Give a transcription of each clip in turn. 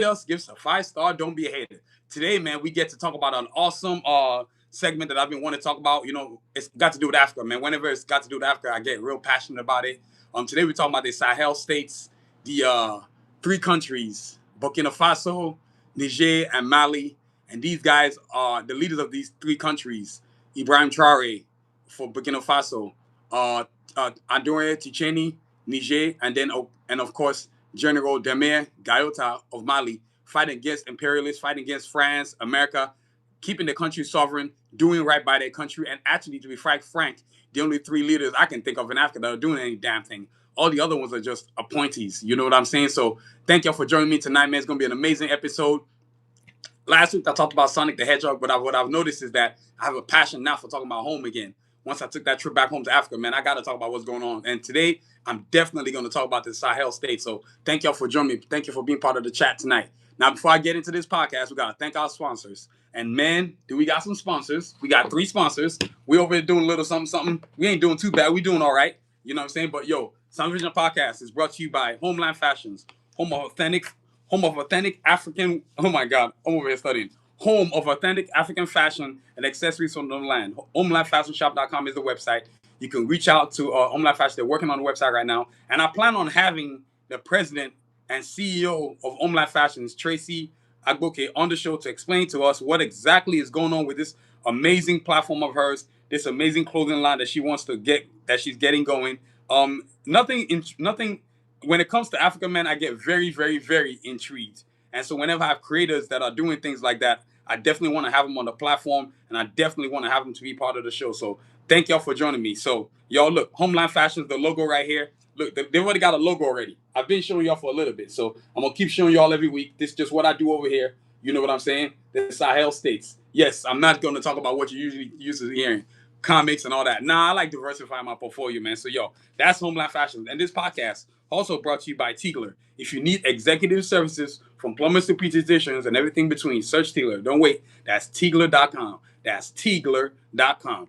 us, give us a 5-star. Don't be a hater. Today, man, we get to talk about an awesome segment that I've been wanting to talk about. You know, it's got to do with Africa, man. Whenever it's got to do with Africa, I get real passionate about it. Today we're talking about the Sahel states, the three countries, Burkina Faso, Niger, and Mali. And these guys are the leaders of these three countries. Ibrahim Traore for Burkina Faso, Adore Ticheni, Niger, and of course General Demir Gayota of Mali, fighting against imperialists, fighting against France, America, keeping the country sovereign, doing right by their country, and actually, to be frank, the only three leaders I can think of in Africa that are doing any damn thing. All the other ones are just appointees. You know what I'm saying? So thank y'all for joining me tonight, man. It's gonna be an amazing episode. Last week I talked about Sonic the Hedgehog, but what I've noticed is that I have a passion now for talking about home again. Once I took that trip back home to Africa, man, I got to talk about what's going on. And today, I'm definitely going to talk about the Sahel state. So thank y'all for joining me. Thank you for being part of the chat tonight. Now, before I get into this podcast, we got to thank our sponsors. And man, do we got some sponsors? We got 3 sponsors. We over here doing a little something. We ain't doing too bad. We doing all right. You know what I'm saying? But yo, Sound Vision Podcast is brought to you by Homeland Fashions, home of authentic African. Oh my God, I'm over here studying. Home of authentic African fashion and accessories from the land. HomelandFashionShop.com is the website. You can reach out to Homeland Fashion. They're working on the website right now. And I plan on having the president and CEO of Homeland Fashions, Tracy Agboke, on the show to explain to us what exactly is going on with this amazing platform of hers, this amazing clothing line that she wants to get, that she's getting going. Nothing. When it comes to Africa, man, I get very, very, very intrigued. And so whenever I have creators that are doing things like that, I definitely want to have them on the platform, and I definitely want to have them to be part of the show. So thank y'all for joining me. So y'all look, Homeland Fashions, the logo right here. Look, they've already got a logo already. I've been showing y'all for a little bit. So I'm going to keep showing y'all every week. This is just what I do over here. You know what I'm saying? The Sahel states. Yes, I'm not going to talk about what you usually used to hearing, comics and all that. Nah, I like diversifying my portfolio, man. So yo, that's Homeland Fashions. And this podcast also brought to you by Tigler. If you need executive services from plumbers to pediatricians and everything between, search Tigler. Don't wait. That's Tigler.com. That's Tigler.com.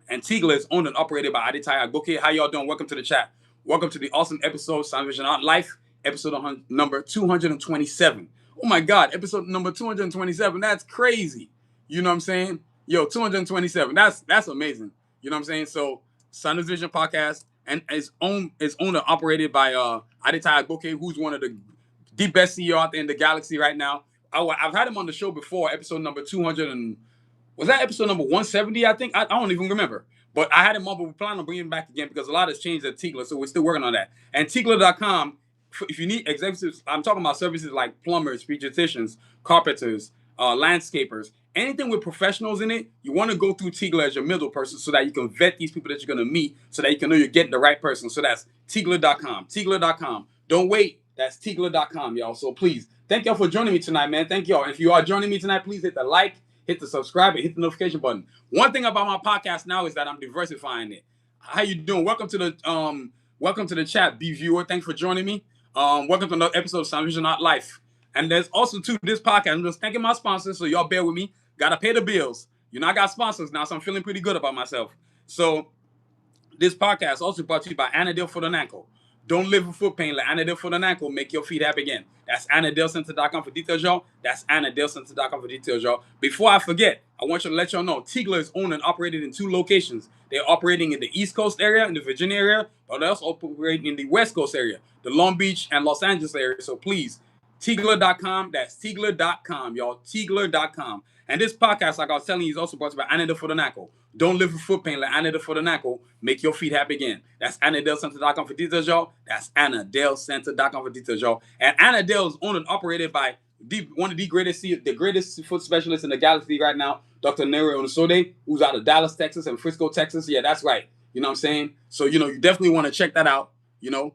And Tigler is owned and operated by Aditya Agboke. How y'all doing? Welcome to the chat. Welcome to the awesome episode, Sound Vision Art Life, episode number 227. Oh my God, episode number 227. That's crazy. You know what I'm saying? Yo, 227. That's amazing. You know what I'm saying? So, Sound Vision Podcast, and is owned and operated by Aditya Agboke, who's one of the best CEO out there in the galaxy right now. I've had him on the show before, episode number 200 and was that episode number 170? I think I don't even remember. But I had him on, but we plan on bringing him back again because a lot has changed at Tigler, so we're still working on that. And Tigler.com, if you need executives, I'm talking about services like plumbers, pediatricians, carpenters, landscapers, anything with professionals in it, you want to go through Tigler as your middle person so that you can vet these people that you're going to meet so that you can know you're getting the right person. So that's Tigler.com. Tigler.com. Don't wait. That's Tigler.com, y'all. So please, thank y'all for joining me tonight, man. Thank y'all. If you are joining me tonight, please hit the like, hit the subscribe, and hit the notification button. One thing about my podcast now is that I'm diversifying it. How you doing? Welcome to the chat, B viewer. Thanks for joining me. Welcome to another episode of Sound Vision Art Life. And there's also to this podcast. I'm just thanking my sponsors, so y'all bear with me. Gotta pay the bills. You know, I got sponsors now, so I'm feeling pretty good about myself. So this podcast also brought to you by Anadil for the Ankle. Don't live with foot pain. Let Anadil for the Ankle make your feet happy again. That's AnadilCenter.com for details, y'all. That's AnadilCenter.com for details, y'all. Before I forget, I want you to let y'all know Tigler is owned and operated in 2 locations. They're operating in the East Coast area, in the Virginia area, but they're also operating in the West Coast area, the Long Beach and Los Angeles area. So please, Tigler.com. That's Tigler.com, y'all. Tigler.com. And this podcast, like I was telling you, is also brought to you by Anadil for the Ankle. Don't live with foot pain. Let Anadil for the Ankle make your feet happy again. That's AnadilCenter.com for details, y'all. That's AnadilCenter.com for details, y'all. And Anadil is owned and operated by one of the greatest foot specialists in the galaxy right now, Dr. Neri Onosode, who's out of Dallas, Texas, and Frisco, Texas. Yeah, that's right. You know what I'm saying? So, you know, you definitely want to check that out. You know,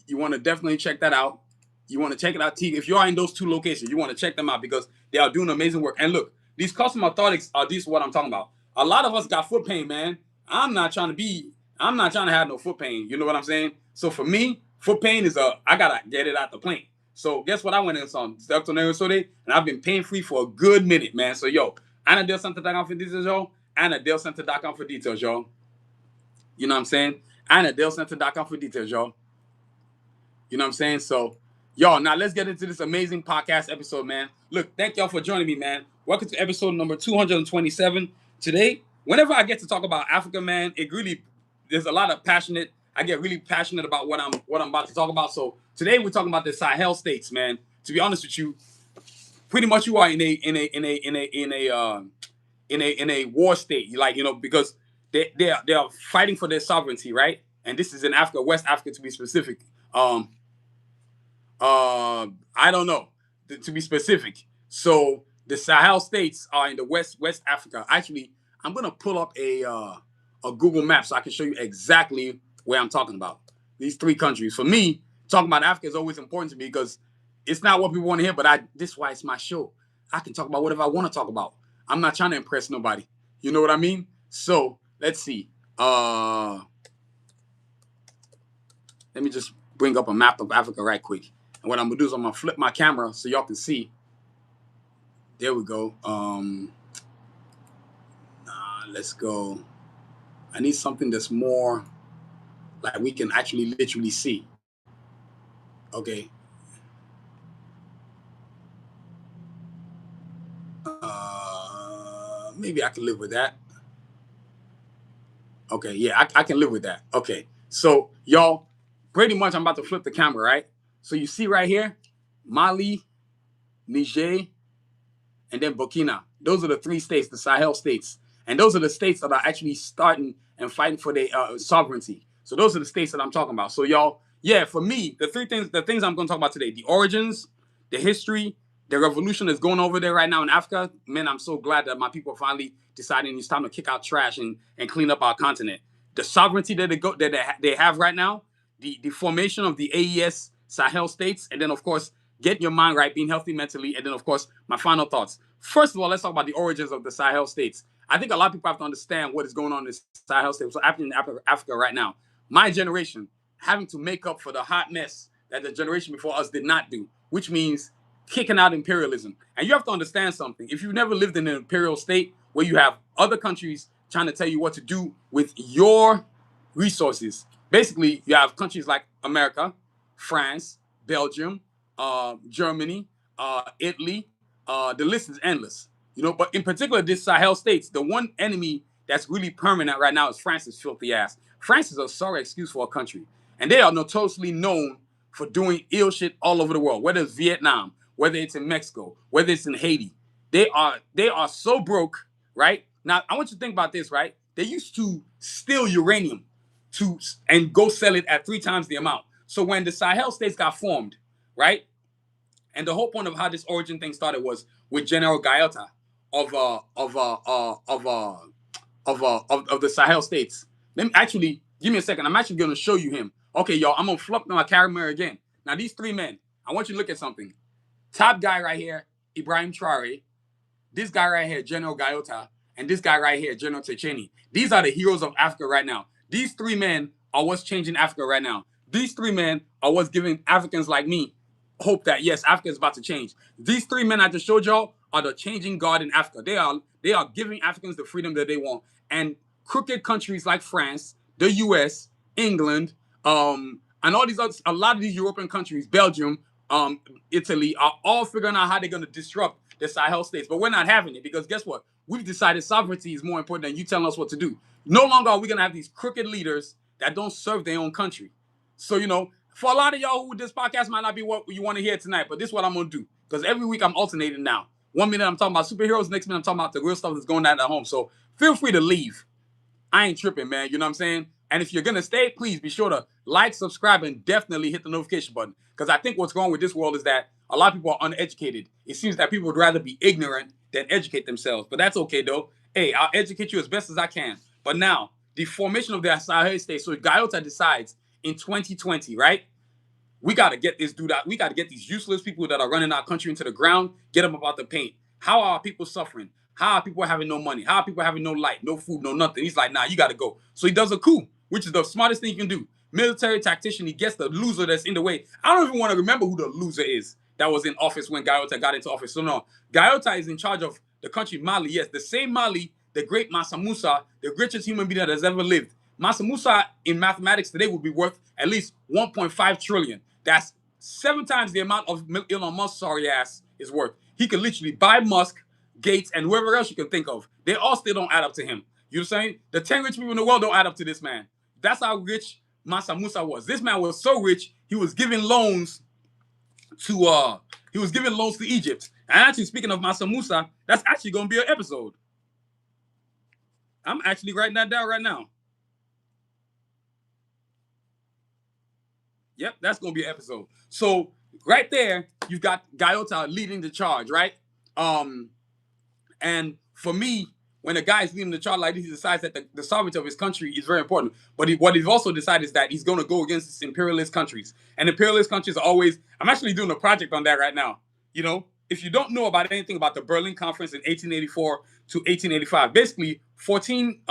you want to definitely check that out. You want to check it out. If you are in those 2 locations, you want to check them out because they are doing amazing work. And look, these custom orthotics are this what I'm talking about. A lot of us got foot pain, man. I'm not trying to have no foot pain. You know what I'm saying? So for me, foot pain is I gotta get it out the plane. So guess what? I went in on Dr. Nerosode, and I've been pain free for a good minute, man. So yo, AnadilCenter.com for details, y'all. AnadilCenter.com for details, y'all. You know what I'm saying? AnadilCenter.com for details, y'all. You know what I'm saying? So Y'all, now let's get into this amazing podcast episode, man. Look, thank y'all for joining me, man. Welcome to episode number 227. Today, whenever I get to talk about Africa, man, it really there's a lot of passionate. I get really passionate about what I'm about to talk about. So today we're talking about the Sahel states, man. To be honest with you, pretty much you are in a war state, like because they are fighting for their sovereignty, right? And this is in Africa, West Africa to be specific. Um, I don't know to be specific. So the Sahel states are in the West Africa. Actually, I'm gonna pull up a Google map so I can show you exactly where I'm talking about. These three countries. For me, talking about Africa is always important to me because it's not what people want to hear, but this is why it's my show. I can talk about whatever I want to talk about. I'm not trying to impress nobody. You know what I mean? So let's see. Let me just bring up a map of Africa right quick. And what I'm gonna do is I'm gonna flip my camera so y'all can see. There we go. Let's go. I need something that's more like we can actually literally see. Okay. Maybe I can live with that. Okay, yeah, I can live with that. Okay. So y'all, pretty much I'm about to flip the camera, right? So you see right here, Mali, Niger, and then Burkina. Those are the three states, the Sahel states. And those are the states that are actually starting and fighting for their sovereignty. So those are the states that I'm talking about. So y'all, yeah, for me, the things I'm going to talk about today, the origins, the history, the revolution that's going over there right now in Africa. Man, I'm so glad that my people are finally deciding it's time to kick out trash and clean up our continent. The sovereignty that they have right now, the formation of the AES Sahel states, and then of course getting your mind right, being healthy mentally, and then of course my final thoughts. First of all, let's talk about the origins of the Sahel states. I think a lot of people have to understand what is going on in the Sahel states, what's happening in Africa right now. My generation having to make up for the hot mess that the generation before us did not do, which means kicking out imperialism. And you have to understand something. If you've never lived in an imperial state where you have other countries trying to tell you what to do with your resources, basically you have countries like America, France, Belgium, Germany, Italy. The list is endless. But in particular, this Sahel states, the one enemy that's really permanent right now is France's filthy ass. France is a sorry excuse for a country, and they are notoriously known for doing ill shit all over the world. Whether it's Vietnam, whether it's in Mexico, whether it's in Haiti, they are so broke. Right now, I want you to think about this. Right, they used to steal uranium and go sell it at 3 times the amount. So when the Sahel states got formed, right, and the whole point of how this origin thing started was with General Gaeta of the Sahel states. Let me actually give me a second. I'm actually going to show you him. Okay, y'all. I'm gonna flip my camera again. Now these three men. I want you to look at something. Top guy right here, Ibrahim Traore. This guy right here, General Gaeta, and this guy right here, General Techeni. These are the heroes of Africa right now. These three men are what's changing Africa right now. These three men are what's giving Africans like me hope that yes, Africa is about to change. These three men I just showed y'all are the changing guard in Africa. They are giving Africans the freedom that they want. And crooked countries like France, the US, England, and all these others, a lot of these European countries, Belgium, Italy, are all figuring out how they're going to disrupt the Sahel states. But we're not having it because guess what? We've decided sovereignty is more important than you telling us what to do. No longer are we going to have these crooked leaders that don't serve their own country. So, for a lot of y'all who this podcast might not be what you want to hear tonight, but this is what I'm going to do. Because every week I'm alternating now. 1 minute I'm talking about superheroes, next minute I'm talking about the real stuff that's going on at home. So feel free to leave. I ain't tripping, man. You know what I'm saying? And if you're going to stay, please be sure to like, subscribe, and definitely hit the notification button. Because I think what's wrong with this world is that a lot of people are uneducated. It seems that people would rather be ignorant than educate themselves. But that's okay, though. Hey, I'll educate you as best as I can. But now, the formation of the Sahel state. So Gaeta decides in 2020, right? We got to get this dude out. We got to get these useless people that are running our country into the ground, get them about the paint. How are people suffering? How are people having no money? How are people having no light, no food, no nothing? He's like, nah, you got to go. So he does a coup, which is the smartest thing you can do. Military tactician, he gets the loser that's in the way. I don't even want to remember who the loser is that was in office when Gaeta got into office. So no, Gaeta is in charge of the country Mali. Yes, the same Mali, the great Mansa Musa, the richest human being that has ever lived. Mansa Musa in mathematics today would be worth at least 1.5 trillion. That's 7 times the amount of Elon Musk sorry ass is worth. He could literally buy Musk, Gates, and whoever else you can think of. They all still don't add up to him. You know what I'm saying? The 10 rich people in the world don't add up to this man. That's how rich Mansa Musa was. This man was so rich, he was giving loans to Egypt. And actually, speaking of Mansa Musa, that's actually gonna be an episode. I'm actually writing that down right now. Yep, that's gonna be an episode. So right there, you've got Gayota leading the charge, right? And for me, when a guy is leading the charge like this, he decides that the sovereignty of his country is very important. But what he's also decided is that he's going to go against these imperialist countries. And imperialist countries are always, I'm actually doing a project on that right now. You know, if you don't know about anything about the Berlin Conference in 1884 to 1885, basically 14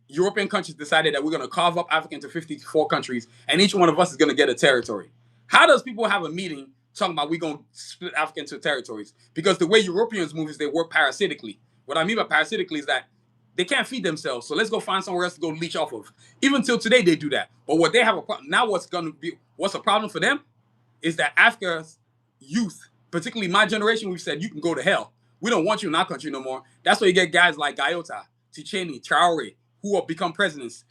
European countries decided that we're going to carve up Africa into 54 countries, and each one of us is going to get a territory. How does people have a meeting talking about we're going to split Africa into territories? Because the way Europeans move is they work parasitically. What I mean by parasitically is that they can't feed themselves, so let's go find somewhere else to go leech off of. Even till today, they do that. But what they have a problem now, what's a problem for them is that Africa's youth, particularly my generation, we've said you can go to hell. We don't want you in our country no more. That's why you get guys like Gayota, Ticheni, Traore, who have become presidents,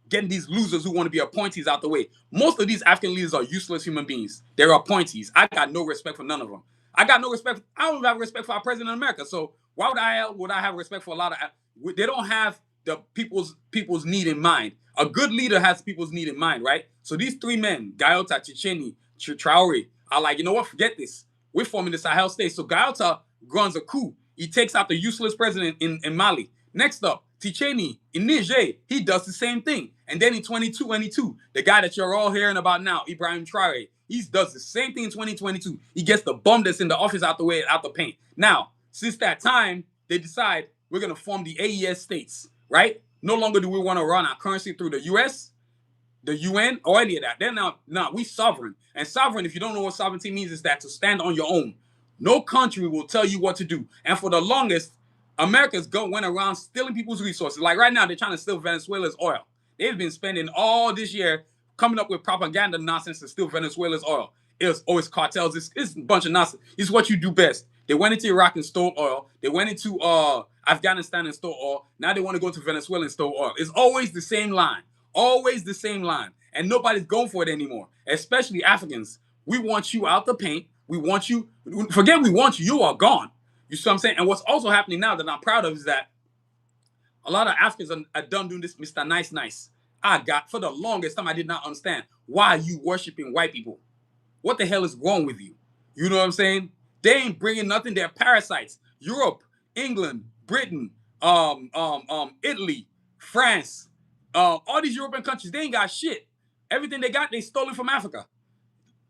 getting these losers who want to be appointees out the way. Most of these African leaders are useless human beings. They're appointees. I got no respect for none of them. I got no respect. I don't have respect for our president of America. So why would I have respect for a lot of? They don't have the people's need in mind. A good leader has people's need in mind, right? So these 3 men, Gayota, Ticheni, Traore, are like, you know what? Forget this. We're forming the Sahel state. So Gayota runs a coup. He takes out the useless president in Mali. Next up, Ticheni in Niger, he does the same thing. And then in 2022, the guy that you're all hearing about now, Ibrahim Traore, he does the same thing in 2022. He gets the bum that's in the office out the way, out the paint. Now, since that time, they decide we're going to form the AES states, right? No longer do we want to run our currency through the US, the UN, or any of that. Then now, we sovereign. And sovereign, if you don't know what sovereignty means, is that to stand on your own. No country will tell you what to do. And for the longest, America's went around stealing people's resources. Like right now, they're trying to steal Venezuela's oil. They've been spending all this year coming up with propaganda nonsense to steal Venezuela's oil. It's cartels. It's a bunch of nonsense. It's what you do best. They went into Iraq and stole oil. They went into Afghanistan and stole oil. Now they want to go to Venezuela and stole oil. It's always the same line. Always the same line. And nobody's going for it anymore, especially Africans. We want you out the paint. We want you. Forget we want you. You are gone. You see what I'm saying? And what's also happening now that I'm proud of is that a lot of Africans are done doing this Mr. Nice. For the longest time, I did not understand. Why are you worshiping white people? What the hell is wrong with you? You know what I'm saying? They ain't bringing nothing. They're parasites. Europe, England, Britain, Italy, France, all these European countries, they ain't got shit. Everything they got, they stole it from Africa.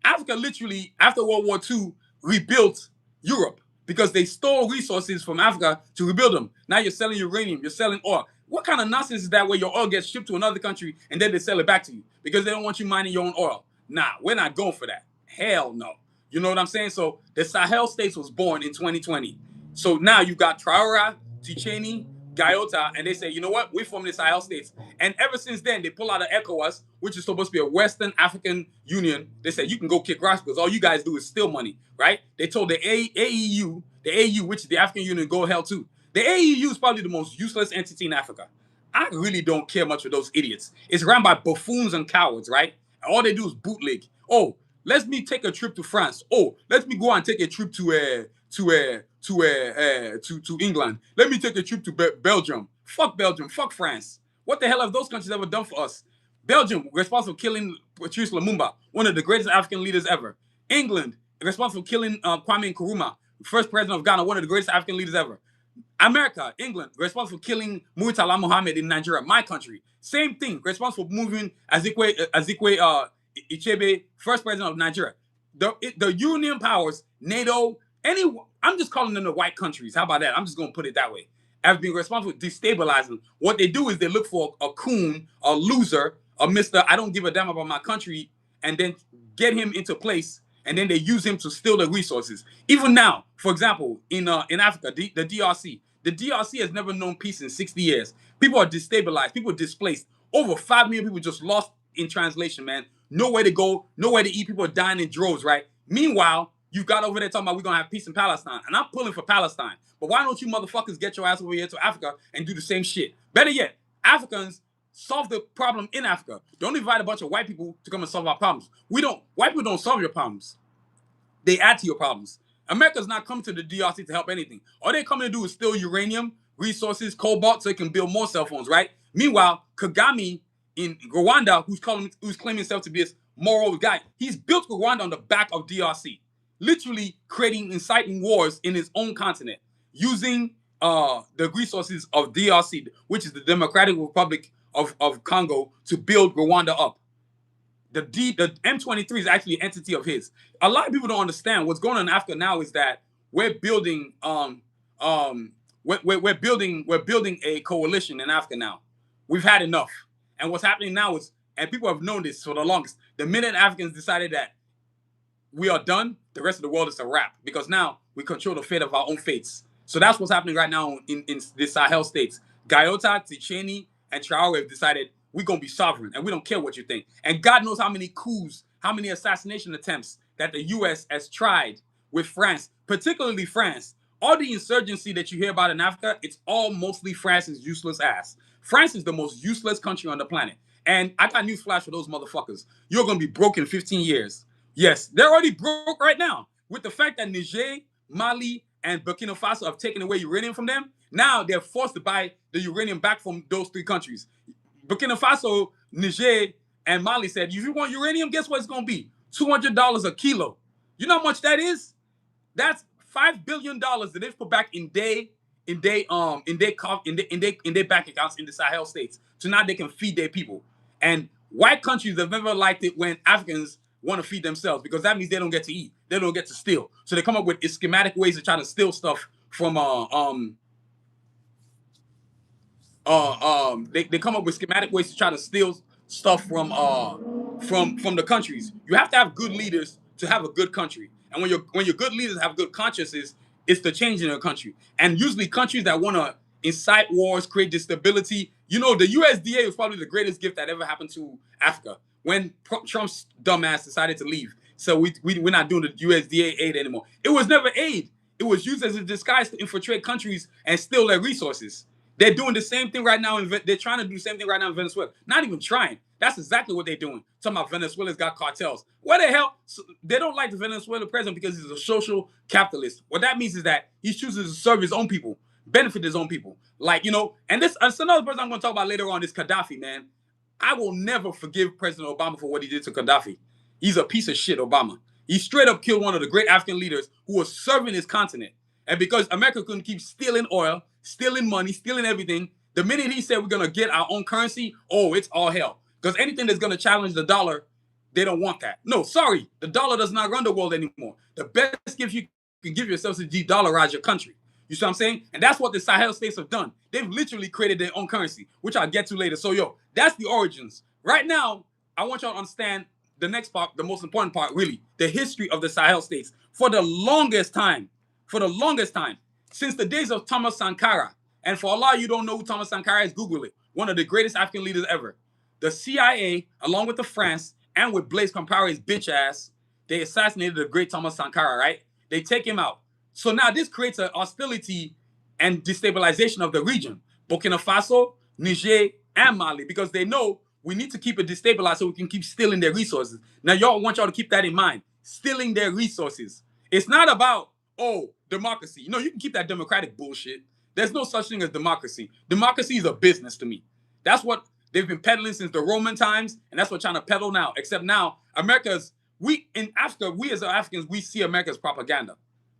Africa literally, after World War II, rebuilt Europe because they stole resources from Africa to rebuild them. Now you're selling uranium, you're selling oil. What kind of nonsense is that where your oil gets shipped to another country and then they sell it back to you because they don't want you mining your own oil? Nah, we're not going for that. Hell no. You know what I'm saying? So the Sahel states was born in 2020. So now you've got Traore, Ticheni, Gayota, and they say, you know what? We're forming the Sahel states. And ever since then, they pull out of ECOWAS, which is supposed to be a Western African Union. They said, you can go kick rocks because all you guys do is steal money, right? They told the AEU, which is the African Union, go hell too. The AEU is probably the most useless entity in Africa. I really don't care much for those idiots. It's run by buffoons and cowards, right? All they do is bootleg. Oh, let me take a trip to France. Oh, let me go and take a trip to England. Let me take a trip to Belgium. Fuck Belgium. Fuck France. What the hell have those countries ever done for us? Belgium, responsible for killing Patrice Lumumba, one of the greatest African leaders ever. England, responsible for killing Kwame Nkrumah, first president of Ghana, one of the greatest African leaders ever. America, England, responsible for killing Murtala Mohammed in Nigeria, my country. Same thing, responsible for moving Azikwe Ichebe, first president of Nigeria. The Union powers, NATO, I'm just calling them the white countries. How about that? I'm just going to put it that way. Have been responsible for destabilizing. What they do is they look for a coon, a loser, a Mr. I don't give a damn about my country, and then get him into place, and then they use him to steal the resources. Even now, for example, in Africa, the DRC. The DRC has never known peace in 60 years. People are destabilized. People displaced. Over 5 million people just lost in translation, man. Nowhere to go, nowhere to eat. People are dying in droves, right? Meanwhile, you've got over there talking about we're gonna have peace in Palestine, and I'm pulling for Palestine. But why don't you motherfuckers get your ass over here to Africa and do the same shit? Better yet, Africans solve the problem in Africa. Don't invite a bunch of white people to come and solve our problems. We don't. White people don't solve your problems. They add to your problems. America's not coming to the DRC to help anything. All they're coming to do is steal uranium, resources, cobalt, so they can build more cell phones, right? Meanwhile, Kagame in Rwanda, who's claiming himself to be this moral guy, he's built Rwanda on the back of DRC, literally creating, inciting wars in his own continent, using the resources of DRC, which is the Democratic Republic of Congo, to build Rwanda up. The M23 is actually an entity of his. A lot of people don't understand what's going on in Africa now is that we're building we're building a coalition in Africa now. We've had enough. And what's happening now is, and people have known this for the longest, the minute Africans decided that we are done, the rest of the world is a wrap, because now we control the fate of our own fates. So that's what's happening right now in the Sahel states. Gayota, Ticheni, and Traore have decided we're going to be sovereign, and we don't care what you think. And God knows how many coups, how many assassination attempts that the U.S. has tried with France, particularly France. All the insurgency that you hear about in Africa, it's all mostly France's useless ass. France is the most useless country on the planet. And I got news flash for those motherfuckers. You're going to be broke in 15 years. Yes, they're already broke right now. With the fact that Niger, Mali, and Burkina Faso have taken away uranium from them, now they're forced to buy the uranium back from those three countries. Burkina Faso, Niger, and Mali said, if you want uranium, guess what it's going to be? $200 a kilo. You know how much that is? That's $5 billion that they've put back in their bank accounts in the Sahel states. So now they can feed their people. And white countries have never liked it when Africans want to feed themselves, because that means they don't get to eat. They don't get to steal. So they come up with schematic ways to try to steal stuff from they come up with schematic ways to try to steal stuff from the countries. You have to have good leaders to have a good country. And when your good leaders have good consciences, it's the change in a country. And usually countries that want to incite wars, create instability. You know, the USDA was probably the greatest gift that ever happened to Africa when Trump's dumbass decided to leave. So we're not doing the USDA aid anymore. It was never aid. It was used as a disguise to infiltrate countries and steal their resources. They're doing the same thing right now. They're trying to do the same thing right now in Venezuela. Not even trying. That's exactly what they're doing. Talking about Venezuela's got cartels. What the hell? They don't like the Venezuelan president because he's a social capitalist. What that means is that he chooses to serve his own people, benefit his own people. Like, you know, and this is another person I'm going to talk about later on is Gaddafi, man. I will never forgive President Obama for what he did to Gaddafi. He's a piece of shit, Obama. He straight up killed one of the great African leaders who was serving his continent. And because America couldn't keep stealing oil, stealing money, stealing everything, the minute he said we're going to get our own currency, oh, it's all hell. Because anything that's going to challenge the dollar, they don't want that. No, sorry, the dollar does not run the world anymore. The best gift you can give yourself is to de-dollarize your country. You see what I'm saying? And that's what the Sahel states have done. They've literally created their own currency, which I'll get to later. So, yo, that's the origins. Right now, I want y'all to understand the next part, the most important part, really, the history of the Sahel states. For the longest time, since the days of Thomas Sankara, and for a lot of you don't know who Thomas Sankara is, Google it. One of the greatest African leaders ever. The CIA, along with the France, and with Blaise Compaoré's bitch ass, they assassinated the great Thomas Sankara, right? They take him out. So now this creates a hostility and destabilization of the region. Burkina Faso, Niger, and Mali, because they know we need to keep it destabilized so we can keep stealing their resources. Now, y'all want y'all to keep that in mind. Stealing their resources. It's not about, oh, democracy. You know, you can keep that democratic bullshit. There's no such thing as democracy. Democracy is a business to me. That's what they've been peddling since the Roman times, and that's what trying to peddle now. Except now, we in Africa, we as Africans, we see America as propaganda.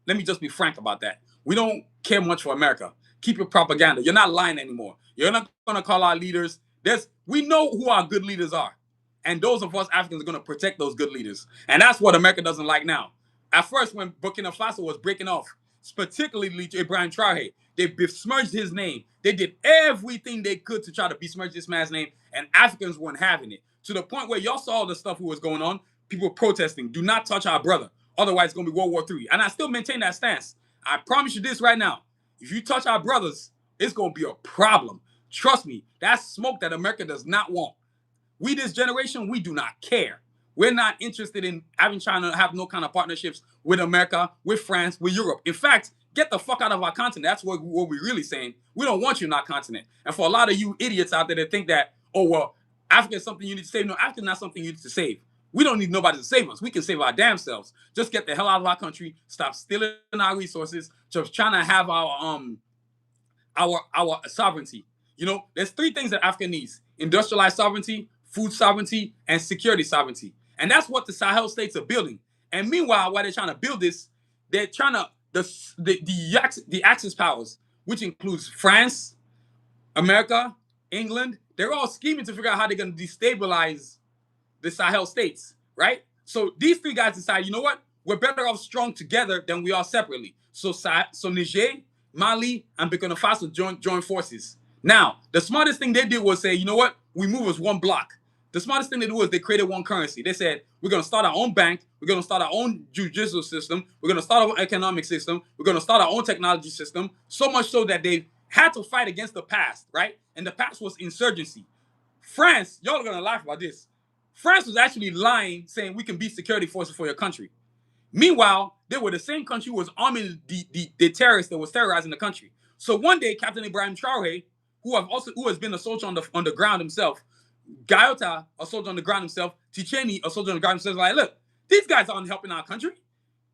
Let me just be frank about that. We don't care much for America. Keep your propaganda. You're not lying anymore. You're not going to call our leaders. We know who our good leaders are. And those of us Africans are going to protect those good leaders. And that's what America doesn't like now. At first, when Burkina Faso was breaking off, particularly Ibrahim Traoré, they besmirched his name. They did everything they could to try to besmirch this man's name, and Africans weren't having it. To the point where y'all saw all the stuff who was going on, people protesting, do not touch our brother. Otherwise, it's going to be World War III. And I still maintain that stance. I promise you this right now. If you touch our brothers, it's going to be a problem. Trust me, that's smoke that America does not want. We, this generation, we do not care. We're not interested in trying to have no kind of partnerships with America, with France, with Europe. In fact, get the fuck out of our continent. That's what we're really saying. We don't want you in our continent. And for a lot of you idiots out there that think that, oh, well, Africa is something you need to save. No, Africa is not something you need to save. We don't need nobody to save us. We can save our damn selves. Just get the hell out of our country. Stop stealing our resources. Just trying to have our sovereignty. You know, there's three things that Africa needs: industrialized sovereignty, food sovereignty, and security sovereignty. And that's what the Sahel states are building. And meanwhile, while they're trying to build this, they're trying to the Axis powers, which includes France, America, England, they're all scheming to figure out how they're going to destabilize the Sahel states, right? So these three guys decide, you know what? We're better off strong together than we are separately. So Niger, Mali, and Burkina Faso join forces. Now, the smartest thing they did was say, you know what? We move as one block. The smartest thing they did was they created one currency. They said, we're going to start our own bank. We're going to start our own judicial system. We're going to start our own economic system. We're going to start our own technology system. So much so that they had to fight against the past, right? And the past was insurgency. France, y'all are going to laugh about this. France was actually lying, saying we can be security forces for your country. Meanwhile, they were the same country who was arming the terrorists that was terrorizing the country. So one day, Captain Ibrahim Traore, who has been a soldier on the ground himself, Gayota, a soldier on the ground himself, Ticheni, a soldier on the ground himself, like, look, these guys aren't helping our country.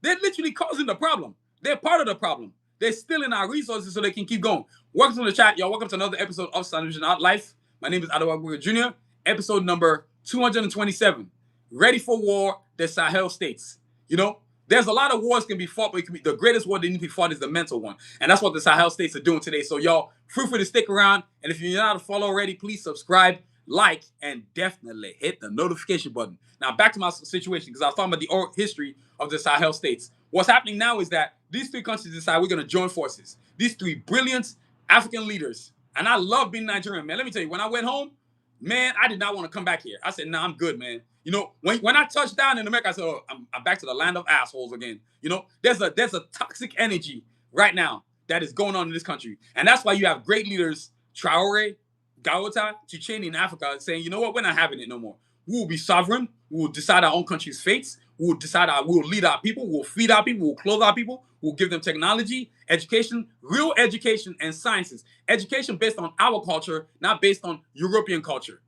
They're literally causing the problem. They're part of the problem. They're stealing our resources so they can keep going. Welcome to the chat, y'all. Welcome to another episode of Sanusi Out Life. My name is Adewale Jr., episode number 227. Ready for war, the Sahel states. You know, there's a lot of wars can be fought, but the greatest war that need to be fought is the mental one. And that's what the Sahel states are doing today. So y'all, feel free to stick around. And if you're not a follower already, please subscribe, like, and definitely hit the notification button. Now, back to my situation, because I was talking about the history of the Sahel states. What's happening now is that these three countries decide we're going to join forces. These three brilliant African leaders. And I love being Nigerian, man. Let me tell you, when I went home, man, I did not want to come back here. I said, nah, I'm good, man. You know, when I touched down in America, I said, oh, I'm back to the land of assholes again. You know, there's a toxic energy right now that is going on in this country. And that's why you have great leaders, Traore, Gawata, Chicheni in Africa, saying, you know what, we're not having it no more. We will be sovereign. We will decide our own country's fates. We will lead our people. We'll feed our people. We'll clothe our people. We'll give them technology, education, real education, and sciences. Education based on our culture, not based on European culture.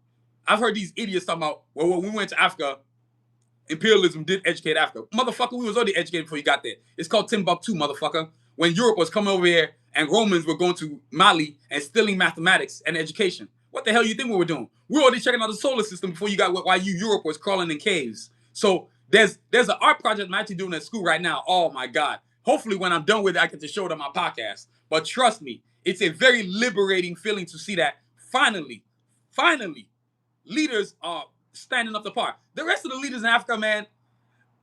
I've heard these idiots talking about, well, when we went to Africa, imperialism did educate Africa. Motherfucker, we was already educated before you got there. It's called Timbuktu, motherfucker. When Europe was coming over here and Romans were going to Mali and stealing mathematics and education. What the hell you think we were doing? We were already checking out the solar system before you got why Europe was crawling in caves. So there's an art project I'm actually doing at school right now. Oh my God. Hopefully when I'm done with it, I get to show it on my podcast. But trust me, it's a very liberating feeling to see that finally, leaders are standing up to par. The rest of the leaders in Africa, man,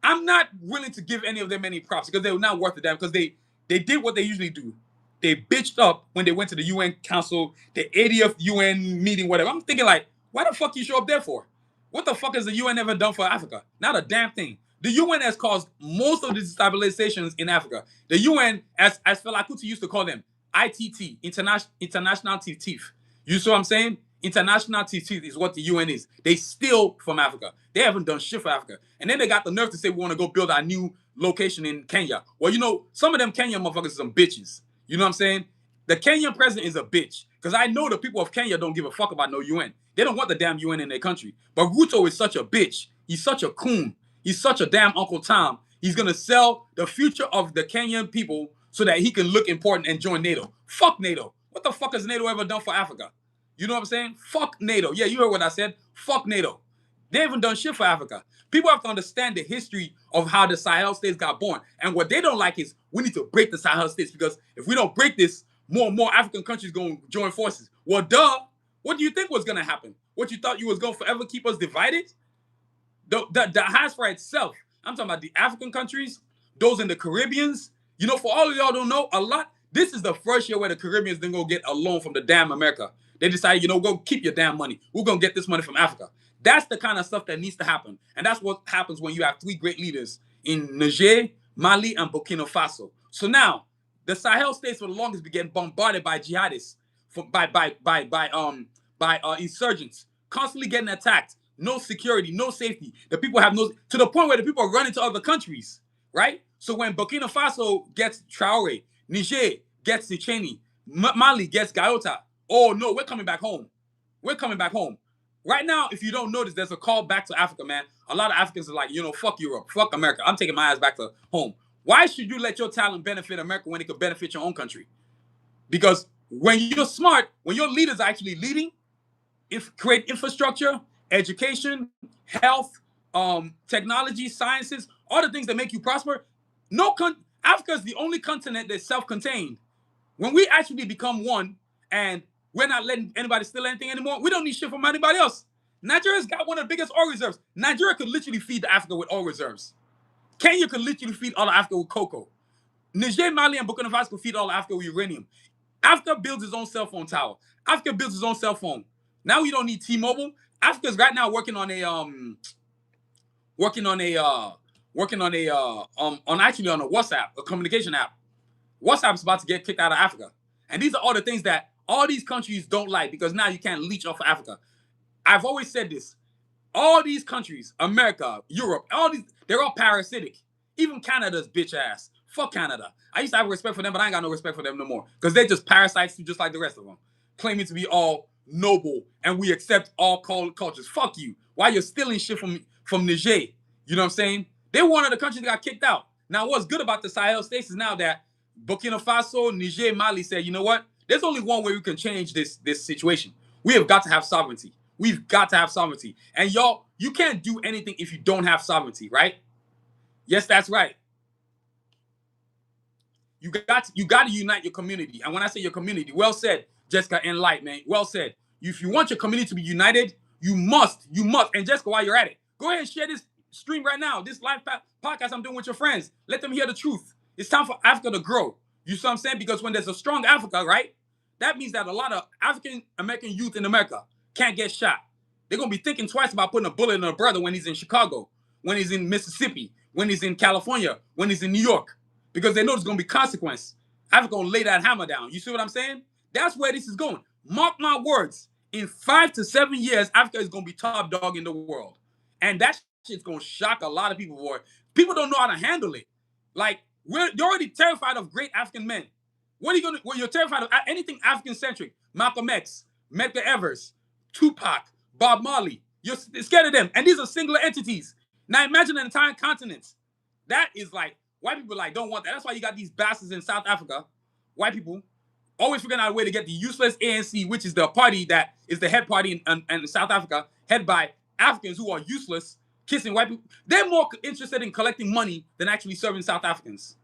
I'm not willing to give any of them any props because they were not worth the damn, because they did what they usually do. They bitched up when they went to the UN Council, the 80th UN meeting, whatever. I'm thinking like, why the fuck you show up there for? What the fuck has the UN ever done for Africa? Not a damn thing. The UN has caused most of the destabilizations in Africa. The UN, as Fela Kuti used to call them, ITT, International Thief. You see what I'm saying? International Thief is what the UN is. They steal from Africa. They haven't done shit for Africa. And then they got the nerve to say we want to go build our new location in Kenya. Well, you know, some of them Kenyan motherfuckers are some bitches. You know what I'm saying? The Kenyan president is a bitch. Because I know the people of Kenya don't give a fuck about no UN. They don't want the damn UN in their country. But Ruto is such a bitch. He's such a coon. He's such a damn Uncle Tom. He's going to sell the future of the Kenyan people so that he can look important and join NATO. Fuck NATO. What the fuck has NATO ever done for Africa? You know what I'm saying? Fuck NATO. Yeah, you heard what I said. Fuck NATO. They haven't done shit for Africa. People have to understand the history of how the Sahel states got born. And what they don't like is we need to break the Sahel states, because if we don't break this, more and more African countries going to join forces. Well, duh. What do you think was going to happen? What you thought you was going to forever keep us divided? The diaspora itself. I'm talking about the African countries, those in the Caribbeans. You know, for all of y'all don't know, a lot. This is the first year where the Caribbeans didn't go get a loan from the damn America. They decided, you know, go keep your damn money. We're going to get this money from Africa. That's the kind of stuff that needs to happen. And that's what happens when you have three great leaders in Niger, Mali, and Burkina Faso. So now, the Sahel states for the longest been getting bombarded by jihadists, by insurgents, constantly getting attacked, no security, no safety. The people have no, to the point where the people are running to other countries, right? So when Burkina Faso gets Traore, Niger gets Ticheni, Mali gets Gayota, oh no, we're coming back home. We're coming back home. Right now, if you don't notice, there's a call back to Africa, man. A lot of Africans are like, fuck Europe, fuck America. I'm taking my ass back to home. Why should you let your talent benefit America when it could benefit your own country? Because when you're smart, when your leaders are actually leading, create infrastructure, education, health, technology, sciences, all the things that make you prosper. Africa is the only continent that's self-contained. When we actually become one and we're not letting anybody steal anything anymore, we don't need shit from anybody else. Nigeria's got one of the biggest oil reserves. Nigeria could literally feed Africa with oil reserves. Kenya could literally feed all of Africa with cocoa. Niger, Mali, and Burkina Faso could feed all of Africa with uranium. Africa builds its own cell phone tower. Africa builds its own cell phone. Now we don't need T-Mobile. Africa's right now working on a WhatsApp, a communication app. WhatsApp is about to get kicked out of Africa. And these are all the things that all these countries don't like, because now you can't leech off of Africa. I've always said this. All these countries, America, Europe, they're all parasitic. Even Canada's bitch ass. Fuck Canada. I used to have respect for them, but I ain't got no respect for them no more. Because they're just parasites too, just like the rest of them. Claiming to be all noble and we accept all cultures. Fuck you. Why you're stealing shit from Niger? You know what I'm saying? They're one of the countries that got kicked out. Now, what's good about the Sahel states is now that Burkina Faso, Niger, Mali said, you know what? There's only one way we can change this situation. We have got to have sovereignty. We've got to have sovereignty. And y'all, you can't do anything if you don't have sovereignty, right? Yes, that's right. You got to unite your community. And when I say your community, well said, Jessica and Light, man. Well said. If you want your community to be united, you must. And Jessica, while you're at it, go ahead and share this stream right now. This live podcast I'm doing with your friends. Let them hear the truth. It's time for Africa to grow. You see what I'm saying? Because when there's a strong Africa, right? That means that a lot of African American youth in America can't get shot. They're going to be thinking twice about putting a bullet in a brother when he's in Chicago, when he's in Mississippi, when he's in California, when he's in New York. Because they know there's going to be consequence. Africa going to lay that hammer down. You see what I'm saying? That's where this is going. Mark my words. In 5 to 7 years, Africa is going to be top dog in the world. And that shit's going to shock a lot of people, boy. People don't know how to handle it. Like, you're already terrified of great African men. What are you going to... Well, you're terrified of anything African-centric. Malcolm X, Medgar Evers, Tupac, Bob Marley. You're scared of them. And these are singular entities. Now, imagine an entire continent. That is like... White people like don't want that. That's why you got these bastards in South Africa. White people always figuring out a way to get the useless ANC, which is the party that is the head party in South Africa, head by Africans who are useless, kissing white people. They're more interested in collecting money than actually serving South Africans.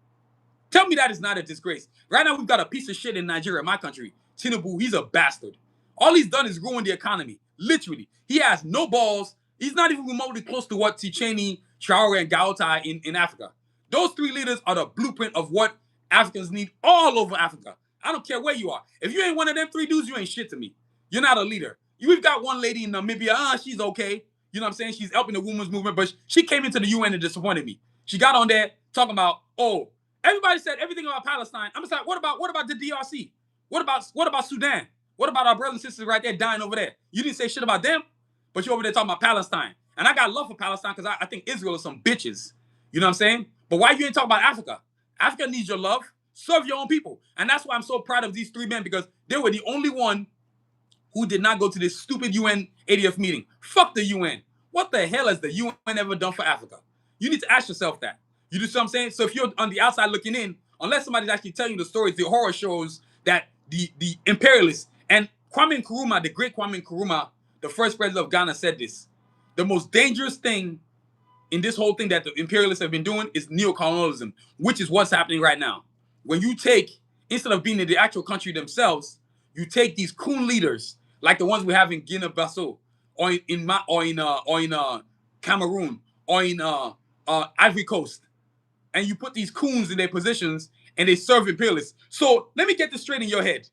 Tell me that is not a disgrace. Right now, we've got a piece of shit in Nigeria, my country. Tinubu, he's a bastard. All he's done is ruin the economy. Literally. He has no balls. He's not even remotely close to what Ticheni, Traore, and Gauta in Africa. Those three leaders are the blueprint of what Africans need all over Africa. I don't care where you are. If you ain't one of them three dudes, you ain't shit to me. You're not a leader. We've got one lady in Namibia. She's okay. You know what I'm saying? She's helping the women's movement, but she came into the UN and disappointed me. She got on there talking about, oh, everybody said everything about Palestine. I'm just like, what about the DRC? What about Sudan? What about our brothers and sisters right there dying over there? You didn't say shit about them, but you're over there talking about Palestine. And I got love for Palestine because I think Israel is some bitches. You know what I'm saying? But why you ain't talking about Africa? Africa needs your love. Serve your own people. And that's why I'm so proud of these three men, because they were the only one who did not go to this stupid UN 80th meeting. Fuck the UN. What the hell has the UN ever done for Africa? You need to ask yourself that. You do what I'm saying? So if you're on the outside looking in, unless somebody's actually telling you the stories, the horror shows that the imperialists, and Kwame Nkrumah, the great Kwame Nkrumah, the first president of Ghana, said this. The most dangerous thing in this whole thing that the imperialists have been doing is neocolonialism, which is what's happening right now. When you take, instead of being in the actual country themselves, you take these coon leaders, like the ones we have in Guinea-Bissau, or in Cameroon, or in Ivory Coast, and you put these coons in their positions, and they serve imperialists. So let me get this straight in your head.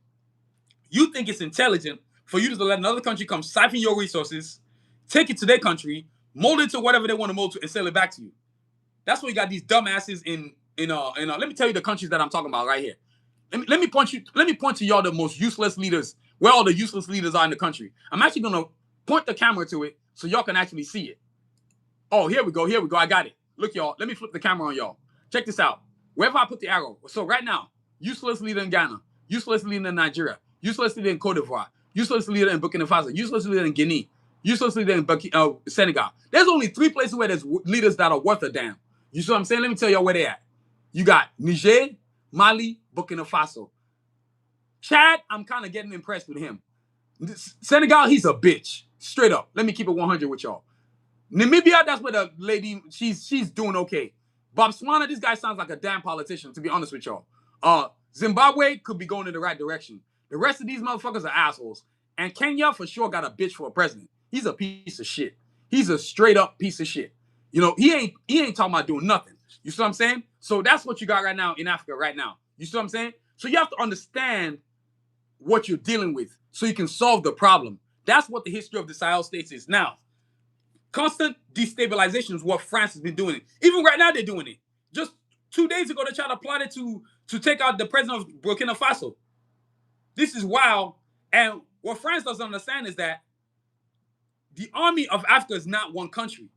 You think it's intelligent for you to let another country come siphon your resources, take it to their country, mold it to whatever they want to mold to, and sell it back to you. That's why you got these dumbasses in let me tell you the countries that I'm talking about right here. Let me point to y'all the most useless leaders, where all the useless leaders are in the country. I'm actually gonna point the camera to it so y'all can actually see it. Oh, here we go. Here we go. I got it. Look, y'all. Let me flip the camera on y'all. Check this out. Wherever I put the arrow. So right now, useless leader in Ghana, useless leader in Nigeria, useless leader in Cote d'Ivoire, useless leader in Burkina Faso, useless leader in Guinea, useless leader in Senegal. There's only 3 places where there's leaders that are worth a damn. You see what I'm saying? Let me tell y'all where they at. You got Niger, Mali, Burkina Faso. Chad, I'm kind of getting impressed with him. Senegal, he's a bitch. Straight up. Let me keep it 100 with y'all. Namibia, that's where the lady, she's doing okay. Botswana, this guy sounds like a damn politician, to be honest with y'all. Zimbabwe could be going in the right direction. The rest of these motherfuckers are assholes. And Kenya, for sure, got a bitch for a president. He's a piece of shit. He's a straight up piece of shit. You know, he ain't talking about doing nothing. You see what I'm saying? So that's what you got right now in Africa right now. You see what I'm saying? So you have to understand what you're dealing with so you can solve the problem. That's what the history of the Sahel states is now. Constant destabilization is what France has been doing. Even right now, they're doing it. Just 2 days ago, they tried to plot it to take out the president of Burkina Faso. This is wild. And what France doesn't understand is that the army of Africa is not one country.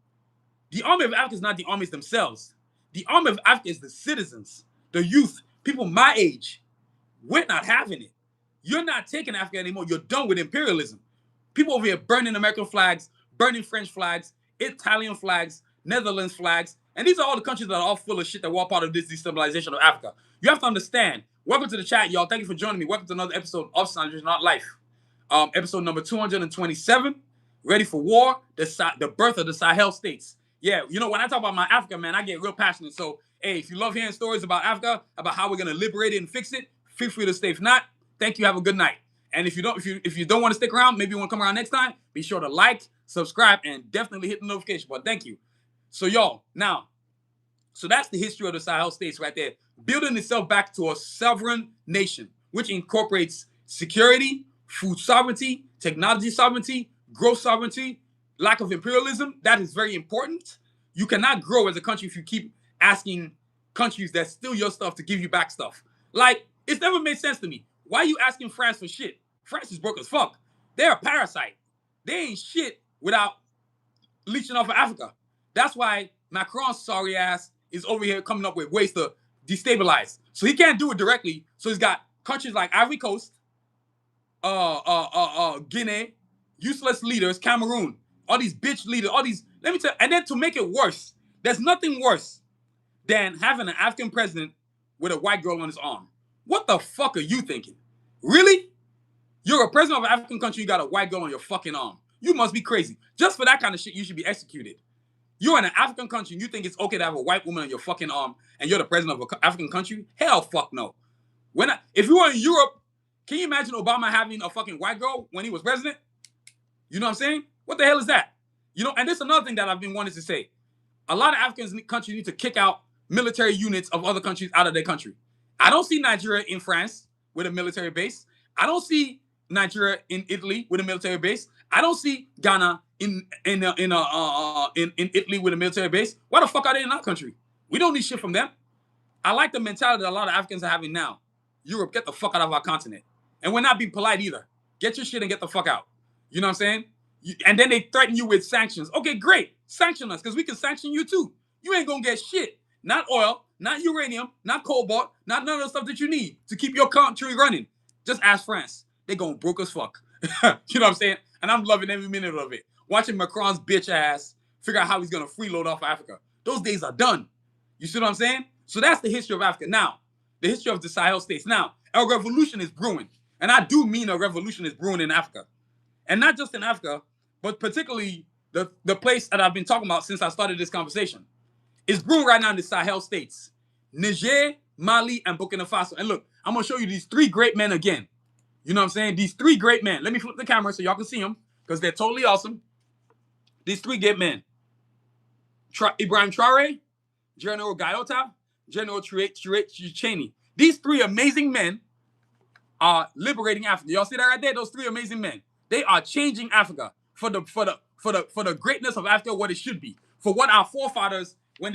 The army of Africa is not the armies themselves. The army of Africa is the citizens, the youth, people my age. We're not having it. You're not taking Africa anymore. You're done with imperialism. People over here burning American flags, burning French flags, Italian flags, Netherlands flags. And these are all the countries that are all full of shit that were all part of this destabilization of Africa. You have to understand. Welcome to the chat, y'all. Thank you for joining me. Welcome to another episode of Sanusi Not Life. Episode number 227. Ready for war, the birth of the Sahel states. Yeah, you know, when I talk about my Africa, man, I get real passionate. So, hey, if you love hearing stories about Africa, about how we're going to liberate it and fix it, feel free to stay. If not, thank you. Have a good night. And if you don't want to stick around, maybe you want to come around next time, be sure to like, subscribe, and definitely hit the notification button. Thank you. So, y'all, now, so that's the history of the Sahel states right there. Building itself back to a sovereign nation, which incorporates security, food sovereignty, technology sovereignty, growth sovereignty, lack of imperialism. That is very important. You cannot grow as a country if you keep asking countries that steal your stuff to give you back stuff. Like, it's never made sense to me. Why are you asking France for shit? France is broke as fuck. They're a parasite. They ain't shit without leeching off of Africa. That's why Macron's sorry ass is over here coming up with ways to destabilize. So he can't do it directly. So he's got countries like Ivory Coast, Guinea, useless leaders, Cameroon, all these bitch leaders, all these, let me tell you, and then to make it worse, there's nothing worse than having an African president with a white girl on his arm. What the fuck are you thinking? Really? You're a president of an African country, you got a white girl on your fucking arm. You must be crazy. Just for that kind of shit, you should be executed. You're in an African country and you think it's okay to have a white woman on your fucking arm and you're the president of an African country? Hell fuck no. If you were in Europe, can you imagine Obama having a fucking white girl when he was president? You know what I'm saying? What the hell is that? You know, and this is another thing that I've been wanting to say. A lot of African countries need to kick out military units of other countries out of their country. I don't see Nigeria in France with a military base. I don't see Nigeria in Italy with a military base. I don't see Ghana in Italy with a military base. Why the fuck are they in our country? We don't need shit from them. I like the mentality that a lot of Africans are having now. Europe, get the fuck out of our continent. And we're not being polite either. Get your shit and get the fuck out. You know what I'm saying? And then they threaten you with sanctions. Okay, great. Sanction us, because we can sanction you too. You ain't gonna get shit. Not oil, not uranium, not cobalt, not none of the stuff that you need to keep your country running. Just ask France. They going broke as fuck. You know what I'm saying? And I'm loving every minute of it. Watching Macron's bitch ass figure out how he's gonna freeload off Africa. Those days are done. You see what I'm saying? So that's the history of Africa. Now, the history of the Sahel states. Now, a revolution is brewing. And I do mean a revolution is brewing in Africa. And not just in Africa, but particularly the place that I've been talking about since I started this conversation. It's brewing right now in the Sahel states. Niger, Mali, and Burkina Faso. And look, I'm going to show you these 3 great men again. You know what I'm saying? These 3 great men. Let me flip the camera so y'all can see them, because they're totally awesome. These 3 great men. Ibrahim Traore, General Gayota, General Cheney. These 3 amazing men are liberating Africa. Y'all see that right there? Those 3 amazing men. They are changing Africa for the greatness of Africa, what it should be. For what our forefathers, when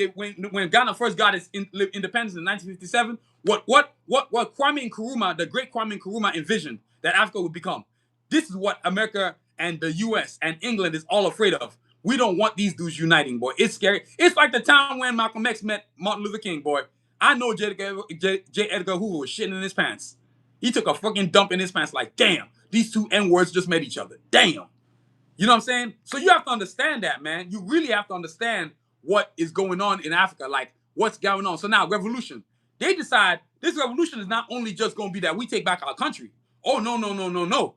Ghana first got its independence in 1957, what Kwame Nkrumah, the great Kwame Nkrumah, envisioned that Africa would become. This is what America and the US and England is all afraid of. We don't want these dudes uniting, boy. It's scary. It's like the time when Malcolm X met Martin Luther King, boy. I know J. Edgar Hoover was shitting in his pants. He took a fucking dump in his pants like, damn, these two N-words just met each other. Damn. You know what I'm saying? So you have to understand that, man. You really have to understand what is going on in Africa, like what's going on. So now, revolution. They decide this revolution is not only just going to be that we take back our country. Oh, no, no, no, no, no.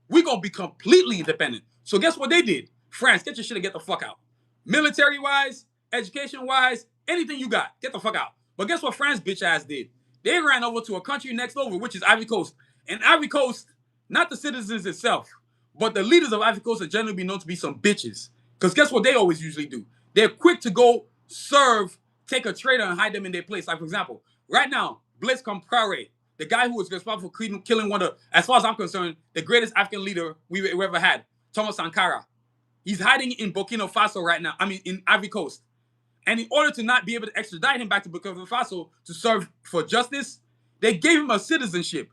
We're going to be completely independent. So guess what they did? France, get your shit and get the fuck out. Military-wise, education-wise, anything you got, get the fuck out. But guess what France bitch ass did? They ran over to a country next over, which is Ivory Coast. And Ivory Coast, not the citizens itself, but the leaders of Ivory Coast are generally be known to be some bitches. Because guess what they always usually do? They're quick to go serve, take a traitor and hide them in their place. Like, for example, right now, Blaise Compaoré, the guy who was responsible for killing one of, as far as I'm concerned, the greatest African leader we ever had, Thomas Sankara. He's hiding in Burkina Faso right now. I mean, in Ivory Coast. And in order to not be able to extradite him back to Burkina Faso to serve for justice, they gave him a citizenship.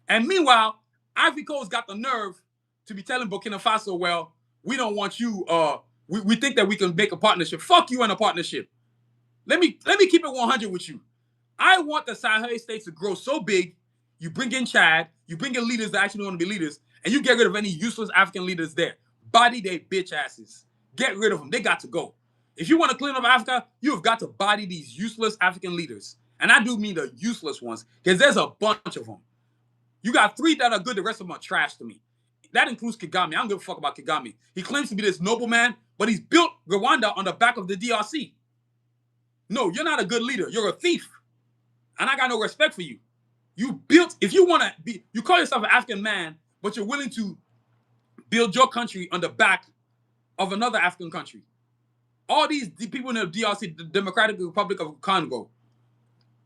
And meanwhile, Ivory Coast got the nerve to be telling Burkina Faso, well, we don't want you, we think that we can make a partnership. Fuck you and a partnership. Let me keep it 100 with you. I want the Sahel states to grow so big, you bring in Chad, you bring in leaders that actually want to be leaders, and you get rid of any useless African leaders there. Body they bitch asses. Get rid of them. They got to go. If you want to clean up Africa, you have got to body these useless African leaders. And I do mean the useless ones, because there's a bunch of them. You got 3 that are good, the rest of them are trash to me. That includes Kagame. I don't give a fuck about Kagame. He claims to be this nobleman, but he's built Rwanda on the back of the DRC. No, you're not a good leader. You're a thief. And I got no respect for you. You built, if you want to be, you call yourself an African man, but you're willing to build your country on the back of another African country. All these people in the DRC, the Democratic Republic of Congo,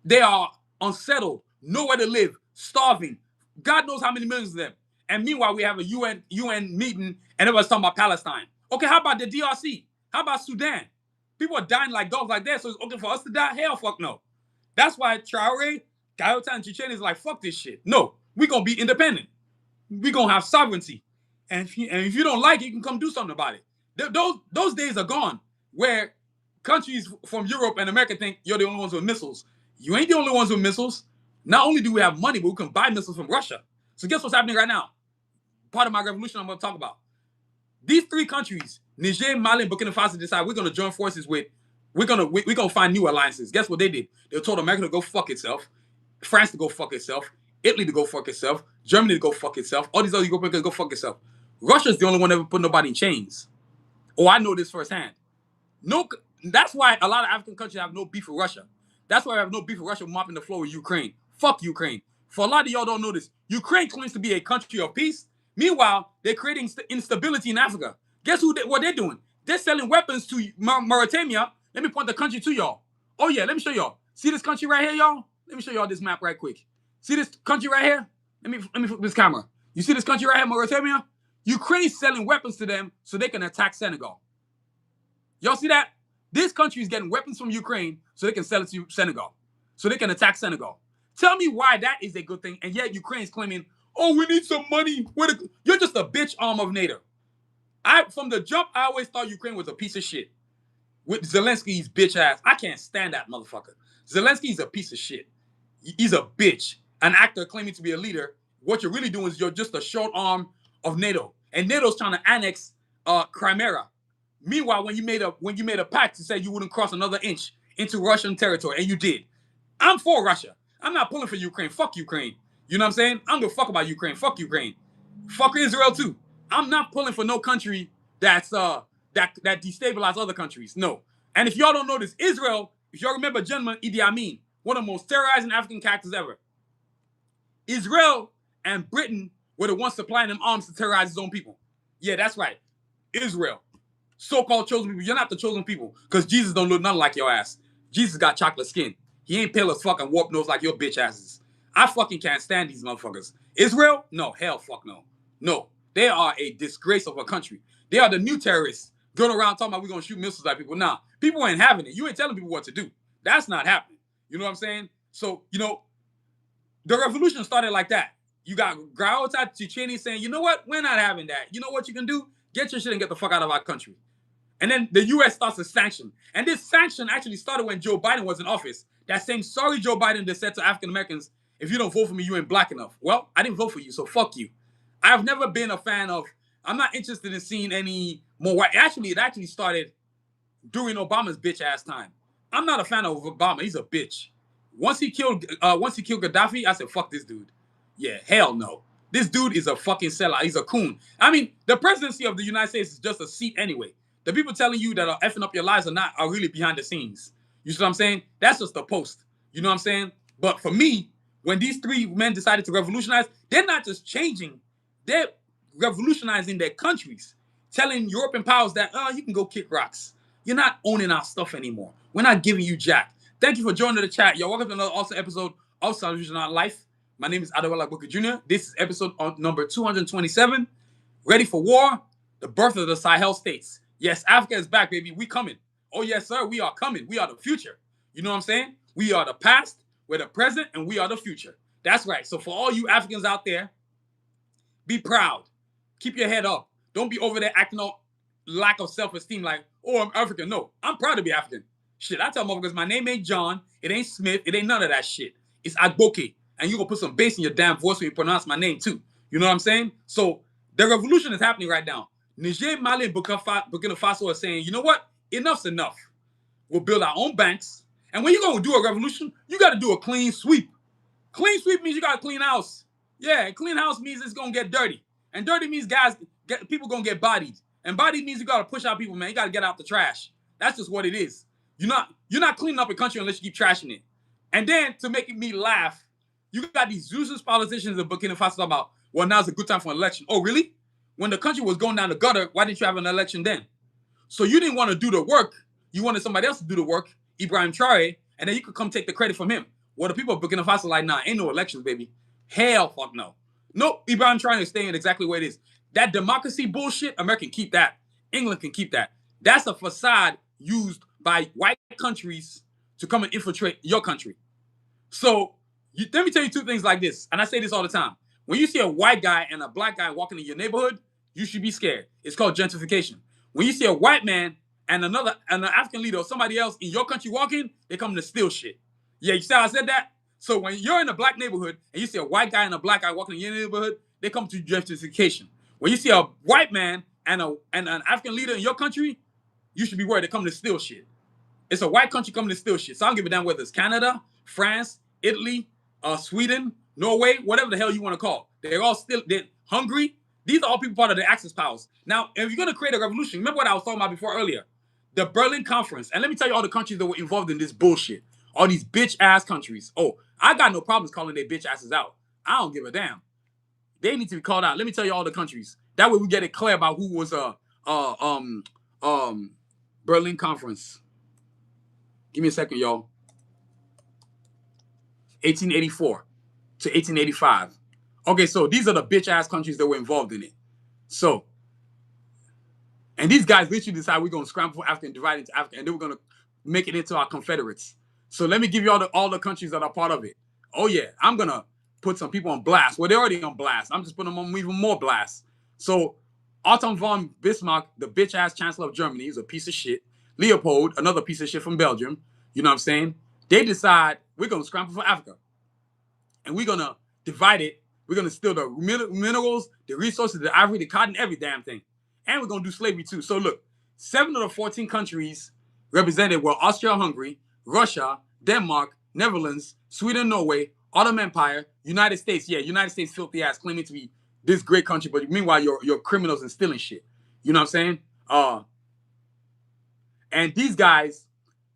they are unsettled, nowhere to live, starving. God knows how many millions of them. And meanwhile, we have a UN meeting and everyone's talking about Palestine. Okay, how about the DRC? How about Sudan? People are dying like dogs like that, so it's okay for us to die? Hell, fuck no. That's why Traore, Kayota, and Chichen is like, fuck this shit. No, we're going to be independent. We're going to have sovereignty. And if you don't like it, you can come do something about it. Those days are gone where countries from Europe and America think you're the only ones with missiles. You ain't the only ones with missiles. Not only do we have money, but we can buy missiles from Russia. So guess what's happening right now? Part of my revolution I'm going to talk about. These 3 countries, Niger, Mali, and Burkina Faso, decide we're going to join forces with, we're going to find new alliances. Guess what they did? They told America to go fuck itself, France to go fuck itself, Italy to go fuck itself, Germany to go fuck itself, all these other Europeans to go fuck itself. Russia's the only one that ever put nobody in chains. Oh, I know this firsthand. No, that's why a lot of African countries have no beef with Russia. That's why I have no beef with Russia mopping the floor with Ukraine. Fuck Ukraine. For a lot of y'all don't know this, Ukraine claims to be a country of peace. Meanwhile, they're creating instability in Africa. Guess what they're doing? They're selling weapons to Mauritania. Let me point the country to y'all. Oh yeah, let me show y'all. See this country right here, y'all? Let me show y'all this map right quick. See this country right here? Let me flip this camera. You see this country right here, Mauritania? Ukraine's selling weapons to them so they can attack Senegal. Y'all see that? This country is getting weapons from Ukraine so they can sell it to Senegal. So they can attack Senegal. Tell me why that is a good thing, and yet Ukraine is claiming, oh, we need some money. You're just a bitch arm of NATO. From the jump, I always thought Ukraine was a piece of shit. With Zelensky's bitch ass. I can't stand that motherfucker. Zelensky's a piece of shit. He's a bitch. An actor claiming to be a leader. What you're really doing is you're just a short arm of NATO. And NATO's trying to annex Crimea. Meanwhile, when you made a pact to say you wouldn't cross another inch into Russian territory, and you did. I'm for Russia. I'm not pulling for Ukraine. Fuck Ukraine. You know what I'm saying? I don't give a fuck about Ukraine. Fuck Ukraine. Fuck Israel too. I'm not pulling for no country that's that destabilize other countries. No. And if y'all don't know this, Israel, if y'all remember General Idi Amin, one of the most terrorizing African characters ever. Israel and Britain were the ones supplying them arms to terrorize his own people. Yeah, that's right. Israel. So-called chosen people. You're not the chosen people because Jesus don't look nothing like your ass. Jesus got chocolate skin. He ain't pale as fucking warp nose like your bitch asses. I fucking can't stand these motherfuckers. Israel? No, hell fuck no. No. They are a disgrace of a country. They are the new terrorists going around talking about we're going to shoot missiles at people. Nah, people ain't having it. You ain't telling people what to do. That's not happening. You know what I'm saying? So, the revolution started like that. You got Graota Chicheni saying, you know what? We're not having that. You know what you can do? Get your shit and get the fuck out of our country. And then the US starts a sanction. And this sanction actually started when Joe Biden was in office. That same sorry Joe Biden that said to African Americans, if you don't vote for me, you ain't black enough. Well, I didn't vote for you, so fuck you. I've never been a fan of, I'm not interested in seeing any more white. Actually, it actually started during Obama's bitch ass time. I'm not a fan of Obama. He's a bitch. Once he killed Gaddafi, I said, fuck this dude. Yeah, hell no. This dude is a fucking sellout. He's a coon. I mean, the presidency of the United States is just a seat anyway. The people telling you that are effing up your lives are really behind the scenes. You see what I'm saying? That's just a post. You know what I'm saying? But for me, when these three men decided to revolutionize, they're not just changing, they're revolutionizing their countries, telling European powers that, oh, you can go kick rocks. You're not owning our stuff anymore. We're not giving you jack. Thank you for joining the chat. Yo, welcome to another awesome episode of Salvation on Life. My name is Adewale Booker Jr. This is episode number 227. Ready for war? The birth of the Sahel states. Yes, Africa is back, baby. We coming. Oh, yes, sir. We are coming. We are the future. You know what I'm saying? We are the past, we're the present, and we are the future. That's right. So for all you Africans out there, be proud. Keep your head up. Don't be over there acting all lack of self-esteem like, oh, I'm African. No, I'm proud to be African. Shit, I tell motherfuckers, my name ain't John. It ain't Smith. It ain't none of that shit. It's Agboke. And you gonna put some bass in your damn voice when you pronounce my name too. You know what I'm saying? So the revolution is happening right now. Niger, Mali, and Burkina Faso are saying, you know what? Enough's enough. We'll build our own banks. And when you're gonna do a revolution, you gotta do a clean sweep. Clean sweep means you got a clean house. Yeah, clean house means it's gonna get dirty. And dirty means people gonna get bodied. And body means you gotta push out people, man. You gotta get out the trash. That's just what it is. You're not cleaning up a country unless you keep trashing it. And then to make me laugh, you got these useless politicians in Burkina Faso talking about, well, now's a good time for an election. Oh, really? When the country was going down the gutter, why didn't you have an election then? So you didn't want to do the work. You wanted somebody else to do the work, Ibrahim Traore, and then you could come take the credit from him. Well, the people of Burkina Faso are like, nah, ain't no elections, baby. Hell fuck no. Nope, Ibrahim Traore is staying exactly where it is. That democracy bullshit, America can keep that. England can keep that. That's a facade used by white countries to come and infiltrate your country. So let me tell you two things like this, and I say this all the time. When you see a white guy and a black guy walking in your neighborhood, you should be scared. It's called gentrification. When you see a white man and an African leader or somebody else in your country walking, they come to steal shit. Yeah, you see how I said that? So when you're in a black neighborhood and you see a white guy and a black guy walking in your neighborhood, they come to gentrification. When you see a white man and an African leader in your country, you should be worried they come to steal shit. It's a white country coming to steal shit. So I don't give a damn whether it's Canada, France, Italy, Sweden, Norway, whatever the hell you want to call. They're Hungary. These are all people part of the Axis powers. Now, if you're going to create a revolution, remember what I was talking about before earlier? The Berlin Conference. And let me tell you all the countries that were involved in this bullshit. All these bitch-ass countries. Oh, I got no problems calling their bitch asses out. I don't give a damn. They need to be called out. Let me tell you all the countries. That way we get it clear about who was Berlin Conference. Give me a second, y'all. 1884 to 1885. Okay, so these are the bitch-ass countries that were involved in it. So, and these guys literally decide we're going to scramble for Africa and divide into Africa, and then we're going to make it into our confederates. So let me give you all the countries that are part of it. Oh yeah, I'm going to put some people on blast. Well, they're already on blast. I'm just putting them on even more blast. So Otto von Bismarck, the bitch-ass chancellor of Germany, is a piece of shit. Leopold, another piece of shit from Belgium. You know what I'm saying? They decide we're going to scramble for Africa. And we're going to divide it. We're going to steal the minerals, the resources, the ivory, the cotton, every damn thing. And we're going to do slavery too. So look, 7 of the 14 countries represented were Austria-Hungary, Russia, Denmark, Netherlands, Sweden, Norway, Ottoman Empire, United States. Yeah, United States filthy ass claiming to be this great country, but meanwhile you're criminals and stealing shit. You know what I'm saying? And these guys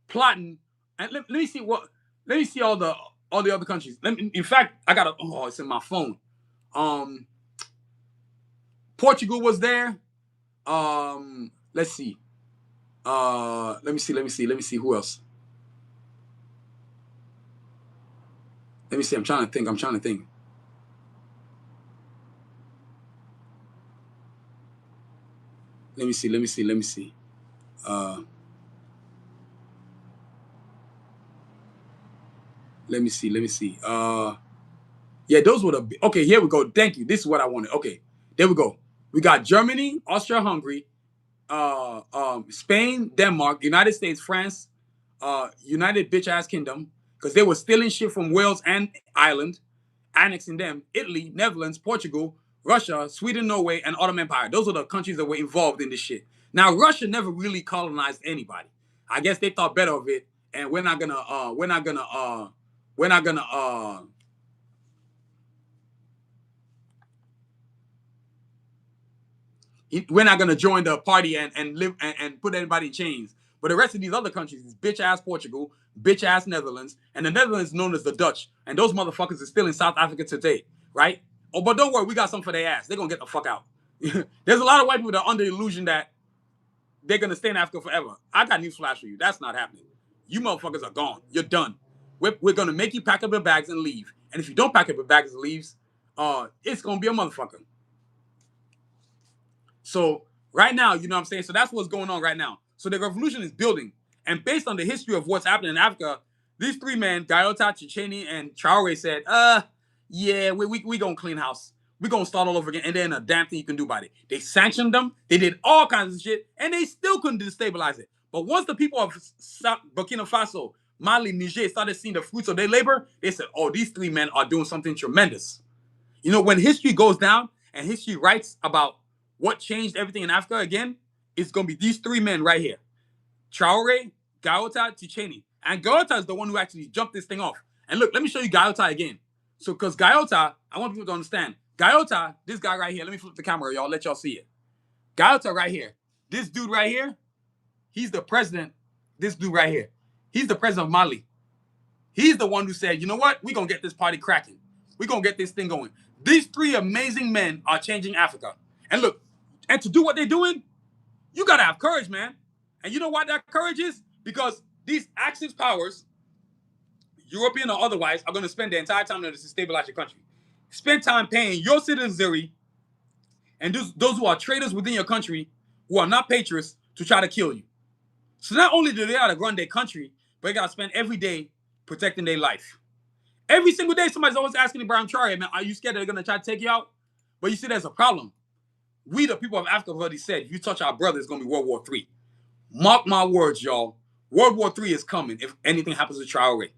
plotting. And let me see all the other countries. In fact, I got it's in my phone. Portugal was there. Let's see. Let me see who else. Let me see. I'm trying to think. Let me see. Let me see. Let me see. Yeah, those were the okay. Here we go. Thank you. This is what I wanted. Okay, there we go. We got Germany, Austria, Hungary, Spain, Denmark, United States, France, United bitch ass kingdom, because they were stealing shit from Wales and Ireland, annexing them. Italy, Netherlands, Portugal, Russia, Sweden, Norway, and Ottoman Empire. Those are the countries that were involved in this shit. Now, Russia never really colonized anybody. I guess they thought better of it, and we're not gonna we're not gonna join the party and live and put everybody in chains. But the rest of these other countries is bitch ass Portugal, bitch ass Netherlands, and the Netherlands is known as the Dutch. And those motherfuckers are still in South Africa today, right? Oh, but don't worry, we got something for their ass. They're gonna get the fuck out. There's a lot of white people that are under the illusion that they're gonna stay in Africa forever. I got news flash for you. That's not happening. You motherfuckers are gone. You're done. We're gonna make you pack up your bags and leave. And if you don't pack up your bags and leaves, it's gonna be a motherfucker. So right now, you know what I'm saying? So that's what's going on right now. So the revolution is building. And based on the history of what's happening in Africa, these three men, Gayota, Chicheni, and Traore said, yeah, we gonna clean house. We're gonna start all over again. And then a damn thing you can do about it. They sanctioned them, they did all kinds of shit, and they still couldn't destabilize it. But once the people of Burkina Faso, Mali, Niger started seeing the fruits of their labor, they said, oh, these three men are doing something tremendous. You know, when history goes down and history writes about what changed everything in Africa again, it's going to be these three men right here. Traore, Gayota, Chicheni. And Gayota is the one who actually jumped this thing off. And look, let me show you Gayota again. So, because Gayota, I want people to understand. Gayota, this guy right here, let me flip the camera, y'all, let y'all see it. Gayota right here. This dude right here, he's the president. This dude right here, he's the president of Mali. He's the one who said, you know what? We're going to get this party cracking. We're going to get this thing going. These three amazing men are changing Africa. And look, and to do what they're doing, you got to have courage, man. And you know what that courage is? Because these Axis powers, European or otherwise, are going to spend their entire time to destabilize your country. Spend time paying your citizenry and those who are traitors within your country, who are not patriots, to try to kill you. So not only do they got to run their country, but they got to spend every day protecting their life. Every single day, somebody's always asking Ibrahim Traore, man, are you scared they're going to try to take you out? But you see, there's a problem. We, the people of Africa, have already said, if you touch our brother, it's going to be World War III. Mark my words, y'all. World War III is coming if anything happens to Traore.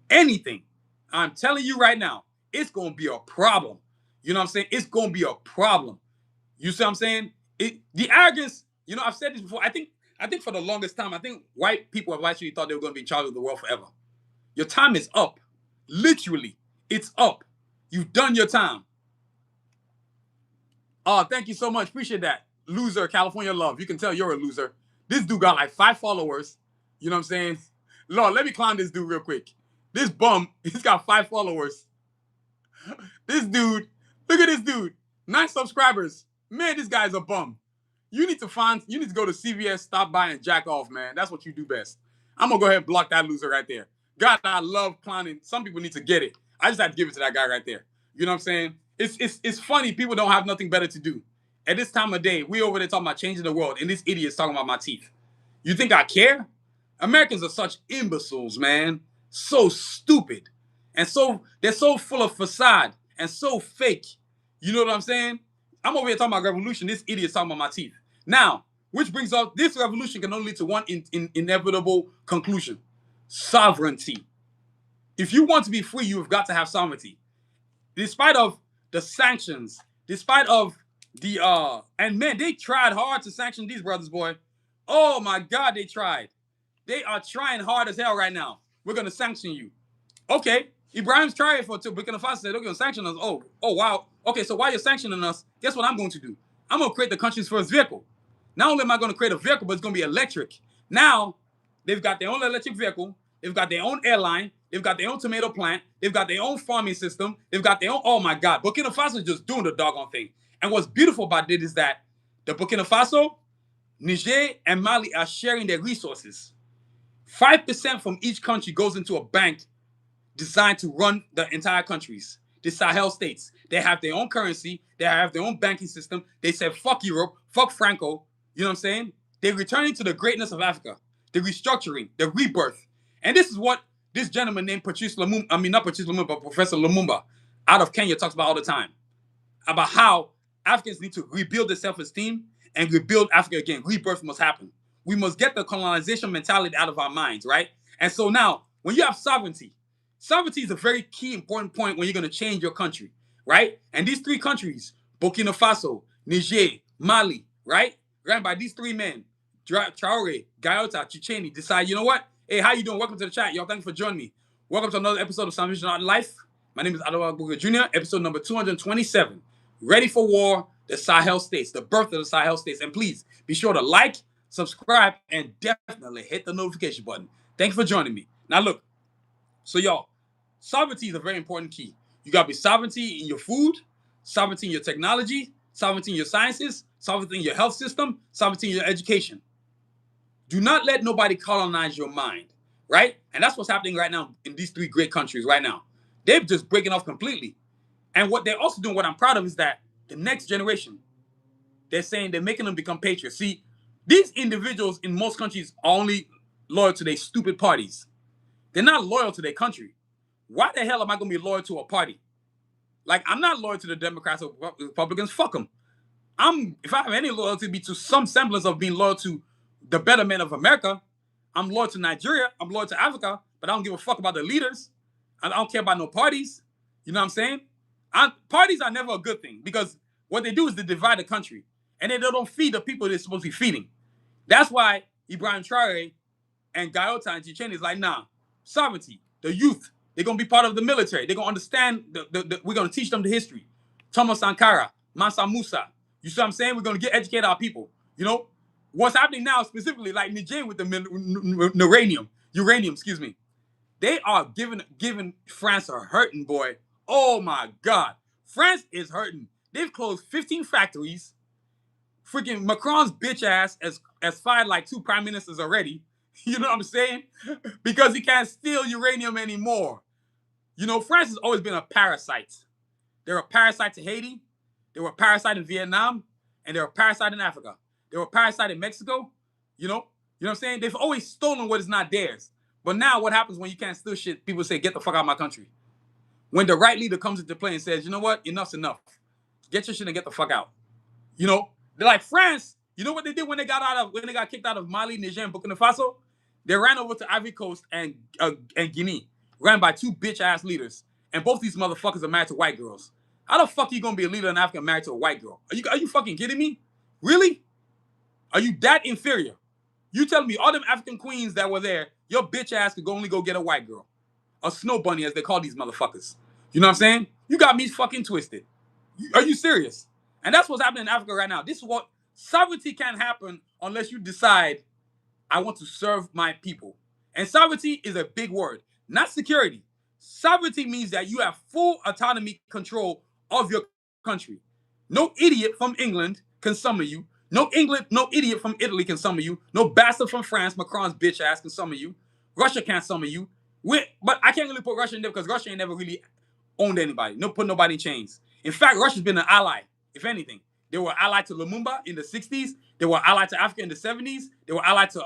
Anything. I'm telling you right now, it's going to be a problem. You know what I'm saying? It's going to be a problem. You see what I'm saying? The arrogance, you know, I've said this before. I think for the longest time, I think white people have actually thought they were going to be in charge of the world forever. Your time is up. Literally, it's up. You've done your time. Oh, thank you so much. Appreciate that. Loser, California love. You can tell you're a loser. This dude got like 5 followers. You know what I'm saying? Lord, let me clown this dude real quick. This bum, he's got 5 followers. This dude, look at this dude. 9 subscribers. Man, this guy's a bum. You need to go to CVS, stop by, and jack off, man. That's what you do best. I'm going to go ahead and block that loser right there. God, I love clowning. Some people need to get it. I just have to give it to that guy right there. You know what I'm saying? It's funny. People don't have nothing better to do. At this time of day, we over there talking about changing the world, and this idiot's talking about my teeth. You think I care? Americans are such imbeciles, man. So stupid. And they're so full of facade and so fake. You know what I'm saying? I'm over here talking about revolution. This idiot's talking about my teeth. Now, which brings up, this revolution can only lead to one inevitable conclusion. Sovereignty. If you want to be free, you've got to have sovereignty. Despite of the sanctions, despite of the and man, they tried hard to sanction these brothers, boy. Oh my God, they tried. They are trying hard as hell right now. We're gonna sanction you. Okay, Ibrahim's trying for Burkina Faso said they're gonna sanction us. Oh wow. Okay, so while you're sanctioning us, guess what I'm going to do? I'm gonna create the country's first vehicle. Not only am I gonna create a vehicle, but it's gonna be electric. Now, they've got their own electric vehicle. They've got their own airline. They've got their own tomato plant. They've got their own farming system. They've got their own, oh my God, Burkina Faso is just doing the doggone thing. And what's beautiful about it is that the Burkina Faso, Niger, and Mali are sharing their resources. 5% from each country goes into a bank designed to run the entire countries. The Sahel states, they have their own currency. They have their own banking system. They said, fuck Europe, fuck Franco. You know what I'm saying? They're returning to the greatness of Africa, the restructuring, the rebirth. And this is what this gentleman named Patrice Lumumba, I mean, not Patrice Lumumba, but Professor Lumumba, out of Kenya talks about all the time, about how Africans need to rebuild their self-esteem and rebuild Africa again. Rebirth must happen. We must get the colonization mentality out of our minds, right? And so now, when you have sovereignty, sovereignty is a very key, important point when you're going to change your country, right? And these three countries, Burkina Faso, Niger, Mali, right? Ran by these three men, Traore, Gayota, Chicheni, decide, you know what? Hey, how you doing? Welcome to the chat. Y'all, thank you for joining me. Welcome to another episode of Salvation Art Life. My name is Adowa Booker Jr., episode number 227. Ready for war, the Sahel states, the birth of the Sahel states. And please be sure to like, subscribe, and definitely hit the notification button. Thank you for joining me. Now, look, so y'all, sovereignty is a very important key. You got to be sovereignty in your food, sovereignty in your technology, sovereignty in your sciences, sovereignty in your health system, sovereignty in your education. Do not let nobody colonize your mind, right? And that's what's happening right now in these three great countries right now. They're just breaking off completely. And what they're also doing, what I'm proud of, is that the next generation, they're saying they're making them become patriots. See, these individuals in most countries are only loyal to their stupid parties. They're not loyal to their country. Why the hell am I going to be loyal to a party? Like, I'm not loyal to the Democrats or Republicans. Fuck them. If I have any loyalty, be to some semblance of being loyal to the betterment of America. I'm loyal to Nigeria. I'm loyal to Africa, but I don't give a fuck about the leaders. I don't care about no parties. You know what I'm saying? Parties are never a good thing because what they do is they divide the country and they don't feed the people they're supposed to be feeding. That's why Ibrahim Traore and Gayota and Chichen is like, nah, sovereignty, the youth, they're going to be part of the military. They're going to understand, we're going to teach them the history. Thomas Sankara, Mansa Musa. You see what I'm saying? We're going to educate our people. You know, what's happening now specifically, like Niger with the uranium, excuse me. They are giving France a hurting, boy. Oh my God. France is hurting. They've closed 15 factories. Freaking Macron's bitch ass has fired like 2 prime ministers already. You know what I'm saying? Because he can't steal uranium anymore. You know, France has always been a parasite. They're a parasite to Haiti. They were a parasite in Vietnam. And they're a parasite in Africa. They were a parasite in Mexico. You know what I'm saying? They've always stolen what is not theirs. But now what happens when you can't steal shit? People say, get the fuck out of my country. When the right leader comes into play and says, you know what? Enough's enough. Get your shit and get the fuck out. You know, they're like France. You know what they did when they got kicked out of Mali, Niger, and Burkina Faso? They ran over to Ivory Coast and Guinea, ran by 2 bitch ass leaders, and both these motherfuckers are married to white girls. How the fuck are you gonna be a leader in Africa married to a white girl? Are you fucking kidding me? Really? Are you that inferior? You telling me all them African queens that were there, your bitch ass could only go get a white girl, a snow bunny as they call these motherfuckers. You know what I'm saying? You got me fucking twisted. Are you serious? And that's what's happening in Africa right now. This is what sovereignty can't happen unless you decide, I want to serve my people. And sovereignty is a big word, not security. Sovereignty means that you have full autonomy control of your country. No idiot from England can summon you. No idiot from Italy can summon you. No bastard from France, Macron's bitch ass, can summon you. Russia can't summon you. But I can't really put Russia in there because Russia ain't never really owned anybody. No, put nobody in chains. In fact, Russia's been an ally, if anything. They were allied to Lumumba in the 60s. They were allied to Africa in the 70s. They were allied to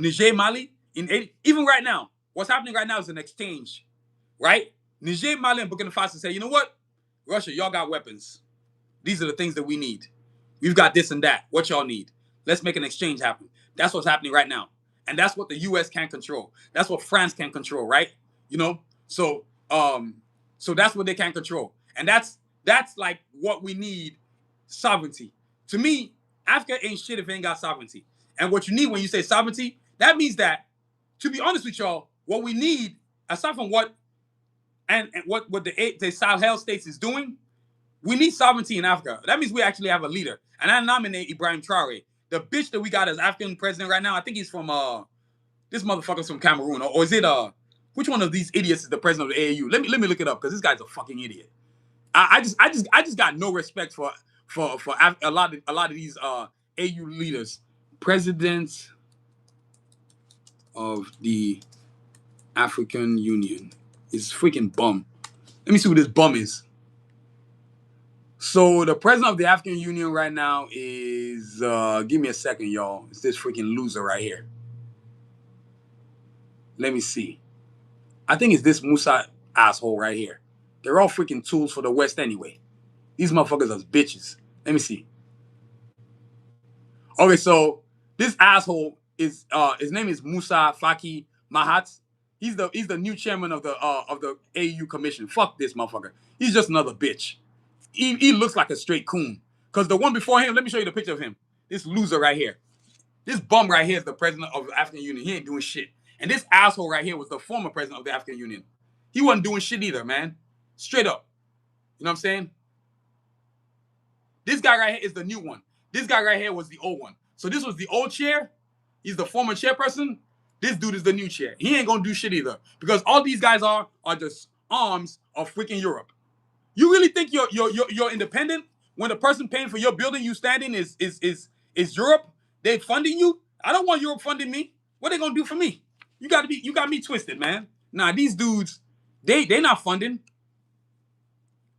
Niger, Mali in 80. Even right now, what's happening right now is an exchange, right? Niger, Mali, and Burkina Faso say, you know what? Russia, y'all got weapons. These are the things that we need. We've got this and that. What y'all need? Let's make an exchange happen. That's what's happening right now. And that's what the US can't control. That's what France can't control, right? You know? So that's what they can't control. And that's like what we need, sovereignty. To me, Africa ain't shit if it ain't got sovereignty. And what you need when you say sovereignty, that means that, to be honest with y'all, what we need, aside from what the Sahel states is doing, we need sovereignty in Africa. That means we actually have a leader. And I nominate Ibrahim Traore. The bitch that we got as African president right now, I think he's from this motherfucker's from Cameroon. Or is it which one of these idiots is the president of the AAU? Let me look it up because this guy's a fucking idiot. I just got no respect for a lot of these AU leaders. President of the African Union is freaking bum. Let me see who this bum is. So the president of the African Union right now is give me a second, y'all. It's this freaking loser right here. Let me see. I think it's this Musa asshole right here. They're all freaking tools for the West anyway. These motherfuckers are bitches. Let me see. Okay, so this asshole is his name is Musa Faki Mahat. He's the new chairman of the AU commission. Fuck this motherfucker. He's just another bitch. He looks like a straight coon. Cause the one before him, let me show you the picture of him. This loser right here. This bum right here is the president of the African Union. He ain't doing shit. And this asshole right here was the former president of the African Union. He wasn't doing shit either, man. Straight up. You know what I'm saying? This guy right here is the new one. This guy right here was the old one. So this was the old chair. He's the former chairperson. This dude is the new chair. He ain't gonna do shit either. Because all these guys are just arms of freaking Europe. You really think you're independent when the person paying for your building you standing is Europe? They funding you? I don't want Europe funding me. What they gonna do for me? You got me twisted, man. Nah, these dudes, they not funding.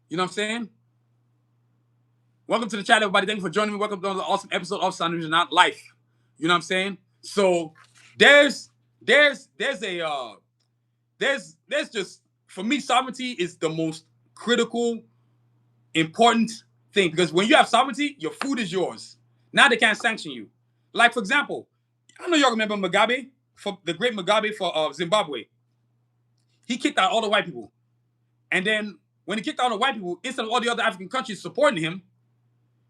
You know what I'm saying? Welcome to the chat, everybody. Thank you for joining me. Welcome to another awesome episode of Sanusi Not Life. You know what I'm saying? So there's just, for me, sovereignty is the most critical, important thing, because when you have sovereignty, your food is yours. Now they can't sanction you. Like, for example, I know y'all remember Mugabe, for the great Mugabe for Zimbabwe. He kicked out all the white people. And then when he kicked out all the white people, instead of all the other African countries supporting him,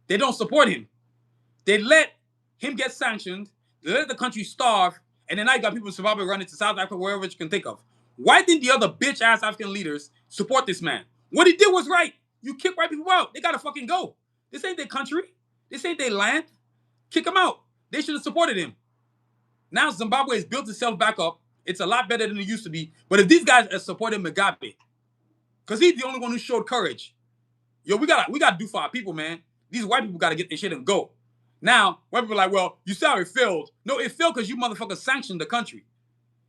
they don't support him. They let him get sanctioned. They let the country starve. And then now you got people in Zimbabwe running to South Africa, wherever you can think of. Why didn't the other bitch-ass African leaders support this man? What he did was right. You kick white people out. They got to fucking go. This ain't their country. This ain't their land. Kick them out. They should have supported him. Now Zimbabwe has built itself back up. It's a lot better than it used to be. But if these guys had supported Mugabe, because he's the only one who showed courage. Yo, we gotta do for our people, man. These white people got to get their shit and go. Now, white people are like, well, you saw it failed. No, it failed because you motherfuckers sanctioned the country.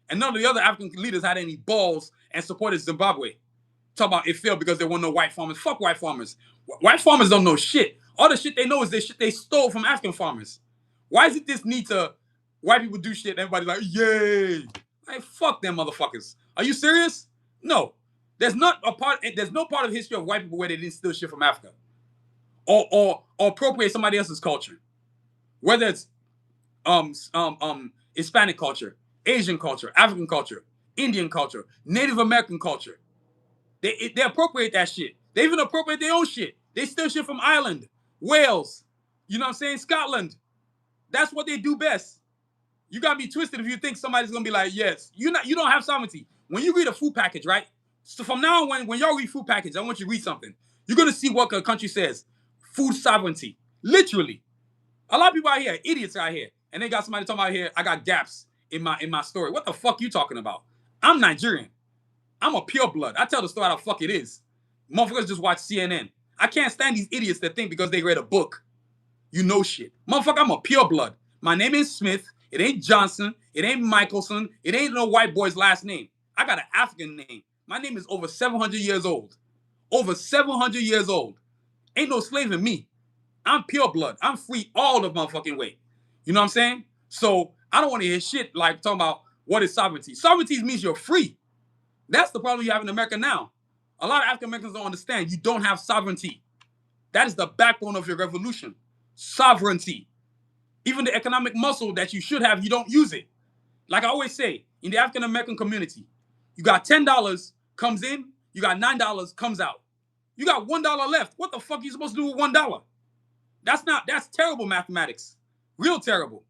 And none of the other African leaders had any balls and supported Zimbabwe. Talk about it failed because there weren't no white farmers. Fuck white farmers. White farmers don't know shit. All the shit they know is the shit they stole from African farmers. Why is it this need to white people do shit and everybody's like, yay? Like, fuck them motherfuckers. Are you serious? No. There's no part of history of white people where they didn't steal shit from Africa. Or appropriate somebody else's culture, whether it's Hispanic culture, Asian culture, African culture, Indian culture, Native American culture. They appropriate that shit. They even appropriate their own shit. They steal shit from Ireland, Wales, you know what I'm saying, Scotland. That's what they do best. You got me twisted if you think somebody's gonna be like, yes, you don't have sovereignty. When you read a food package, right? So from now on, when y'all read food package, I want you to read something. You're gonna see what a country says. Food sovereignty. Literally. A lot of people out here, idiots out here, and they got somebody talking about here, I got gaps in my story. What the fuck you talking about? I'm Nigerian. I'm a pure blood. I tell the story how the fuck it is. Motherfuckers just watch CNN. I can't stand these idiots that think because they read a book, you know shit. Motherfucker, I'm a pure blood. My name is Smith. It ain't Johnson. It ain't Michelson. It ain't no white boy's last name. I got an African name. My name is over 700 years old. Over 700 years old. Ain't no slave in me. I'm pure blood. I'm free all the motherfucking way. You know what I'm saying? So I don't want to hear shit like talking about what is sovereignty. Sovereignty means you're free. That's the problem you have in America now. A lot of African Americans don't understand. You don't have sovereignty. That is the backbone of your revolution. Sovereignty. Even the economic muscle that you should have, you don't use it. Like I always say, in the African American community, you got $10 comes in, you got $9 comes out. You got $1 left. What the fuck are you supposed to do with $1? That's terrible mathematics. Real terrible.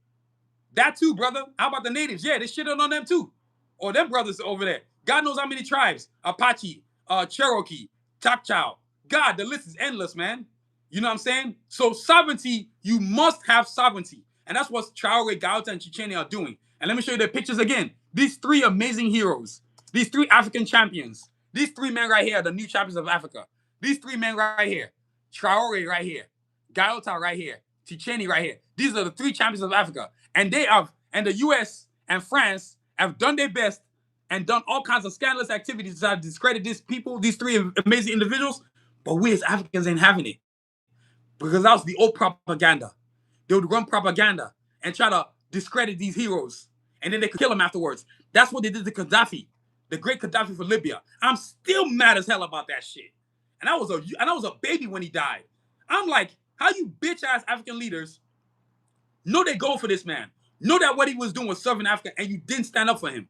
That too, brother. How about the natives? Yeah, they shitted on them too. Or them brothers over there. God knows how many tribes. Apache, Cherokee, Choctaw. God, the list is endless, man. You know what I'm saying? So sovereignty, you must have sovereignty. And that's what Traore, Gauta, and Chichene are doing. And let me show you their pictures again. These three amazing heroes. These three African champions. These three men right here are the new champions of Africa. These three men right here. Traore right here. Gauta right here. Chichene right here. These are the three champions of Africa. And the US and France have done their best and done all kinds of scandalous activities to try to discredit these people, these three amazing individuals. But we as Africans ain't having it. Because that was the old propaganda. They would run propaganda and try to discredit these heroes. And then they could kill them afterwards. That's what they did to Gaddafi. the great Gaddafi for Libya. I'm still mad as hell about that shit. And I was a baby when he died. I'm like, how you bitch ass African leaders know they go for this man, know that what he was doing was serving Africa, and you didn't stand up for him?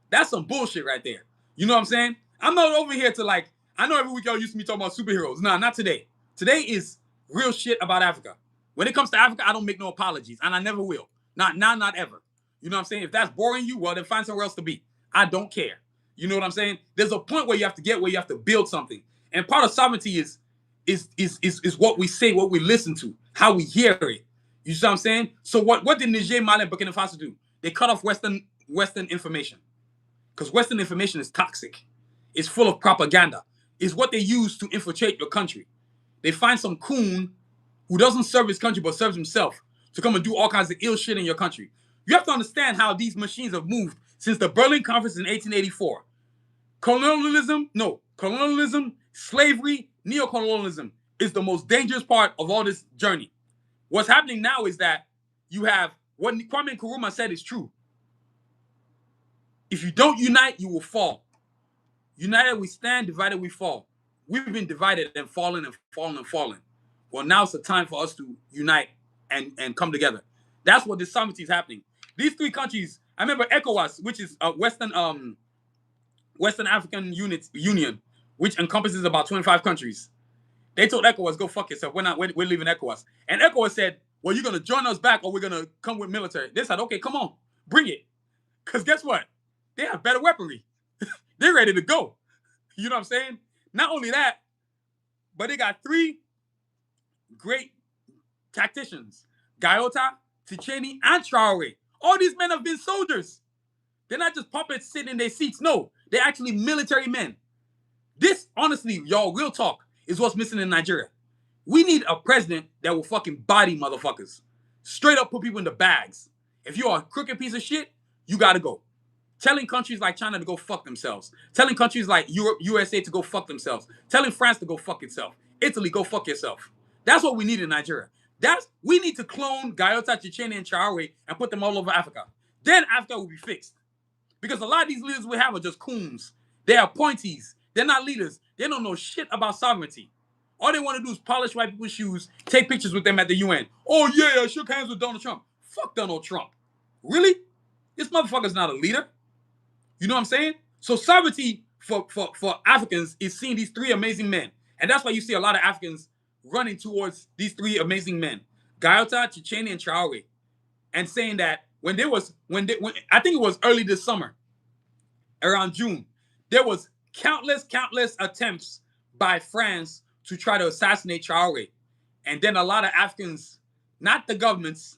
That's some bullshit right there. You know what I'm saying? I'm not over here to like, I know every week y'all used to be talking about superheroes. Nah, not today. Today is real shit about Africa. When it comes to Africa, I don't make no apologies, and I never will. Not now, not ever. You know what I'm saying? If that's boring you, well, then find somewhere else to be. I don't care. You know what I'm saying? There's a point where you have to get where you have to build something. And part of sovereignty is what we say, what we listen to, how we hear it. You see what I'm saying? So what did Niger, Mali, and Burkina Faso do? They cut off Western information. Because Western information is toxic. It's full of propaganda. It's what they use to infiltrate your country. They find some coon who doesn't serve his country but serves himself to come and do all kinds of ill shit in your country. You have to understand how these machines have moved since the Berlin Conference in 1884. Colonialism, slavery, neocolonialism is the most dangerous part of all this journey. What's happening now is that you have what Kwame Nkrumah said is true. If you don't unite, you will fall. United we stand, divided we fall. We've been divided and fallen and fallen and fallen. Well, now it's the time for us to unite and come together. That's what this summit is happening. These three countries, I remember ECOWAS, which is Western African Union, which encompasses about 25 countries. They told ECOWAS, go fuck yourself. We're leaving ECOWAS. And ECOWAS said, well, you're going to join us back or we're going to come with military. They said, okay, come on, bring it. Because guess what? They have better weaponry. They're ready to go. You know what I'm saying? Not only that, but they got three great tacticians. Gayota, Ticheni, and Traore. All these men have been soldiers. They're not just puppets sitting in their seats. No, they're actually military men. This, honestly, y'all, real talk, is what's missing in Nigeria. We need a president that will fucking body motherfuckers. Straight up put people in the bags. If you're a crooked piece of shit, you gotta go. Telling countries like China to go fuck themselves. Telling countries like Europe, USA to go fuck themselves. Telling France to go fuck itself. Italy, go fuck yourself. That's what we need in Nigeria. We need to clone Gayota, Chichene, and Traore and put them all over Africa. Then Africa will be fixed. Because a lot of these leaders we have are just coons. They're appointees. They're not leaders. They don't know shit about sovereignty. All they want to do is polish white people's shoes, take pictures with them at the UN. Oh yeah, I shook hands with Donald Trump. Fuck Donald Trump. Really? This motherfucker's not a leader. You know what I'm saying? So sovereignty for Africans is seeing these three amazing men. And that's why you see a lot of Africans running towards these three amazing men. Gayota, Chichene, and Traore. And saying that when I think it was early this summer, around June, there was countless attempts by France to try to assassinate Traore. And then a lot of Africans, not the governments,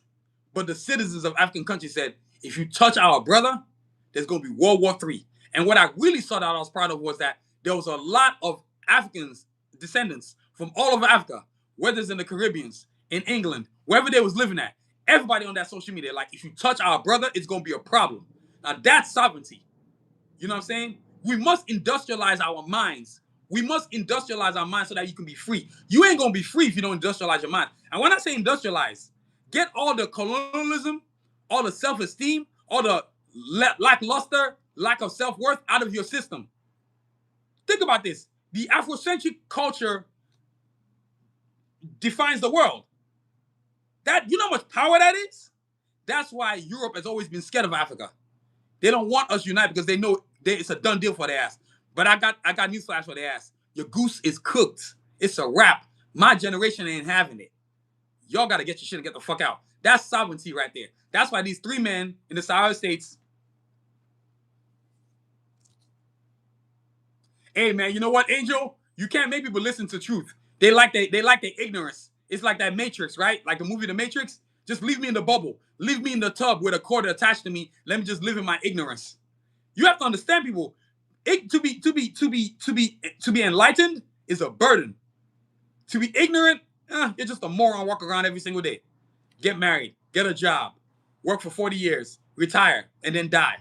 but the citizens of African countries said, if you touch our brother, there's going to be World War III. And what I really saw that I was proud of was that there was a lot of Africans, descendants from all over Africa, whether it's in the Caribbean, in England, wherever they was living at, everybody on that social media, like, if you touch our brother, it's going to be a problem. Now, that's sovereignty. You know what I'm saying? We must industrialize our minds. We must industrialize our minds so that you can be free. You ain't going to be free if you don't industrialize your mind. And when I say industrialize, get all the colonialism, all the self-esteem, all the lackluster, lack of self-worth out of your system. Think about this. The Afrocentric culture defines the world. You know how much power that is? That's why Europe has always been scared of Africa. They don't want us united because they know it's a done deal for their ass. But I got newsflash for their ass. Your goose is cooked. It's a wrap. My generation ain't having it. Y'all got to get your shit and get the fuck out. That's sovereignty right there. That's why these three men in the Sahel states. Hey man, you know what, Angel? You can't make people listen to truth. They like their ignorance. It's like that Matrix, right? Like the movie The Matrix. Just leave me in the bubble. Leave me in the tub with a cord attached to me. Let me just live in my ignorance. You have to understand, people. To be enlightened is a burden. To be ignorant, you're just a moron. Walk around every single day. Get married, get a job, work for 40 years, retire, and then die.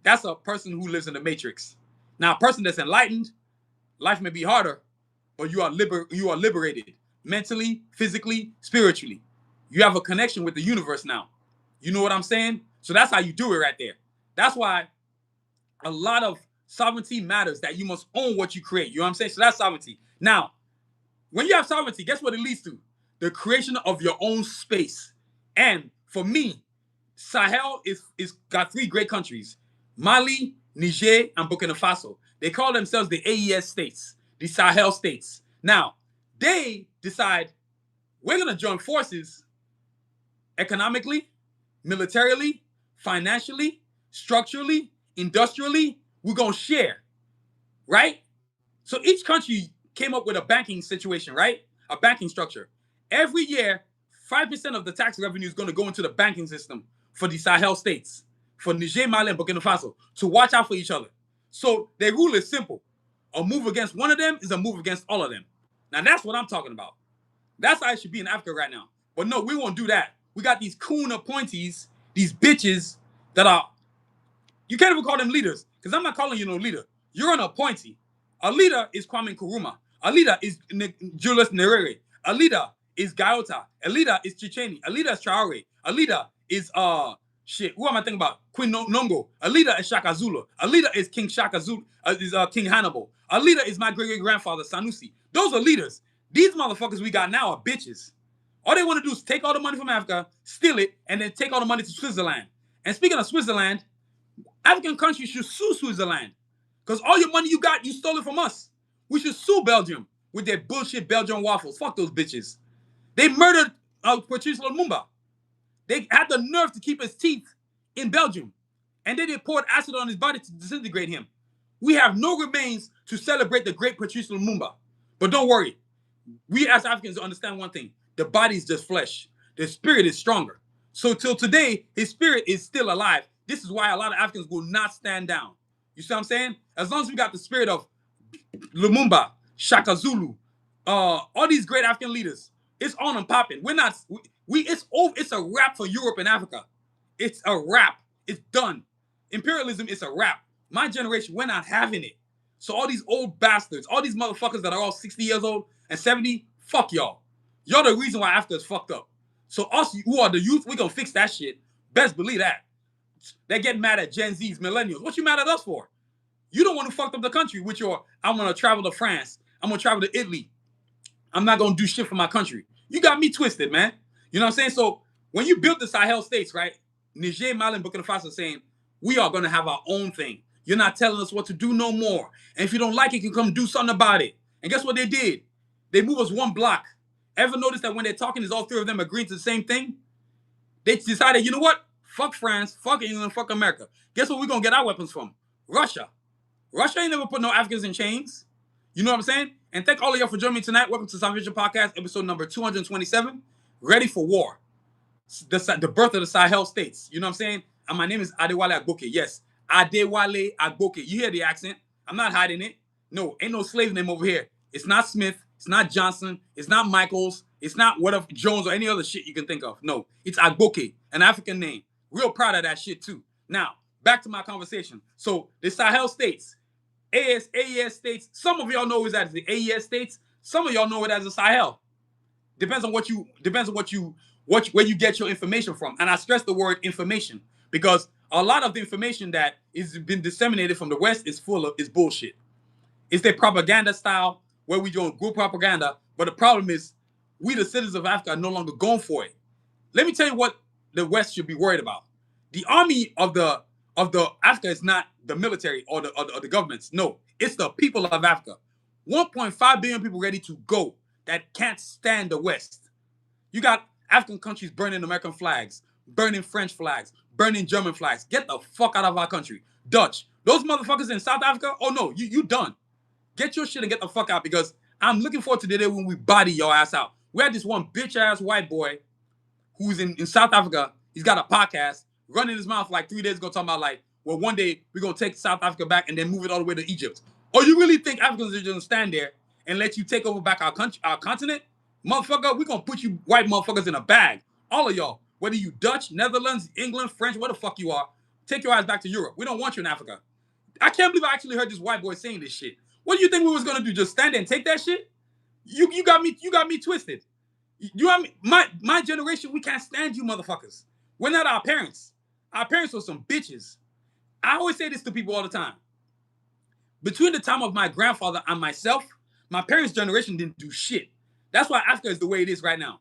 That's a person who lives in the Matrix. Now, a person that's enlightened, life may be harder, but you are liberated mentally, physically, spiritually. You have a connection with the universe now. You know what I'm saying? So that's how you do it right there. That's why a lot of sovereignty matters, that you must own what you create. You know what I'm saying? So that's sovereignty. Now, when you have sovereignty, guess what it leads to? The creation of your own space. And for me, Sahel is got three great countries: Mali, Niger, and Burkina Faso. They call themselves the AES states, the Sahel states. Now, they decide we're gonna join forces economically, militarily, financially, structurally, industrially. We're gonna share, right? So each country came up with a banking situation, right? A banking structure. Every year, 5% of the tax revenue is going to go into the banking system for the Sahel states, for Niger, Mali, and Burkina Faso, to watch out for each other. So their rule is simple. A move against one of them is a move against all of them. Now that's what I'm talking about. That's how it should be in Africa right now. But no, we won't do that. We got these coon appointees, these bitches that are, you can't even call them leaders, because I'm not calling you no leader. You're an appointee. A leader is Kwame Nkrumah. A leader is Julius Nyerere. A leader is Gayota. A leader is Chicheni. A leader is Traore. A leader is shit. Who am I thinking about? Queen Nongo. A leader is Shaka Zulu. A leader is King Shaka Zulu. Is King Hannibal. A leader is my great grandfather Sanusi. Those are leaders. These motherfuckers we got now are bitches. All they want to do is take all the money from Africa, steal it, and then take all the money to Switzerland. And speaking of Switzerland, African countries should sue Switzerland. Because all your money you got, you stole it from us. We should sue Belgium with their bullshit Belgian waffles. Fuck those bitches. They murdered Patrice Lumumba. They had the nerve to keep his teeth in Belgium. And then they poured acid on his body to disintegrate him. We have no remains to celebrate the great Patrice Lumumba. But don't worry. We as Africans understand one thing. The body is just flesh. The spirit is stronger. So till today, his spirit is still alive. This is why a lot of Africans will not stand down. You see what I'm saying? As long as we got the spirit of Lumumba, Shaka Zulu, all these great African leaders, it's on and popping. We're not, it's over. It's a wrap for Europe and Africa. It's a wrap. It's done. Imperialism is a wrap. My generation, we're not having it. So all these old bastards, all these motherfuckers that are all 60 years old and 70, fuck y'all. Y'all the reason why Africa is fucked up. So us who are the youth, we're gonna fix that shit. Best believe that. They get mad at Gen Zs, millennials. What you mad at us for? You don't want to fuck up the country with your, I'm gonna travel to France. I'm gonna travel to Italy. I'm not gonna do shit for my country. You got me twisted, man. You know what I'm saying? So when you built the Sahel states, right? Niger, Mali, and Burkina Faso saying, we are gonna have our own thing. You're not telling us what to do no more. And if you don't like it, you can come do something about it. And guess what they did? They move us one block. Ever notice that when they're talking, is all three of them agreeing to the same thing? They decided, you know what? Fuck France, fuck England, fuck America. Guess where we're gonna get our weapons from? Russia. Russia ain't never put no Africans in chains. You know what I'm saying? And thank all of y'all for joining me tonight. Welcome to Salvation Podcast, episode number 227. Ready for war. The birth of the Sahel states. You know what I'm saying? And my name is Adewale Agboke. Yes, Adewale Agboke. You hear the accent? I'm not hiding it. No, ain't no slave name over here. It's not Smith. It's not Johnson. It's not Michaels. It's not whatever Jones or any other shit you can think of. No, it's Agboke, an African name. Real proud of that shit too. Now, back to my conversation. So the Sahel states, AES states. Some of y'all know it as the AES states. Some of y'all know it as the Sahel. Depends on where you get your information from. And I stress the word information because a lot of the information that is been disseminated from the West is bullshit. It's their propaganda style where we doing good propaganda. But the problem is we, the citizens of Africa, are no longer going for it. Let me tell you what the West should be worried about. The army of the Africa is not the military or the governments. No, it's the people of Africa. 1.5 billion people ready to go that can't stand the West. You got African countries burning American flags, burning French flags, burning German flags. Get the fuck out of our country. Dutch. Those motherfuckers in South Africa, oh no, you done. Get your shit and get the fuck out because I'm looking forward to the day when we body your ass out. We had this one bitch ass white boy who's in South Africa. He's got a podcast running his mouth like 3 days ago talking about like, well, one day we're going to take South Africa back and then move it all the way to Egypt. Or you really think Africans are just going to stand there and let you take over back our country, our continent? Motherfucker, we're going to put you white motherfuckers in a bag. All of y'all. Whether you Dutch, Netherlands, England, French, where the fuck you are, take your ass back to Europe. We don't want you in Africa. I can't believe I actually heard this white boy saying this shit. What do you think we was going to do? Just stand there and take that shit? You got me twisted. You know what I mean? My generation, we can't stand you motherfuckers. We're not our parents. Our parents were some bitches. I always say this to people all the time. Between the time of my grandfather and myself, my parents' generation didn't do shit. That's why Africa is the way it is right now.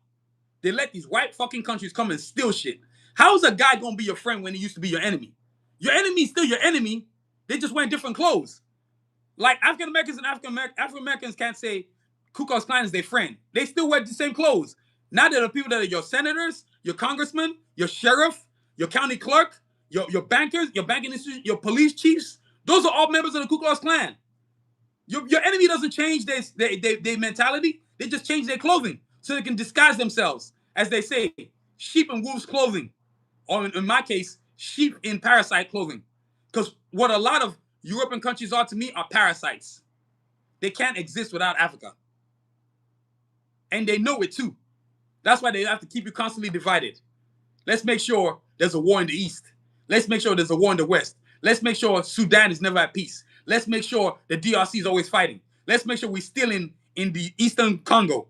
They let these white fucking countries come and steal shit. How is a guy gonna be your friend when he used to be your enemy? Your enemy is still your enemy. They just wearing different clothes. Like African Americans and African Americans can't say Ku Klux Klan is their friend. They still wear the same clothes. Now there are people that are your senators, your congressmen, your sheriff, your county clerk, your bankers, your banking institution, your police chiefs. Those are all members of the Ku Klux Klan. Your enemy doesn't change their mentality. They just change their clothing so they can disguise themselves. As they say, sheep in wolves' clothing. Or in my case, sheep in parasite clothing. Because what a lot of European countries are to me are parasites. They can't exist without Africa. And they know it too. That's why they have to keep you constantly divided. Let's make sure there's a war in the East. Let's make sure there's a war in the West. Let's make sure Sudan is never at peace. Let's make sure the DRC is always fighting. Let's make sure we're still in the Eastern Congo,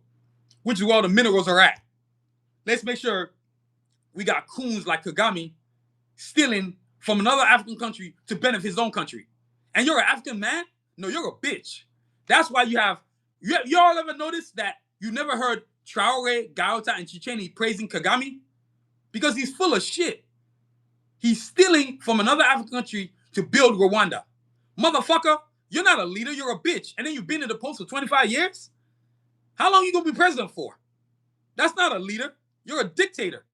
which is where all the minerals are at. Let's make sure we got coons like Kagame stealing from another African country to benefit his own country. And you're an African man? No, you're a bitch. That's why you all ever noticed that you never heard Traore, Gaota, and Chicheni praising Kagame? Because he's full of shit. He's stealing from another African country to build Rwanda. Motherfucker, you're not a leader, you're a bitch. And then you've been in the post for 25 years? How long you gonna be president for? That's not a leader. You're a dictator.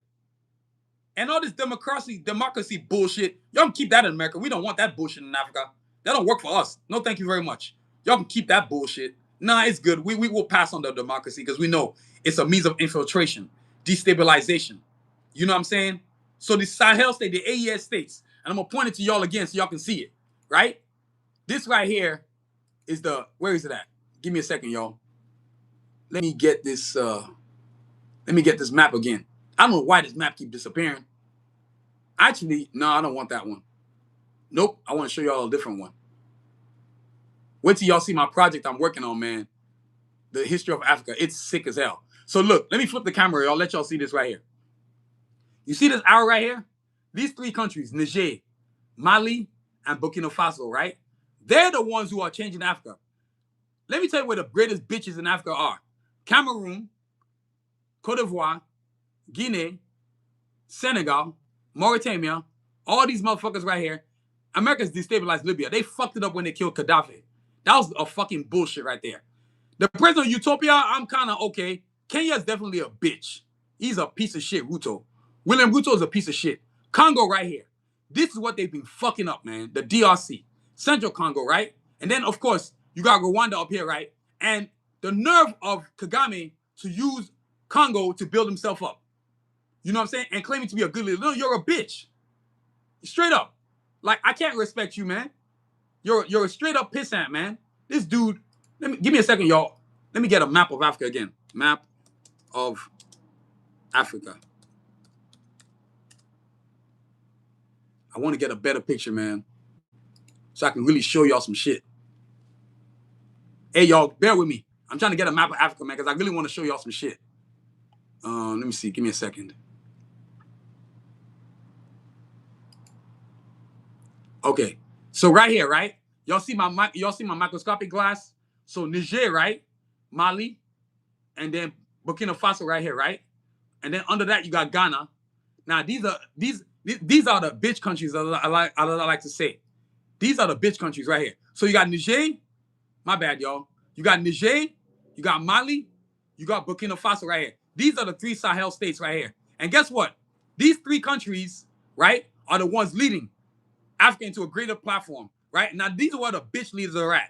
And all this democracy bullshit, y'all can keep that in America. We don't want that bullshit in Africa. That don't work for us. No, thank you very much. Y'all can keep that bullshit. Nah, it's good. We will pass on the democracy because we know it's a means of infiltration, destabilization. You know what I'm saying? So the Sahel state, the AES states, and I'm gonna point it to y'all again so y'all can see it, right? This right here is where is it at? Give me a second, y'all. Let me get this map again. I don't know why this map keeps disappearing. Actually, no, I don't want that one. Nope, I want to show y'all a different one. Wait till y'all see my project I'm working on, man. The history of Africa. It's sick as hell. So look, let me flip the camera, y'all. Let y'all see this right here. You see this arrow right here? These three countries, Niger, Mali, and Burkina Faso, right? They're the ones who are changing Africa. Let me tell you where the greatest bitches in Africa are. Cameroon, Cote d'Ivoire, Guinea, Senegal, Mauritania, all these motherfuckers right here. America's destabilized Libya. They fucked it up when they killed Gaddafi. That was a fucking bullshit right there. The president of Utopia, I'm kind of okay. Kenya's definitely a bitch. He's a piece of shit, Ruto. William Ruto is a piece of shit. Congo right here. This is what they've been fucking up, man. The DRC. Central Congo, right? And then, of course, you got Rwanda up here, right? And the nerve of Kagame to use Congo to build himself up. You know what I'm saying? And claiming to be a good leader. No, you're a bitch. Straight up. Like, I can't respect you, man. You're a straight up pissant, man. This dude, give me a second, y'all. Let me get a map of Africa again. Map of Africa. I want to get a better picture, man, so I can really show y'all some shit. Hey, y'all, bear with me. I'm trying to get a map of Africa, man, because I really want to show y'all some shit. Let me see. Give me a second. Okay. So right here, right? Y'all see my microscopic glass? So Niger, right? Mali, and then Burkina Faso right here, right? And then under that you got Ghana. Now these are the bitch countries that I like to say. These are the bitch countries right here. So you got Niger, my bad, y'all. You got Niger, you got Mali, you got Burkina Faso right here. These are the three Sahel states right here. And guess what? These three countries, right, are the ones leading Africa into a greater platform, right? Now, these are where the bitch leaders are at.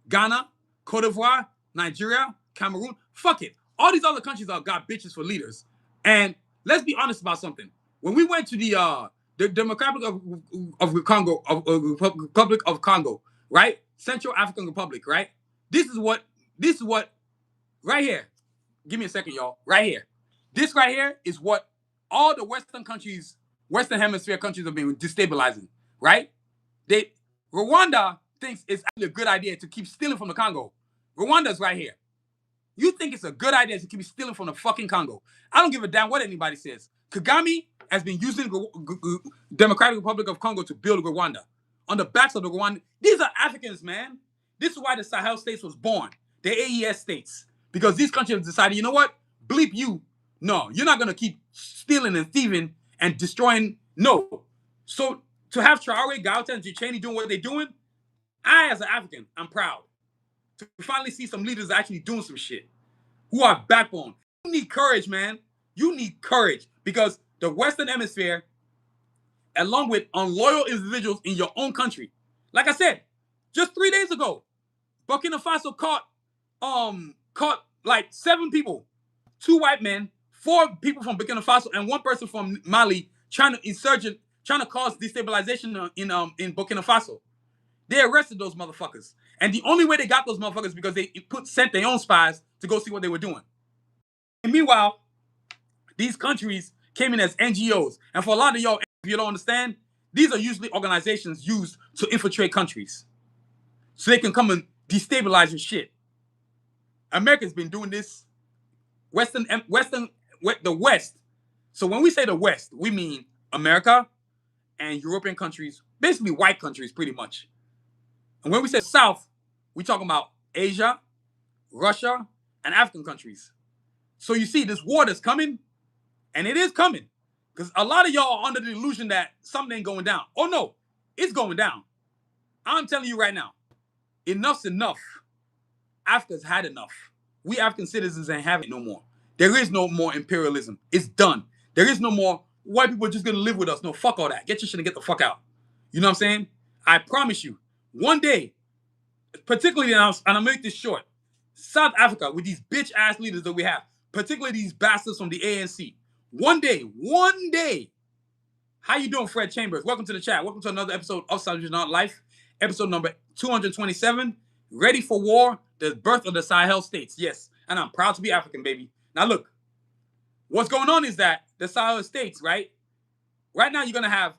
Ghana, Cote d'Ivoire, Nigeria, Cameroon. Fuck it. All these other countries are got bitches for leaders. And let's be honest about something. When we went to the Democratic of Congo, Republic of Congo, right? Central African Republic, right? This is what, right here. Give me a second, y'all. Right here. This right here is what all the Western countries, Western Hemisphere countries have been destabilizing, right? Rwanda thinks it's actually a good idea to keep stealing from the Congo. Rwanda's right here. You think it's a good idea to keep stealing from the fucking Congo. I don't give a damn what anybody says. Kagame has been using Democratic Republic of Congo to build Rwanda. on the backs of the Rwanda. These are Africans, man. This is why the Sahel states was born, the AES states, because these countries have decided, you know what? Bleep you. No, you're not gonna keep stealing and thieving and destroying. No. So to have Traore, Gauta, and Cheney doing what they're doing, I, as an African, I'm proud to finally see some leaders actually doing some shit who are backbone. You need courage, man. You need courage because the Western Hemisphere, along with unloyal individuals in your own country, like I said, just 3 days ago, Burkina Faso caught like 7 people, 2 white men, 4 people from Burkina Faso, and 1 person from Mali trying to cause destabilization in Burkina Faso. They arrested those motherfuckers. And the only way they got those motherfuckers is because they sent their own spies to go see what they were doing. And meanwhile, these countries came in as NGOs. And for a lot of y'all, if you don't understand, these are usually organizations used to infiltrate countries so they can come and destabilize your shit. America's been doing this. The West. So when we say the West, we mean America and European countries, basically white countries, pretty much. And when we say South, we're talking about Asia, Russia, and African countries. So you see, this war that's coming, and it is coming, because a lot of y'all are under the illusion that something ain't going down. Oh no, it's going down. I'm telling you right now, enough's enough. Africa's had enough. We African citizens ain't having it no more. There is no more imperialism. It's done. There is no more white people just gonna live with us. No, fuck all that. Get your shit and get the fuck out. You know what I'm saying? I promise you, one day, particularly, and I'll make this short, South Africa, with these bitch ass leaders that we have, particularly these bastards from the ANC, one day, how you doing, Fred Chambers? Welcome to the chat. Welcome to another episode of Sovereignty Not Life, episode number 227, Ready for War, the birth of the Sahel states. Yes, and I'm proud to be African, baby. Now look, what's going on is that the Sahel states, right? Right now you're gonna have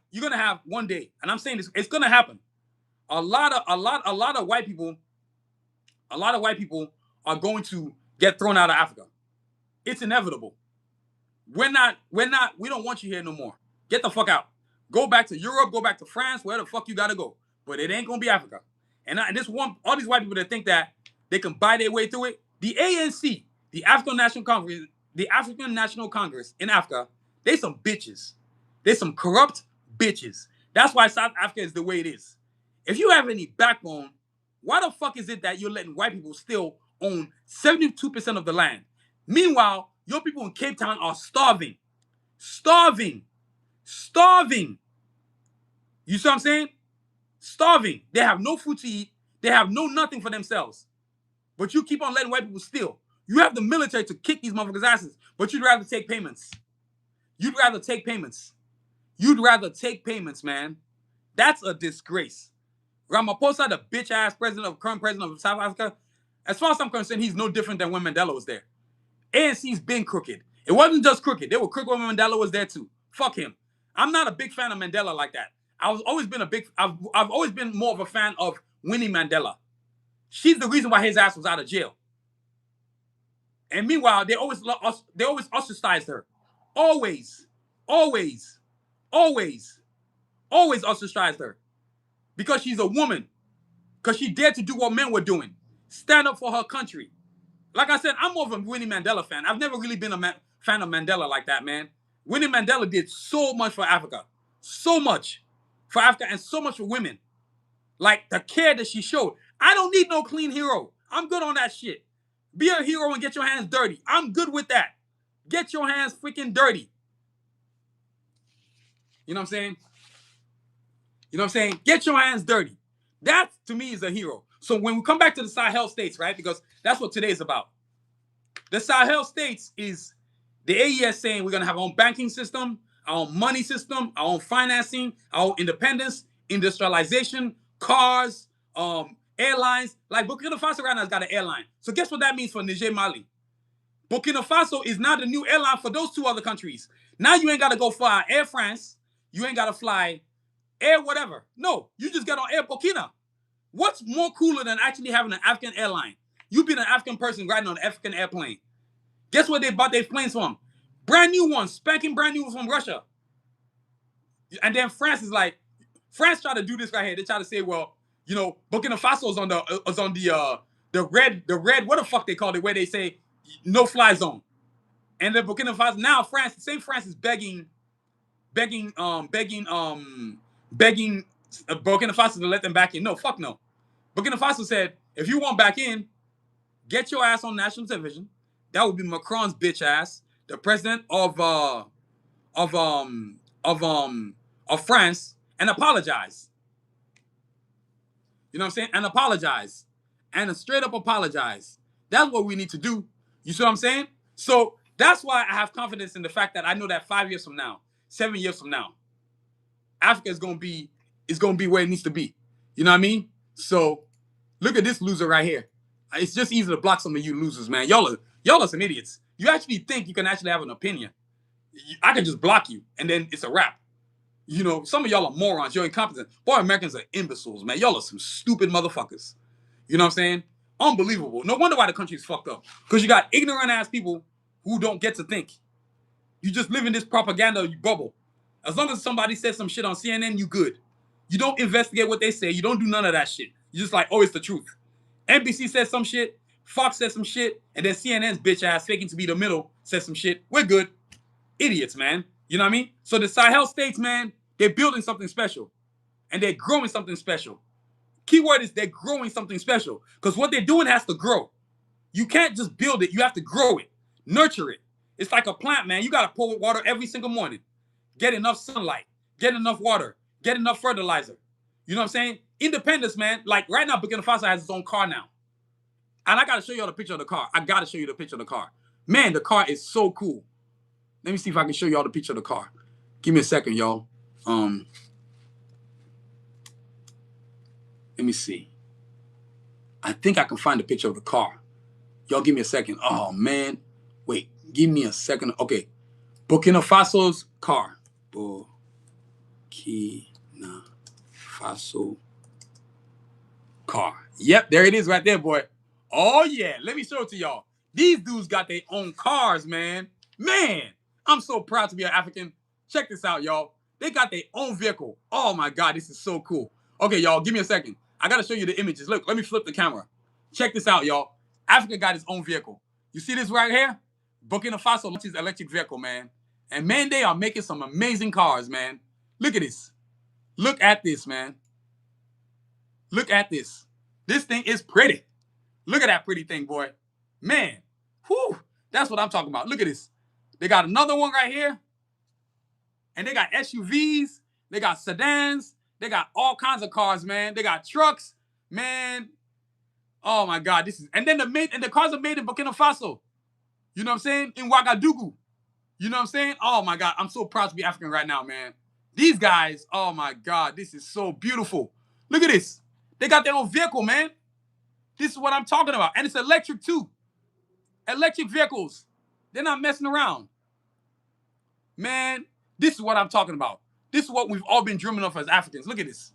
one day, and I'm saying this, it's gonna happen. A lot of white people are going to get thrown out of Africa. It's inevitable. We don't want you here no more. Get the fuck out. Go back to Europe, go back to France, where the fuck you gotta go. But it ain't gonna be Africa. And all these white people that think that they can buy their way through it, the ANC, the African National Congress in Africa, they some bitches. They some corrupt bitches. That's why South Africa is the way it is. If you have any backbone, why the fuck is it that you're letting white people still own 72% of the land? Meanwhile, your people in Cape Town are starving. Starving. You see what I'm saying? Starving. They have no food to eat. They have no nothing for themselves. But you keep on letting white people steal. You have the military to kick these motherfuckers' asses, but you'd rather take payments. You'd rather take payments, man. That's a disgrace. Ramaphosa, the bitch-ass current president of South Africa, as far as I'm concerned, he's no different than when Mandela was there. ANC's been crooked. It wasn't just crooked. They were crooked when Mandela was there too. Fuck him. I'm not a big fan of Mandela like that. I've always been more of a fan of Winnie Mandela. She's the reason why his ass was out of jail. And meanwhile, they always ostracized her. Always ostracized her. Because she's a woman. Because she dared to do what men were doing. Stand up for her country. Like I said, I'm more of a Winnie Mandela fan. I've never really been a fan of Mandela like that, man. Winnie Mandela did so much for Africa. So much for Africa and so much for women. Like the care that she showed. I don't need no clean hero. I'm good on that shit. Be a hero and get your hands dirty. I'm good with that. Get your hands freaking dirty. You know what I'm saying? Get your hands dirty. That, to me, is a hero. So when we come back to the Sahel states, right? Because that's what today's about. The Sahel states is the AES saying we're going to have our own banking system, our own money system, our own financing, our own independence, industrialization, cars, airlines. Like Burkina Faso right now has got an airline. So guess what that means for Niger, Mali? Burkina Faso is now the new airline for those 2 other countries. Now you ain't got to go fly Air France. You ain't got to fly Air whatever. No, you just get on Air Burkina. What's more cooler than actually having an African airline? You being an African person riding on an African airplane. Guess where they bought their planes from? Brand new ones, spanking brand new ones from Russia. And then France is like, France tried to do this right here. They try to say, well, you know, Burkina Faso is on the red, what the fuck they call it, where they say no fly zone. And then Burkina Faso, now France, the same France is begging Burkina Faso to let them back in. No, fuck no. Burkina Faso said, if you want back in, get your ass on national television. That would be Macron's bitch ass, the president of France, and apologize. You know what I'm saying? And apologize. And straight up apologize. That's what we need to do. You see what I'm saying? So that's why I have confidence in the fact that I know that 5 years from now, 7 years from now, Africa is gonna be where it needs to be. You know what I mean? So look at this loser right here. It's just easy to block some of you losers, man. Y'all are some idiots. You actually think you can actually have an opinion. I can just block you, and then it's a wrap. You know, some of y'all are morons. You're incompetent. Boy, Americans are imbeciles, man. Y'all are some stupid motherfuckers. You know what I'm saying? Unbelievable. No wonder why the country's fucked up. Because you got ignorant ass people who don't get to think. You just live in this propaganda bubble. As long as somebody says some shit on CNN, you good. You don't investigate what they say. You don't do none of that shit. You're just like, oh, it's the truth. NBC says some shit. Fox says some shit. And then CNN's bitch ass, faking to be the middle, says some shit. We're good. Idiots, man. You know what I mean? So the Sahel states, man, they're building something special. And they're growing something special. Keyword is they're growing something special. Because what they're doing has to grow. You can't just build it. You have to grow it. Nurture it. It's like a plant, man. You got to pour water every single morning. Get enough sunlight. Get enough water. Get enough fertilizer. You know what I'm saying? Independence, man. Like right now, Burkina Faso has its own car now. And I got to show y'all the picture of the car. I got to show you the picture of the car. Man, the car is so cool. Let me see if I can show y'all the picture of the car. Give me a second, y'all. Let me see. I think I can find a picture of the car. Y'all give me a second. Oh, man. Wait, give me a second. Okay. Burkina Faso's car. Burkina Faso car. Yep, there it is right there, boy. Oh, yeah. Let me show it to y'all. These dudes got their own cars, man. Man, I'm so proud to be an African. Check this out, y'all. They got their own vehicle. Oh, my God. This is so cool. Okay, y'all, give me a second. I got to show you the images. Look, let me flip the camera. Check this out, y'all. Africa got its own vehicle. You see this right here? Burkina Faso launches electric vehicle, man. And, man, they are making some amazing cars, man. Look at this. Look at this, man. Look at this. This thing is pretty. Look at that pretty thing, boy. Man, whew, that's what I'm talking about. Look at this. They got another one right here. And they got SUVs. They got sedans. They got all kinds of cars, man. They got trucks, man. Oh, my God. And then the cars are made in Burkina Faso. You know what I'm saying? In Ouagadougou. You know what I'm saying? Oh, my God. I'm so proud to be African right now, man. These guys, oh, my God. This is so beautiful. Look at this. They got their own vehicle, man. This is what I'm talking about. And it's electric, too. Electric vehicles. They're not messing around. Man, this is what I'm talking about. This is what we've all been dreaming of as Africans. Look at this.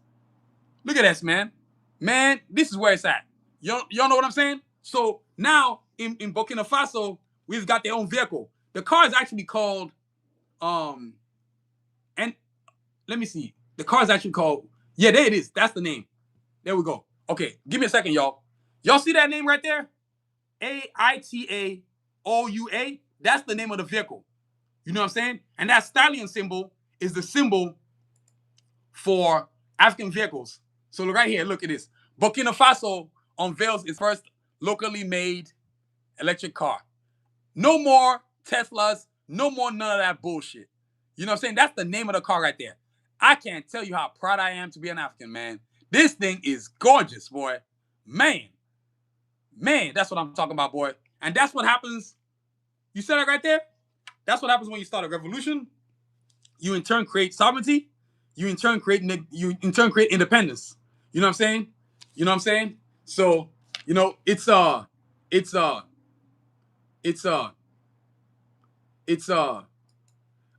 Look at this, man. Man, this is where it's at. Y'all know what I'm saying? So now in Burkina Faso, we've got their own vehicle. The car is actually called, and let me see. The car is actually called, yeah, there it is. That's the name. There we go. Okay, give me a second, y'all. Y'all see that name right there? AITAOUA. That's the name of the vehicle. You know what I'm saying? And that stallion symbol is the symbol for African vehicles. So look right here, look at this. Burkina Faso unveils its first locally made electric car. No more Teslas, no more none of that bullshit. You know what I'm saying? That's the name of the car right there. I can't tell you how proud I am to be an African, man. This thing is gorgeous, boy. Man, that's what I'm talking about, boy. And that's what happens. You said that right there? That's what happens when you start a revolution. You in turn create sovereignty. You in turn create independence. You know what I'm saying? You know what I'm saying? So, you know,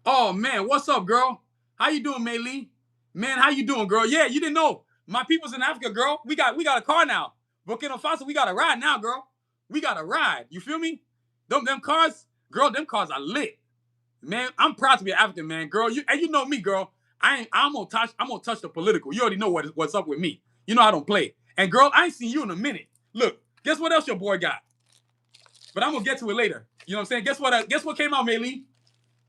oh man, what's up, girl? How you doing, Mei Lee? Man, how you doing, girl? Yeah, you didn't know. My people's in Africa, girl. We got a car now. Burkina Faso, we got a ride now, girl. We got a ride. You feel me? Them cars, girl, them cars are lit. Man, I'm proud to be an African, man. Girl, you know me, girl. I'm gonna touch the political. You already know what's up with me. You know I don't play. And girl, I ain't seen you in a minute. Look, guess what else your boy got? But I'm gonna get to it later. You know what I'm saying? Guess what came out, Maylee?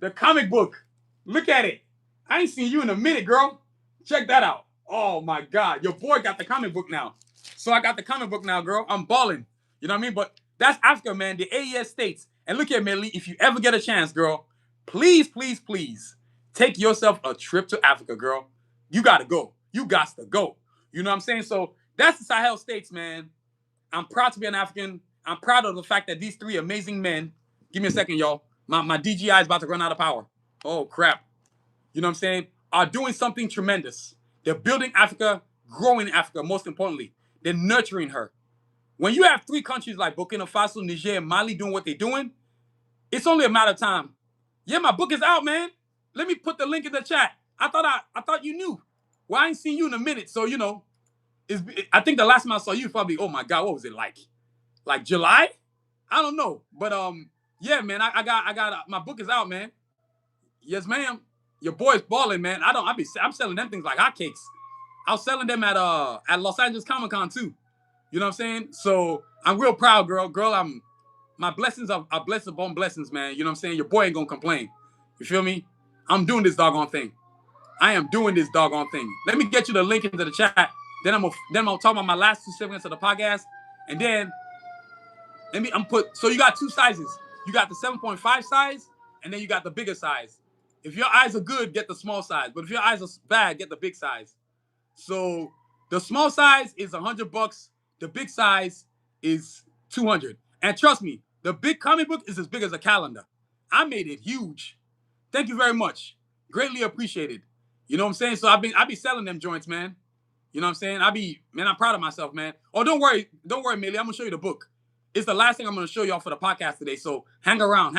The comic book. Look at it. I ain't seen you in a minute, girl. Check that out. Oh my God, your boy got the comic book now. So I got the comic book now, girl. I'm balling. You know what I mean? But that's Africa, man. The AES states. And look here, Maylee. If you ever get a chance, girl, please, please, please take yourself a trip to Africa, girl. You gotta go. You got to go. You know what I'm saying? So that's the Sahel states, man. I'm proud to be an African. I'm proud of the fact that these three amazing men. Give me a second, y'all. My DJI is about to run out of power. Oh crap. You know what I'm saying? Are doing something tremendous. They're building Africa, growing Africa, most importantly. They're nurturing her. When you have three countries like Burkina Faso, Niger, and Mali doing what they're doing, it's only a matter of time. Yeah, my book is out, man. Let me put the link in the chat. I thought you knew. Well, I ain't seen you in a minute, so you know. I think the last time I saw you probably, oh my God, what was it like? Like July? I don't know. But yeah, man, I got my book is out, man. Yes, ma'am. Your boy's balling, man. I'm selling them things like hotcakes. I was selling them at Los Angeles Comic Con too. You know what I'm saying? So I'm real proud, girl. Girl, my blessings are blessed upon blessings, man. You know what I'm saying? Your boy ain't gonna complain. You feel me? I'm doing this doggone thing. I am doing this doggone thing. Let me get you the link into the chat. Then I'm gonna talk about my last 2 segments of the podcast, and then so you got two sizes. You got the 7.5 size, and then you got the bigger size. If your eyes are good, get the small size. But if your eyes are bad, get the big size. So the small size is $100. The big size is $200. And trust me, the big comic book is as big as a calendar. I made it huge. Thank you very much. Greatly appreciated. You know what I'm saying? So I be selling them joints, man. You know what I'm saying? I'm proud of myself, man. Oh, don't worry, Millie. I'm gonna show you the book. It's the last thing I'm gonna show y'all for the podcast today. So hang around.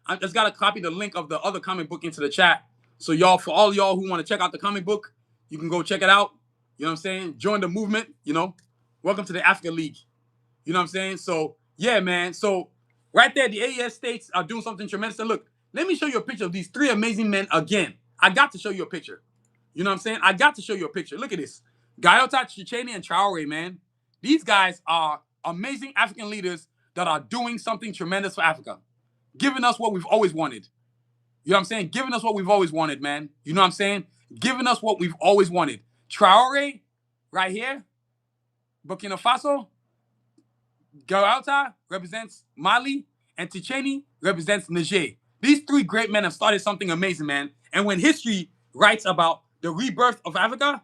I just gotta copy the link of the other comic book into the chat. So y'all, for all y'all who want to check out the comic book, you can go check it out. You know what I'm saying? Join the movement, you know. Welcome to the Africa League. You know what I'm saying? So yeah, man. So right there, the AES states are doing something tremendous. And look, let me show you a picture of these three amazing men again. I got to show you a picture. You know what I'm saying? I got to show you a picture. Look at this. Gayota, Chicheni, and Traore, man. These guys are amazing African leaders that are doing something tremendous for Africa. Giving us what we've always wanted. You know what I'm saying? Giving us what we've always wanted, man. You know what I'm saying? Giving us what we've always wanted. Traore, right here, Burkina Faso. Gayota represents Mali, and Chicheni represents Niger. These three great men have started something amazing, man. And when history writes about the rebirth of Africa,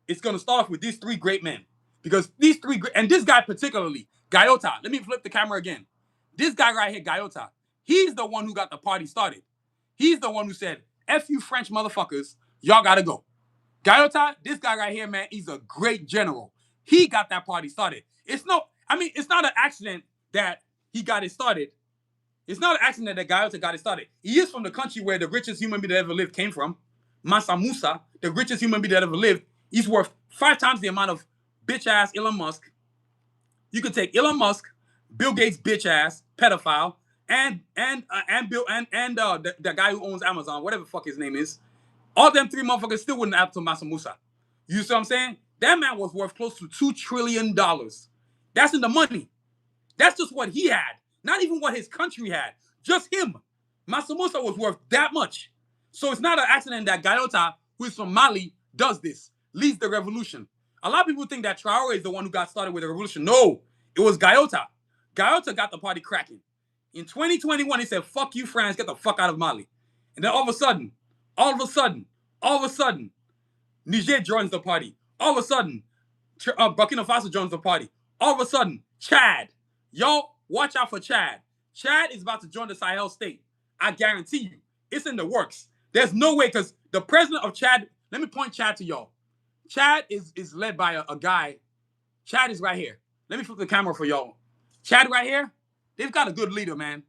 it's going to start off with these three great men. Because these three, and this guy particularly, Gayota, let me flip the camera again. This guy right here, Gayota, he's the one who got the party started. He's the one who said, F you French motherfuckers, y'all got to go. Gayota, this guy right here, man, he's a great general. He got that party started. It's not an accident that he got it started. It's not an accident that Gayota got it started. He is from the country where the richest human being that ever lived came from. Mansa Musa, the richest human being that ever lived. He's worth 5 times the amount of bitch ass Elon Musk. You could take Elon Musk, Bill Gates bitch ass pedophile, and the guy who owns Amazon, whatever the fuck his name is. All them three motherfuckers still wouldn't add to Mansa Musa. You see what I'm saying? That man was worth close to $2 trillion. That's in the money. That's just what he had. Not even what his country had. Just him. Mansa Musa was worth that much. So it's not an accident that Gayota, who is from Mali, does this. Leads the revolution. A lot of people think that Traore is the one who got started with the revolution. No, it was Gayota. Gayota got the party cracking. In 2021, he said, fuck you, France, get the fuck out of Mali. And then all of a sudden, Niger joins the party. All of a sudden, Burkina Faso joins the party. All of a sudden, Chad. Y'all, watch out for Chad. Chad is about to join the Sahel state. I guarantee you. It's in the works. There's no way, because the president of Chad, let me point Chad to y'all. Chad is led by a guy. Chad is right here. Let me flip the camera for y'all. Chad right here, they've got a good leader, man.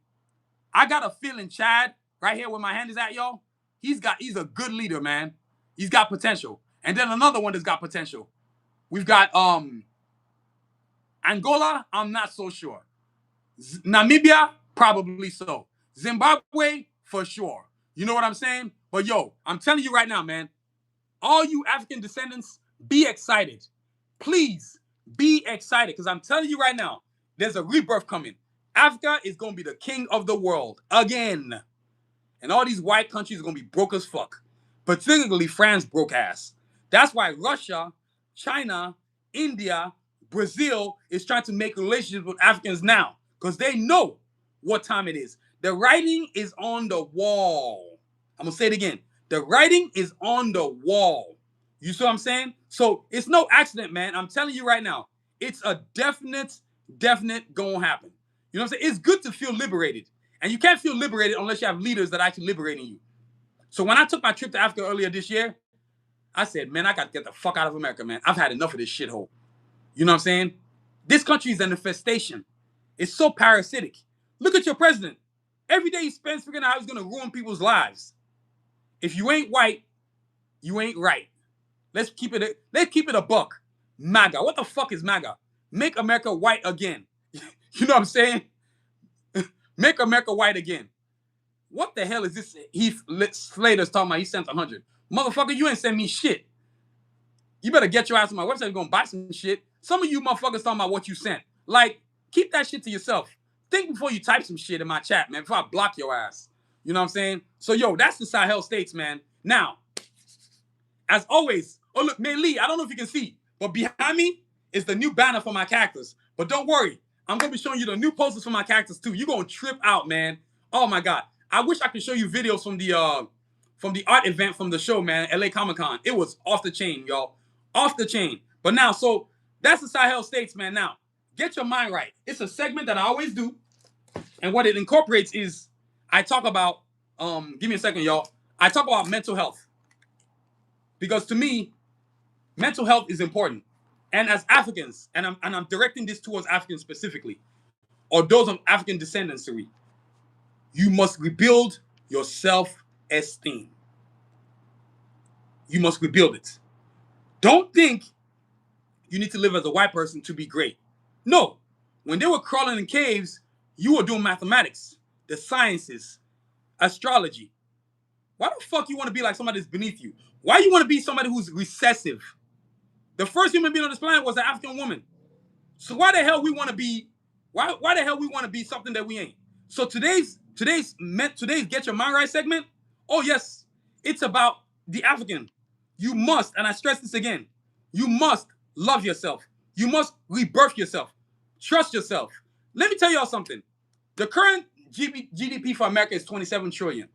I got a feeling Chad, right here where my hand is at, y'all, he's a good leader, man. He's got potential. And then another one that's got potential. We've got Angola, I'm not so sure. Namibia, probably so. Zimbabwe, for sure. You know what I'm saying? But yo, I'm telling you right now, man, all you African descendants, be excited. Please be excited because I'm telling you right now, there's a rebirth coming. Africa is going to be the king of the world again. And all these white countries are going to be broke as fuck. Particularly France broke ass. That's why Russia, China, India, Brazil is trying to make relationships with Africans now because they know what time it is. The writing is on the wall. I'm going to say it again. The writing is on the wall. You see what I'm saying? So it's no accident, man. I'm telling you right now. It's a definite gonna happen. You know what I'm saying? It's good to feel liberated. And you can't feel liberated unless you have leaders that are actually liberating you. So when I took my trip to Africa earlier this year, I said, man, I got to get the fuck out of America, man. I've had enough of this shithole. You know what I'm saying? This country is an infestation. It's so parasitic. Look at your president. Every day he spends figuring out how he's going to ruin people's lives. If you ain't white, you ain't right. Let's keep it a buck. MAGA. What the fuck is MAGA? Make America white again. You know what I'm saying? Make America white again. What the hell is this Heath Slater's talking about? He sent 100. Motherfucker, you ain't send me shit. You better get your ass on my website. You're going to buy some shit. Some of you motherfuckers talking about what you sent. Like, keep that shit to yourself. Think before you type some shit in my chat, man, before I block your ass. You know what I'm saying? So, yo, that's the Sahel states, man. Now, as always, oh, look, man, Lee, I don't know if you can see, but behind me is the new banner for my characters. But don't worry. I'm going to be showing you the new posters for my characters, too. You're going to trip out, man. Oh, my God. I wish I could show you videos from the art event from the show, man, LA Comic-Con. It was off the chain, y'all. Off the chain. But now, so that's the Sahel states, man. Now, get your mind right. It's a segment that I always do. And what it incorporates is I talk about, give me a second, y'all. I talk about mental health. Because to me, mental health is important. And as Africans, and I'm directing this towards Africans specifically, or those of African descendancy, you must rebuild your self-esteem. You must rebuild it. Don't think you need to live as a white person to be great. No. When they were crawling in caves, you were doing mathematics, the sciences, astrology. Why the fuck you want to be like somebody that's beneath you? Why you want to be somebody who's recessive? The first human being on this planet was an African woman. So why the hell we want to be? Why the hell we want to be something that we ain't? So today's Get Your Mind Right segment. Oh yes, it's about the African. You must, and I stress this again, you must love yourself. You must rebirth yourself. Trust yourself. Let me tell y'all something. The current GDP for America is 27 trillion.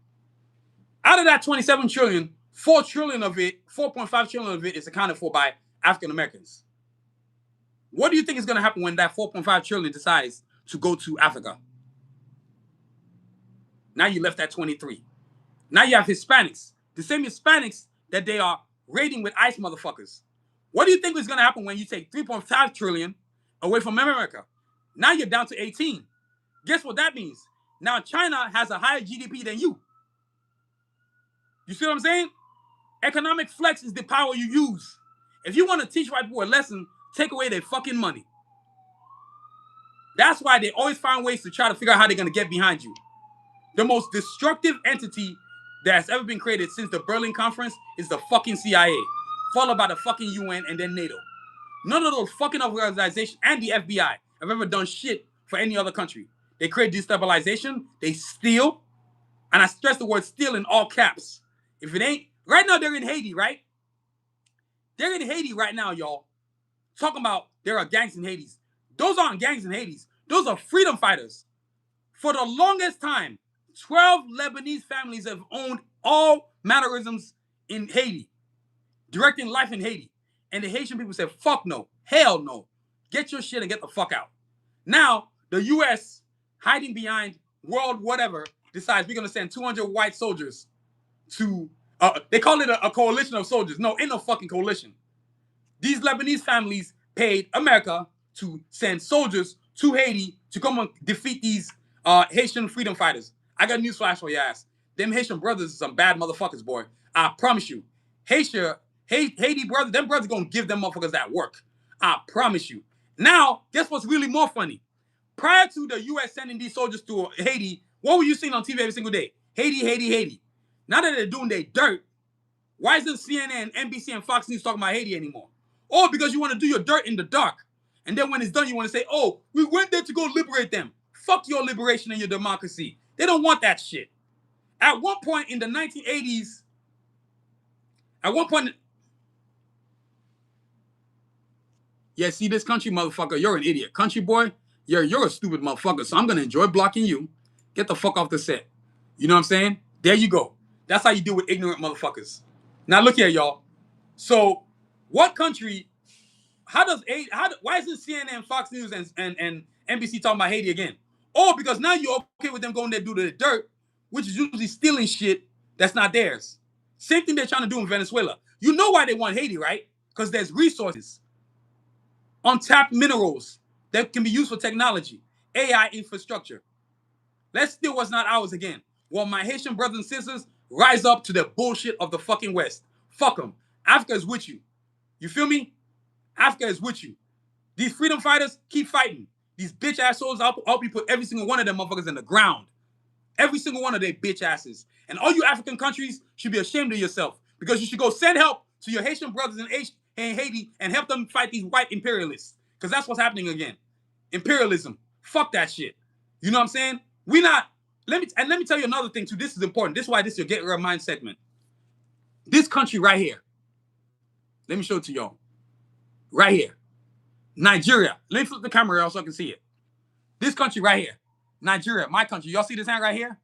Out of that 27 trillion, 4 trillion of it, 4.5 trillion of it is accounted for by African Americans. What do you think is going to happen when that 4.5 trillion decides to go to Africa? Now you left at 23. Now you have Hispanics. The same Hispanics that they are raiding with ICE motherfuckers. What do you think is going to happen when you take 3.5 trillion away from America? Now you're down to 18. Guess what that means? Now China has a higher GDP than you. You see what I'm saying? Economic flex is the power you use. If you want to teach white people a lesson, take away their fucking money. That's why they always find ways to try to figure out how they're going to get behind you. The most destructive entity that's ever been created since the Berlin Conference is the fucking CIA, followed by the fucking UN and then NATO. None of those fucking organizations and the FBI have ever done shit for any other country. They create destabilization, they steal, and I stress the word steal in all caps. If it ain't, right now they're in Haiti, right? They're in Haiti right now, y'all. Talking about there are gangs in Haiti. Those aren't gangs in Haiti. Those are freedom fighters. For the longest time, 12 Lebanese families have owned all mannerisms in Haiti, directing life in Haiti. And the Haitian people said, fuck no, hell no. Get your shit and get the fuck out. Now, the U.S., hiding behind world whatever, decides we're going to send 200 white soldiers to, they call it a coalition of soldiers. No, ain't no fucking coalition. These Lebanese families paid America to send soldiers to Haiti to come and defeat these Haitian freedom fighters. I got news flash for your ass. Them Haitian brothers are some bad motherfuckers, boy. I promise you. Haiti brothers, them brothers gonna give them motherfuckers that work. I promise you. Now, guess what's really more funny? Prior to the U.S. sending these soldiers to Haiti, what were you seeing on TV every single day? Haiti, Haiti, Haiti. Now that they're doing their dirt, why isn't CNN, NBC, and Fox News talking about Haiti anymore? Or because you want to do your dirt in the dark. And then when it's done, you want to say, oh, we went there to go liberate them. Fuck your liberation and your democracy. They don't want that shit. At one point in the 1980s, yeah, see this country motherfucker, you're an idiot. Country boy, you're a stupid motherfucker. So I'm gonna enjoy blocking you. Get the fuck off the set. You know what I'm saying? There you go. That's how you deal with ignorant motherfuckers. Now look here, y'all. So what country? Why isn't CNN, Fox News, and NBC talking about Haiti again? Oh, because now you're okay with them going there to do the dirt, which is usually stealing shit that's not theirs. Same thing they're trying to do in Venezuela. You know why they want Haiti, right? Because there's resources, untapped minerals that can be used for technology, AI infrastructure. Let's steal what's not ours again. While my Haitian brothers and sisters rise up to the bullshit of the fucking West. Fuck them. Africa is with you. You feel me? Africa is with you. These freedom fighters, keep fighting. These bitch assholes, I'll help you put every single one of them motherfuckers in the ground. Every single one of their bitch asses. And all you African countries should be ashamed of yourself because you should go send help to your Haitian brothers in Haiti and help them fight these white imperialists. Because that's what's happening again. Imperialism. Fuck that shit. You know what I'm saying? Let me tell you another thing too. This is important. This is why this is your Get Your Mind segment. This country right here. Let me show it to y'all. Right here. Nigeria. Let me flip the camera around so I can see it. This country right here. Nigeria, my country. Y'all see this hand right here?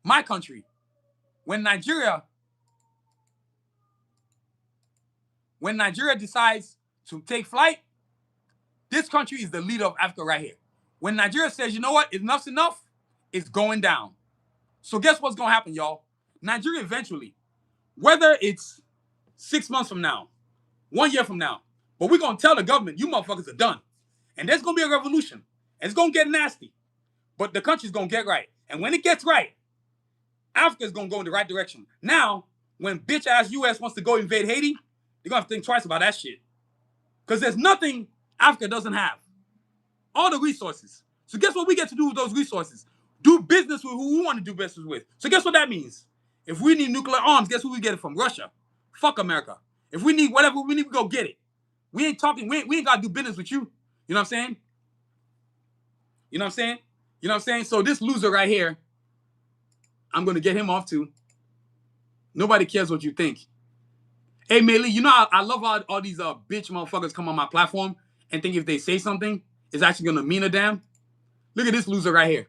My country. When Nigeria decides to take flight, this country is the leader of Africa right here. When Nigeria says, you know what, enough's enough, it's going down. So guess what's going to happen, y'all? Nigeria eventually, whether it's 6 months from now, 1 year from now, but we're going to tell the government, you motherfuckers are done. And there's going to be a revolution. And it's going to get nasty. But the country's going to get right. And when it gets right, Africa's going to go in the right direction. Now, when bitch-ass U.S. wants to go invade Haiti, they're going to have to think twice about that shit. Because there's nothing Africa doesn't have. All the resources. So guess what we get to do with those resources? Do business with who we want to do business with. So guess what that means? If we need nuclear arms, guess who we get it from? Russia. Fuck America. If we need whatever we need, we go get it. We ain't talking, we ain't got to do business with you. You know what I'm saying? You know what I'm saying? You know what I'm saying? So this loser right here, I'm going to get him off too. Nobody cares what you think. Hey, Maylee, you know I love how all these bitch motherfuckers come on my platform and think if they say something, it's actually going to mean a damn. Look at this loser right here.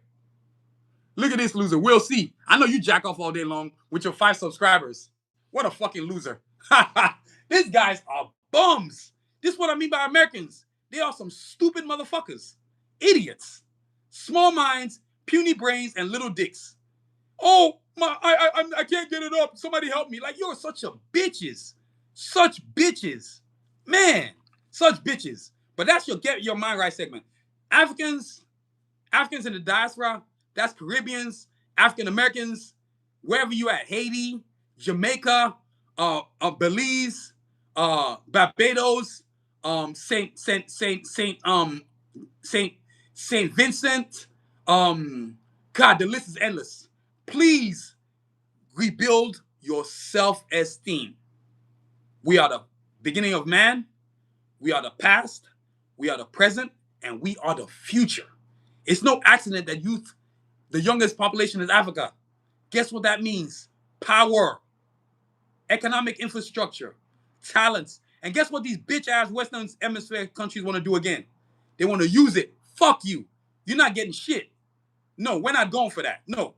Look at this loser. We'll see. I know you jack off all day long with your 5 subscribers. What a fucking loser. These guys are bums. This is what I mean by Americans. They are some stupid motherfuckers. Idiots. Small minds, puny brains, and little dicks. Oh, I can't get it up. Somebody help me. Like, you're such a bitches. Such bitches. Man, such bitches. But that's your Get Your Mind Right segment. Africans in the diaspora, that's Caribbeans, African Americans, wherever you at, Haiti, Jamaica, Belize, Barbados, Saint Vincent. God, the list is endless. Please rebuild your self-esteem. We are the beginning of man. We are the past. We are the present. And we are the future. It's no accident that the youngest population is Africa. Guess what that means? Power, economic infrastructure, talents. And guess what these bitch-ass Western Hemisphere countries want to do again? They want to use it. Fuck you. You're not getting shit. No, we're not going for that. No.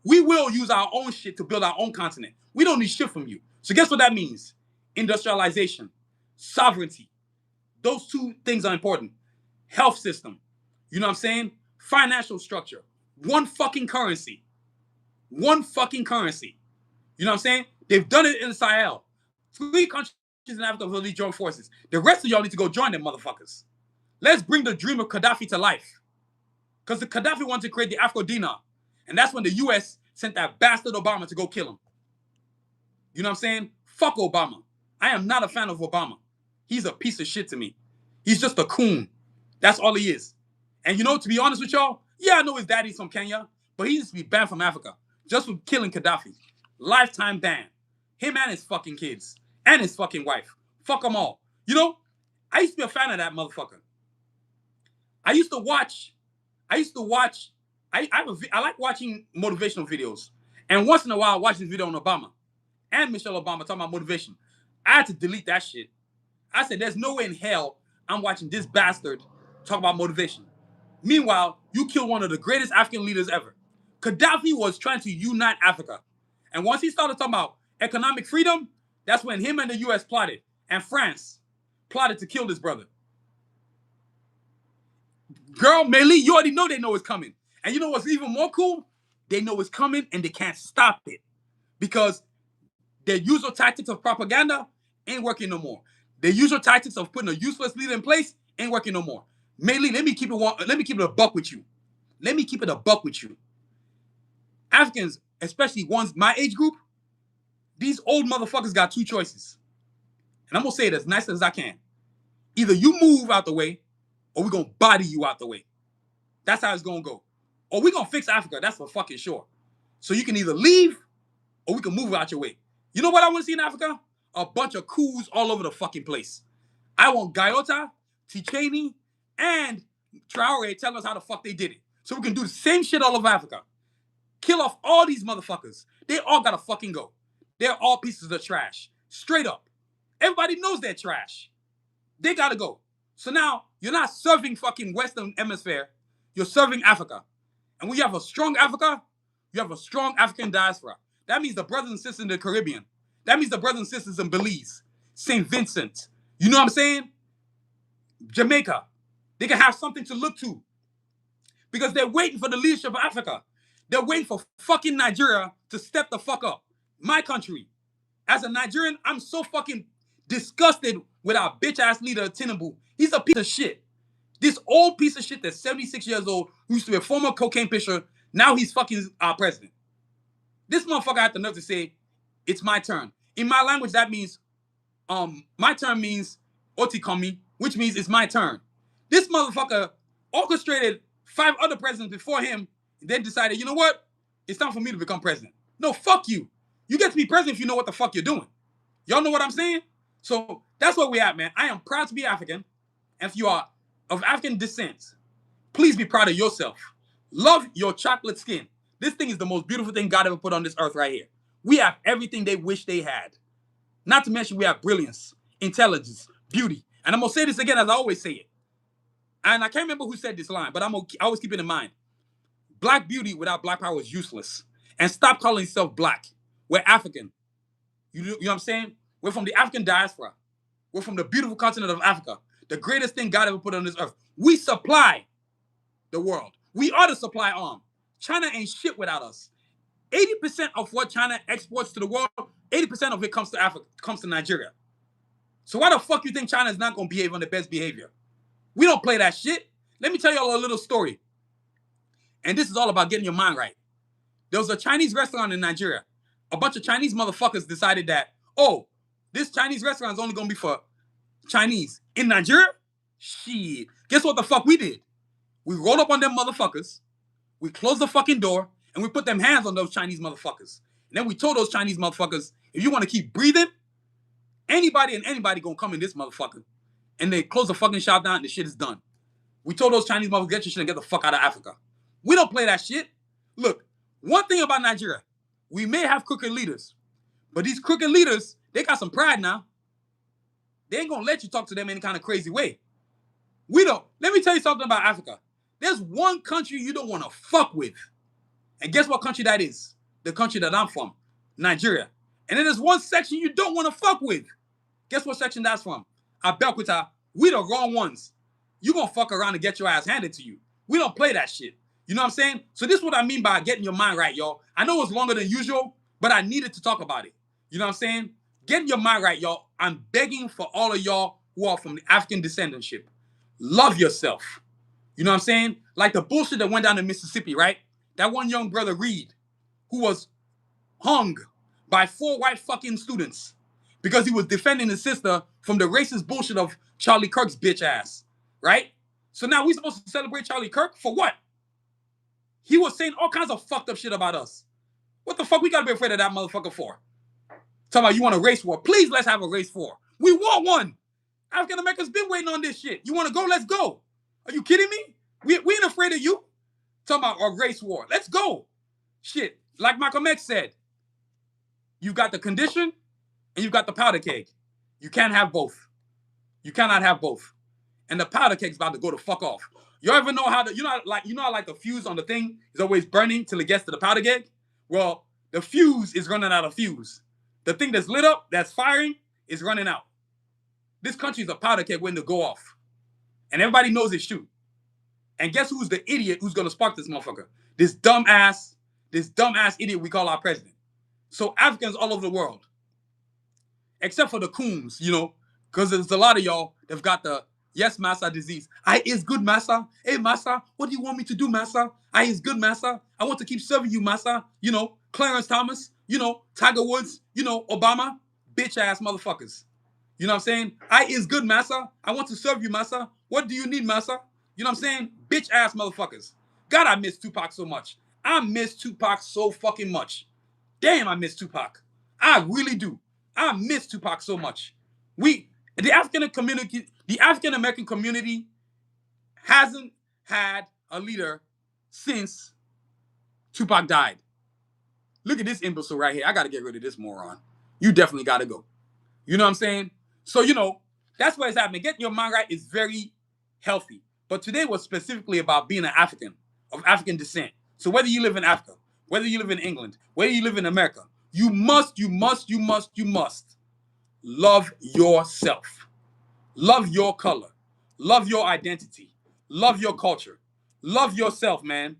We will use our own shit to build our own continent. We don't need shit from you. So guess what that means? Industrialization, sovereignty. Those 2 things are important. Health system. You know what I'm saying? Financial structure. One fucking currency. One fucking currency. You know what I'm saying? They've done it in the Sahel. 3 countries in Africa will lead joint forces. The rest of y'all need to go join them motherfuckers. Let's bring the dream of Gaddafi to life. Because the Gaddafi wanted to create the Afro dinar. And that's when the U.S. sent that bastard Obama to go kill him. You know what I'm saying? Fuck Obama. I am not a fan of Obama. He's a piece of shit to me. He's just a coon. That's all he is. And you know, to be honest with y'all, yeah, I know his daddy's from Kenya, but he needs to be banned from Africa just for killing Gaddafi. lifetime ban. Him and his fucking kids and his fucking wife. Fuck them all. You know, I used to be a fan of that motherfucker. I used to watch. I used to watch. I like watching motivational videos, and once in a while, I watch this video on Obama and Michelle Obama talking about motivation. I had to delete that shit. I said, "There's no way in hell I'm watching this bastard talk about motivation." Meanwhile, you killed one of the greatest African leaders ever. Gaddafi was trying to unite Africa, and once he started talking about economic freedom, that's when him and the U.S. plotted, and France plotted to kill this brother. Girl, Meili, you already know they know it's coming. And you know what's even more cool? They know it's coming and they can't stop it. Because their usual tactics of propaganda ain't working no more. Their usual tactics of putting a useless leader in place ain't working no more. Meili, let me keep it a buck with you. Let me keep it a buck with you. Africans, especially ones my age group, these old motherfuckers got two choices. And I'm gonna say it as nice as I can. Either you move out the way, or we're gonna body you out the way. That's how it's gonna go. Or we're gonna fix Africa, that's for fucking sure. So you can either leave, or we can move out your way. You know what I want to see in Africa? A bunch of coups all over the fucking place. I want Guyota, T. and Traore telling us how the fuck they did it. So we can do the same shit all over Africa. Kill off all these motherfuckers. They all gotta fucking go. They're all pieces of trash. Straight up. Everybody knows they're trash. They gotta go. So now, you're not serving fucking Western Hemisphere. You're serving Africa. And when you have a strong Africa, you have a strong African diaspora. That means the brothers and sisters in the Caribbean. That means the brothers and sisters in Belize, St. Vincent. You know what I'm saying? Jamaica. They can have something to look to. Because they're waiting for the leadership of Africa. They're waiting for fucking Nigeria to step the fuck up. My country. As a Nigerian, I'm so fucking disgusted with our bitch-ass leader, Tinubu. He's a piece of shit. This old piece of shit that's 76 years old, who used to be a former cocaine pusher, now he's fucking our president. This motherfucker had the nerve to say, it's my turn. In my language, that means, my turn means otikomi, which means it's my turn. This motherfucker orchestrated 5 other presidents before him, and then decided, you know what? It's time for me to become president. No, fuck you. You get to be president if you know what the fuck you're doing. Y'all know what I'm saying? So that's where we're at, man. I am proud to be African. And if you are of African descent, please be proud of yourself. Love your chocolate skin. This thing is the most beautiful thing God ever put on this earth right here. We have everything they wish they had. Not to mention we have brilliance, intelligence, beauty. And I'm going to say this again as I always say it. And I can't remember who said this line, but I always keep it in mind. Black beauty without black power is useless. And stop calling yourself black. We're African. You know what I'm saying? We're from the African diaspora. We're from the beautiful continent of Africa. The greatest thing God ever put on this earth. We supply the world. We are the supply arm. China ain't shit without us. 80% of what China exports to the world, 80% of it comes to Africa, comes to Nigeria. So why the fuck you think China is not going to behave on the best behavior? We don't play that shit. Let me tell y'all a little story. And this is all about getting your mind right. There was a Chinese restaurant in Nigeria. A bunch of Chinese motherfuckers decided that, oh, this Chinese restaurant is only going to be for Chinese. In Nigeria? Shit. Guess what the fuck we did? We rolled up on them motherfuckers. We closed the fucking door. And we put them hands on those Chinese motherfuckers. And then we told those Chinese motherfuckers, if you want to keep breathing, anybody and anybody going to come in this motherfucker. And they close the fucking shop down and the shit is done. We told those Chinese motherfuckers, get your shit and get the fuck out of Africa. We don't play that shit. Look, one thing about Nigeria, we may have crooked leaders, but these crooked leaders, they got some pride now. They ain't gonna let you talk to them any kind of crazy way. We don't. Let me tell you something about Africa. There's one country you don't want to fuck with. And guess what country that is? The country that I'm from, Nigeria. And then there's one section you don't want to fuck with. Guess what section that's from? Abeokuta. We the wrong ones. You gonna fuck around and get your ass handed to you. We don't play that shit. You know what I'm saying? So this is what I mean by getting your mind right, y'all. I know it's longer than usual, but I needed to talk about it. You know what I'm saying? Getting your mind right, y'all. I'm begging for all of y'all who are from the African descendanship. Love yourself. You know what I'm saying? Like the bullshit that went down in Mississippi, right? That one young brother, Reed, who was hung by 4 white fucking students because he was defending his sister from the racist bullshit of Charlie Kirk's bitch ass, right? So now we supposed to celebrate Charlie Kirk for what? He was saying all kinds of fucked up shit about us. What the fuck we gotta be afraid of that motherfucker for? Talking about you want a race war. Please, let's have a race war. We want one. African Americans been waiting on this shit. You want to go? Let's go. Are you kidding me? We ain't afraid of you. Talking about a race war. Let's go. Shit. Like Malcolm X said, you've got the condition and you've got the powder keg. You can't have both. You cannot have both. And the powder keg's about to go the fuck off. You ever know how like the fuse on the thing is always burning till it gets to the powder keg? Well, the fuse is running out of fuse. The thing that's lit up, that's firing, is running out. This country is a powder keg waiting to go off. And everybody knows it's true. And guess who's the idiot who's going to spark this motherfucker? This dumbass idiot we call our president. So Africans all over the world, except for the coons, because there's a lot of y'all that've got the yes, massa disease. I is good, massa. Hey, massa, what do you want me to do, massa? I is good, massa. I want to keep serving you, massa. Clarence Thomas, Tiger Woods, Obama, bitch ass motherfuckers. You know what I'm saying? I is good, massa. I want to serve you, massa. What do you need, massa? You know what I'm saying? Bitch ass motherfuckers. God, I miss Tupac so much. I miss Tupac so fucking much. Damn, I miss Tupac. I really do. I miss Tupac so much. The African American community hasn't had a leader since Tupac died. Look at this imbecile right here. I got to get rid of this moron. You definitely got to go. You know what I'm saying? So, that's what is happening. Getting your mind right is very healthy. But today was specifically about being an African, of African descent. So whether you live in Africa, whether you live in England, whether you live in America, you must love yourself. Love your color. Love your identity. Love your culture. Love yourself, man.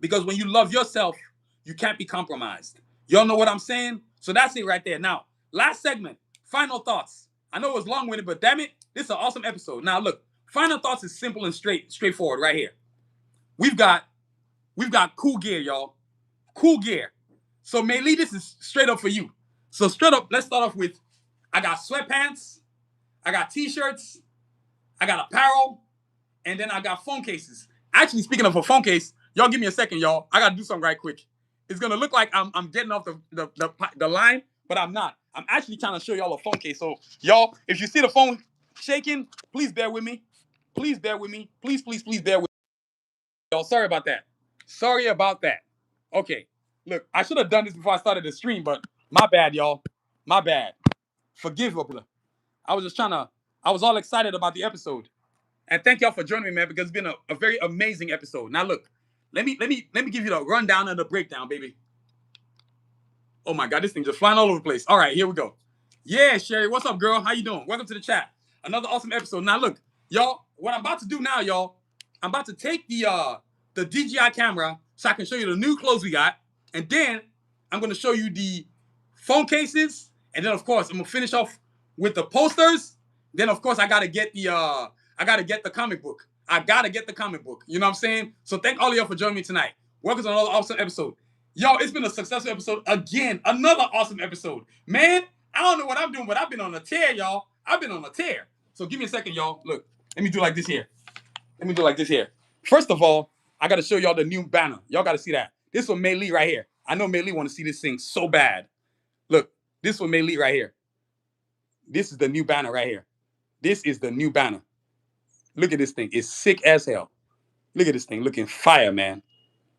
Because when you love yourself, you can't be compromised. Y'all know what I'm saying? So that's it right there. Now, last segment, final thoughts. I know it was long-winded, but damn it, this is an awesome episode. Now, look, final thoughts is simple and straightforward right here. We've got cool gear, y'all. Cool gear. So, Maylee, this is straight up for you. So, straight up, let's start off with, I got sweatpants, I got t-shirts, I got apparel, and then I got phone cases. Actually, speaking of a phone case, y'all give me a second, y'all. I got to do something right quick. It's going to look like I'm getting off the line, but I'm not. I'm actually trying to show y'all a phone case. So, y'all, if you see the phone shaking, please bear with me. Please bear with me. Please bear with me. Y'all, sorry about that. Okay. Look, I should have done this before I started the stream, but my bad, y'all. My bad. Forgive me. I was all excited about the episode. And thank y'all for joining me, man, because it's been a very amazing episode. Now, look, let me give you the rundown and the breakdown, baby. Oh my God, this thing just flying all over the place. All right, here we go. Yeah, Sherry, what's up, girl? How you doing? Welcome to the chat. Another awesome episode. Now, look, y'all, what I'm about to do now, y'all, I'm about to take the DJI camera so I can show you the new clothes we got, and then I'm gonna show you the phone cases, and then of course I'm gonna finish off with the posters. Then of course I gotta get the comic book. I gotta get the comic book. You know what I'm saying? So thank all of y'all for joining me tonight. Welcome to another awesome episode. Yo, it's been a successful episode again. Another awesome episode. Man, I don't know what I'm doing, but I've been on a tear, y'all. I've been on a tear. So give me a second, y'all. Look, let me do like this here. First of all, I got to show y'all the new banner. Y'all got to see that. This one, Mei Lee right here. I know Mei Lee want to see this thing so bad. Look, this one, Mei Lee right here. This is the new banner right here. This is the new banner. Look at this thing. It's sick as hell. Look at this thing looking fire, man.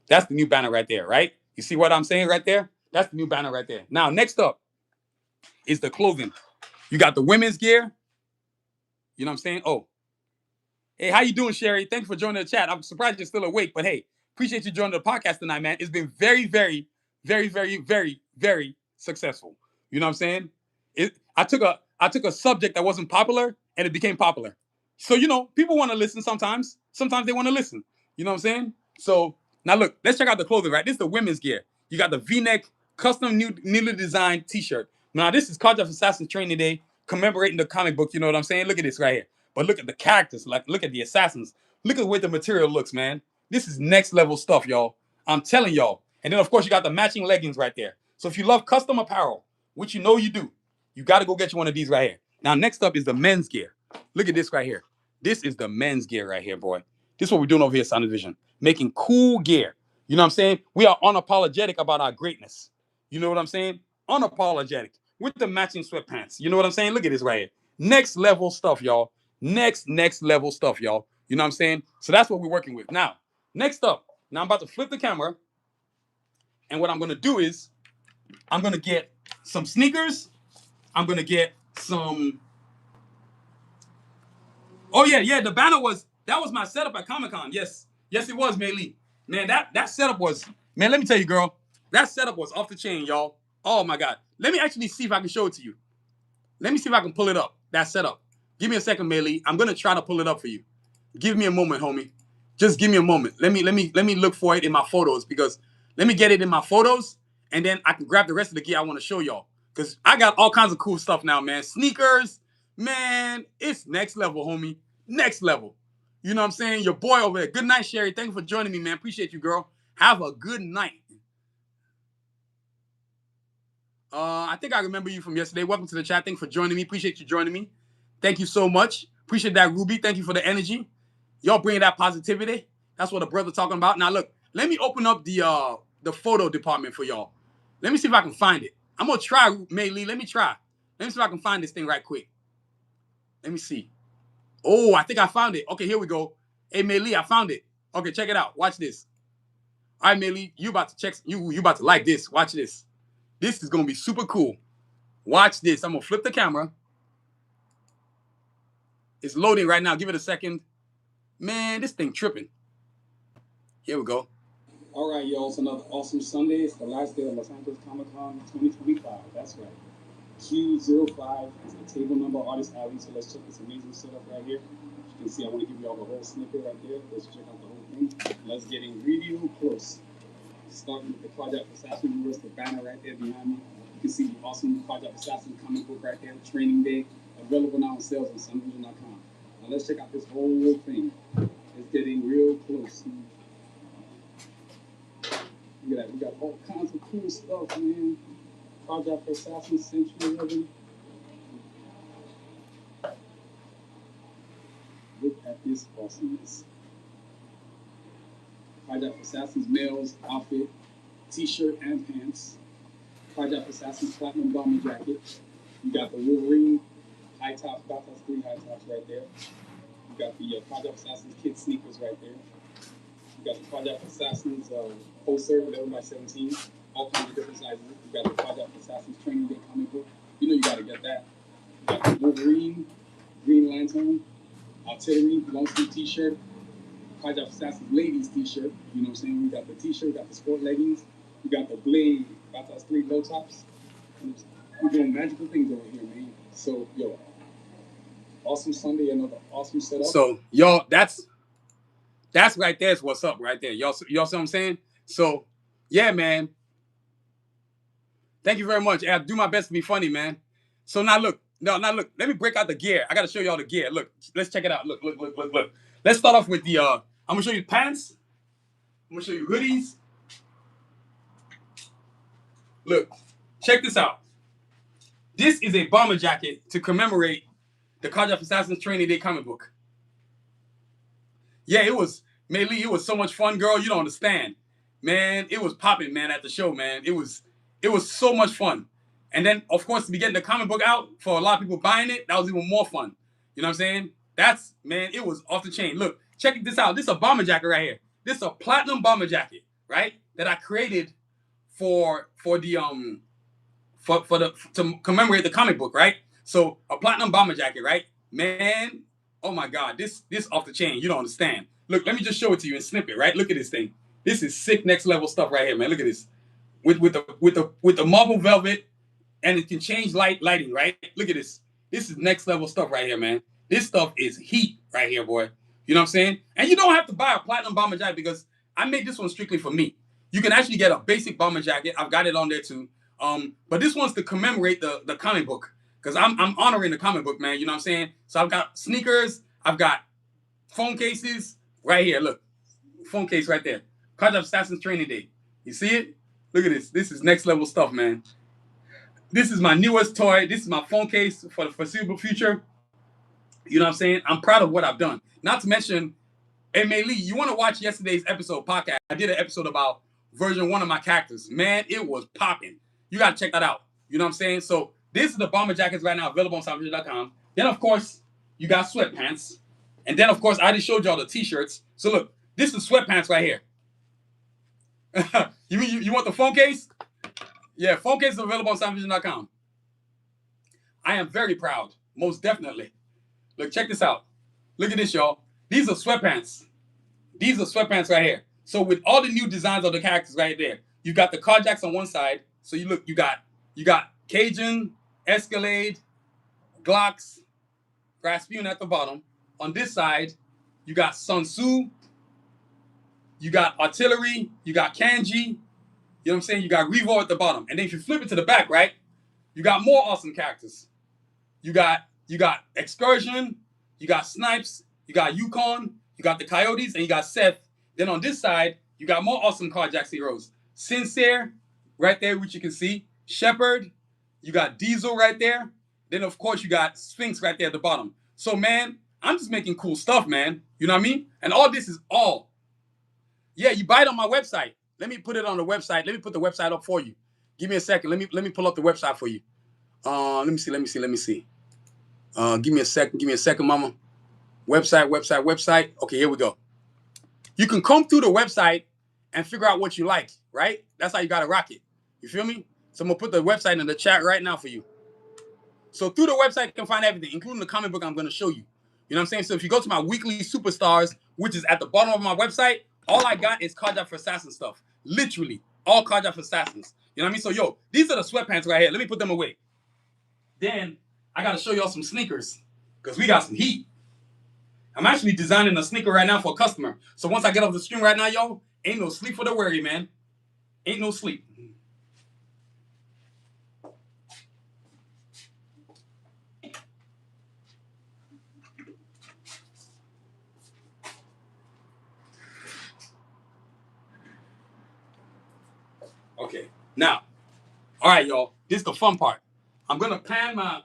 That's the new banner right there, right? You see what I'm saying right there? That's the new banner right there. Now, next up is the clothing. You got the women's gear. You know what I'm saying? Oh. Hey, how you doing, Sherry? Thanks for joining the chat. I'm surprised you're still awake, but hey, appreciate you joining the podcast tonight, man. It's been very, very, very, very, very, very successful. You know what I'm saying? I took a subject that wasn't popular and it became popular. So, people want to listen sometimes. Sometimes they want to listen. You know what I'm saying? So now look, let's check out the clothing, right? This is the women's gear. You got the V-neck, custom newly designed t-shirt. Now, this is College of Assassins Training Day, commemorating the comic book. You know what I'm saying? Look at this right here. But look at the characters. Like, look at the assassins. Look at the way the material looks, man. This is next level stuff, y'all. I'm telling y'all. And then, of course, you got the matching leggings right there. So if you love custom apparel, which you know you do, you got to go get you one of these right here. Now, next up is the men's gear. Look at this right here. This is the men's gear right here, boy. This is what we're doing over here at Sound Vision. Making cool gear. You know what I'm saying? We are unapologetic about our greatness. You know what I'm saying? Unapologetic with the matching sweatpants. You know what I'm saying? Look at this right here. Next level stuff, y'all. Next level stuff, y'all. You know what I'm saying? So that's what we're working with. Now, next up. Now I'm about to flip the camera. And what I'm going to do is I'm going to get some sneakers. I'm going to get some. Oh, yeah. The banner that was my setup at Comic-Con. Yes, it was, Mei Lee. Man, that setup was, man, let me tell you, girl, that setup was off the chain, y'all. Oh, my God. Let me actually see if I can show it to you. Let me see if I can pull it up, that setup. Give me a second, Mei Lee. I'm going to try to pull it up for you. Give me a moment, homie. Just give me a moment. Let me look for it in my photos, because let me get it in my photos, and then I can grab the rest of the gear I want to show y'all. Because I got all kinds of cool stuff now, man. Sneakers, man, it's next level, homie. Next level. You know what I'm saying? Your boy over there. Good night, Sherry. Thank you for joining me, man. Appreciate you, girl. Have a good night. I think I remember you from yesterday. Welcome to the chat. Thank you for joining me. Appreciate you joining me. Thank you so much. Appreciate that, Ruby. Thank you for the energy. Y'all bringing that positivity. That's what the brother talking about. Now, look, let me open up the photo department for y'all. Let me see if I can find it. I'm going to try, Mei Lee. Let me try. Let me see if I can find this thing right quick. Let me see. Oh, I think I found it. Okay, here we go. Hey, Mei Lee, I found it. Okay, check it out. Watch this. All right, Mei Lee, you about to check. You about to like this. Watch this. This is going to be super cool. Watch this. I'm going to flip the camera. It's loading right now. Give it a second. Man, this thing tripping. Here we go. All right, y'all. It's another awesome Sunday. It's the last day of Los Angeles Comic Con 2025. That's right. Q05 is the table number, Artist Alley. So let's check this amazing setup right here. As you can see, I want to give you all the whole snippet right there. Let's check out the whole thing. Let's get in real close. Starting with the Project Assassin universe, the banner right there behind me. You can see the awesome Project Assassin comic book right there, Training Day, available now on sales on sovergnty.com. Now let's check out this whole thing. It's getting real close. Look at that. We got all kinds of cool stuff, man. Project Assassin Century Living. Look at this awesomeness. Project Assassin's male's outfit, t-shirt and pants. Project Assassin's platinum bomber jacket. You got the Wolverine high tops, Batas 3 high tops right there. You got the Project Assassin's kid sneakers right there. You got the Project Assassin's poster, 11x17, all kinds of different sizes. You got the Project Assassin's Training Day comic book. You know you gotta get that. You got the Wolverine, Green Lantern, Artillery, long sleeve t-shirt, Project Assassin's ladies t-shirt. You know what I'm saying? We got the t-shirt, we got the sport leggings, we got the Blade, Batas 3 low tops. We're doing magical things over here, man. So, yo, awesome Sunday, another awesome setup. So, y'all, that's right there is what's up right there. Y'all see what I'm saying? So, yeah, man. Thank you very much. I'll do my best to be funny, man. So now look. Let me break out the gear. I got to show y'all the gear. Look, let's check it out. Look. Let's start off with the, I'm going to show you pants. I'm going to show you hoodies. Look, check this out. This is a bomber jacket to commemorate the College of Assassins Training Day comic book. Yeah, it was, Mei Lee, it was so much fun, girl. You don't understand. Man, it was popping, man, at the show, man. It was so much fun. And then, of course, to be getting the comic book out for a lot of people buying it, that was even more fun. You know what I'm saying? That's, man, it was off the chain. Look, check this out. This is a bomber jacket right here. This is a platinum bomber jacket, right? That I created to commemorate the comic book, right? So a platinum bomber jacket, right? Man, oh my God, this off the chain. You don't understand. Look, let me just show it to you in snippet, right? Look at this thing. This is sick next level stuff right here, man. Look at this. With the marble velvet, and it can change lighting, right? Look at this. This is next level stuff right here, man. This stuff is heat right here, boy. You know what I'm saying? And you don't have to buy a platinum bomber jacket because I made this one strictly for me. You can actually get a basic bomber jacket. I've got it on there too. But this one's to commemorate the comic book because I'm honoring the comic book, man. You know what I'm saying? So I've got sneakers. I've got phone cases right here. Look, phone case right there. College of Assassins Training Day. You see it? Look at this. This is next level stuff, man. This is my newest toy. This is my phone case for the foreseeable future. You know what I'm saying? I'm proud of what I've done. Not to mention, Hey, May Lee, you want to watch yesterday's episode podcast? I did an episode about version 1 of my characters. Man, it was popping. You got to check that out. You know what I'm saying? So this is the bomber jackets right now available on sovergnty.com. Then, of course, you got sweatpants. And then, of course, I just showed y'all the t-shirts. So look, this is sweatpants right here. You mean you want the phone case? Yeah, phone case is available on sovergnty.com. I am very proud, most definitely. Look, check this out. Look at this, y'all. These are sweatpants. These are sweatpants right here. So with all the new designs of the characters right there, you got the carjacks on one side. So you look, you got Cajun, Escalade, Glocks, Rasputin at the bottom. On this side, you got Sun Tzu, you got Artillery, you got Kanji, you know what I'm saying? You got Revo at the bottom. And then if you flip it to the back, right, you got more awesome characters. You got Excursion, you got Snipes, you got Yukon, you got the Coyotes, and you got Seth. Then on this side, you got more awesome carjacks heroes. Sincere, right there, which you can see. Shepard, you got Diesel right there. Then, of course, you got Sphinx right there at the bottom. So, man, I'm just making cool stuff, man. You know what I mean? And all this is all. Yeah, you buy it on my website. Let me put it on the website. Let me put the website up for you. Give me a second. Let me pull up the website for you. Let me see. Give me a second, mama. Website. Okay, here we go. You can comb through the website and figure out what you like, right? That's how you gotta rock it. You feel me? So I'm gonna put the website in the chat right now for you. So through the website, you can find everything, including the comic book I'm gonna show you. You know what I'm saying? So if you go to my weekly superstars, which is at the bottom of my website, all I got is Carjack for Assassin stuff. Literally, all Carjack for Assassins. You know what I mean? So yo, these are the sweatpants right here. Let me put them away. Then I gotta show y'all some sneakers, because we got some heat. I'm actually designing a sneaker right now for a customer. So once I get off the stream right now, yo, ain't no sleep for the worry, man. Ain't no sleep. Okay, now, all right, y'all. This is the fun part. I'm gonna pan my.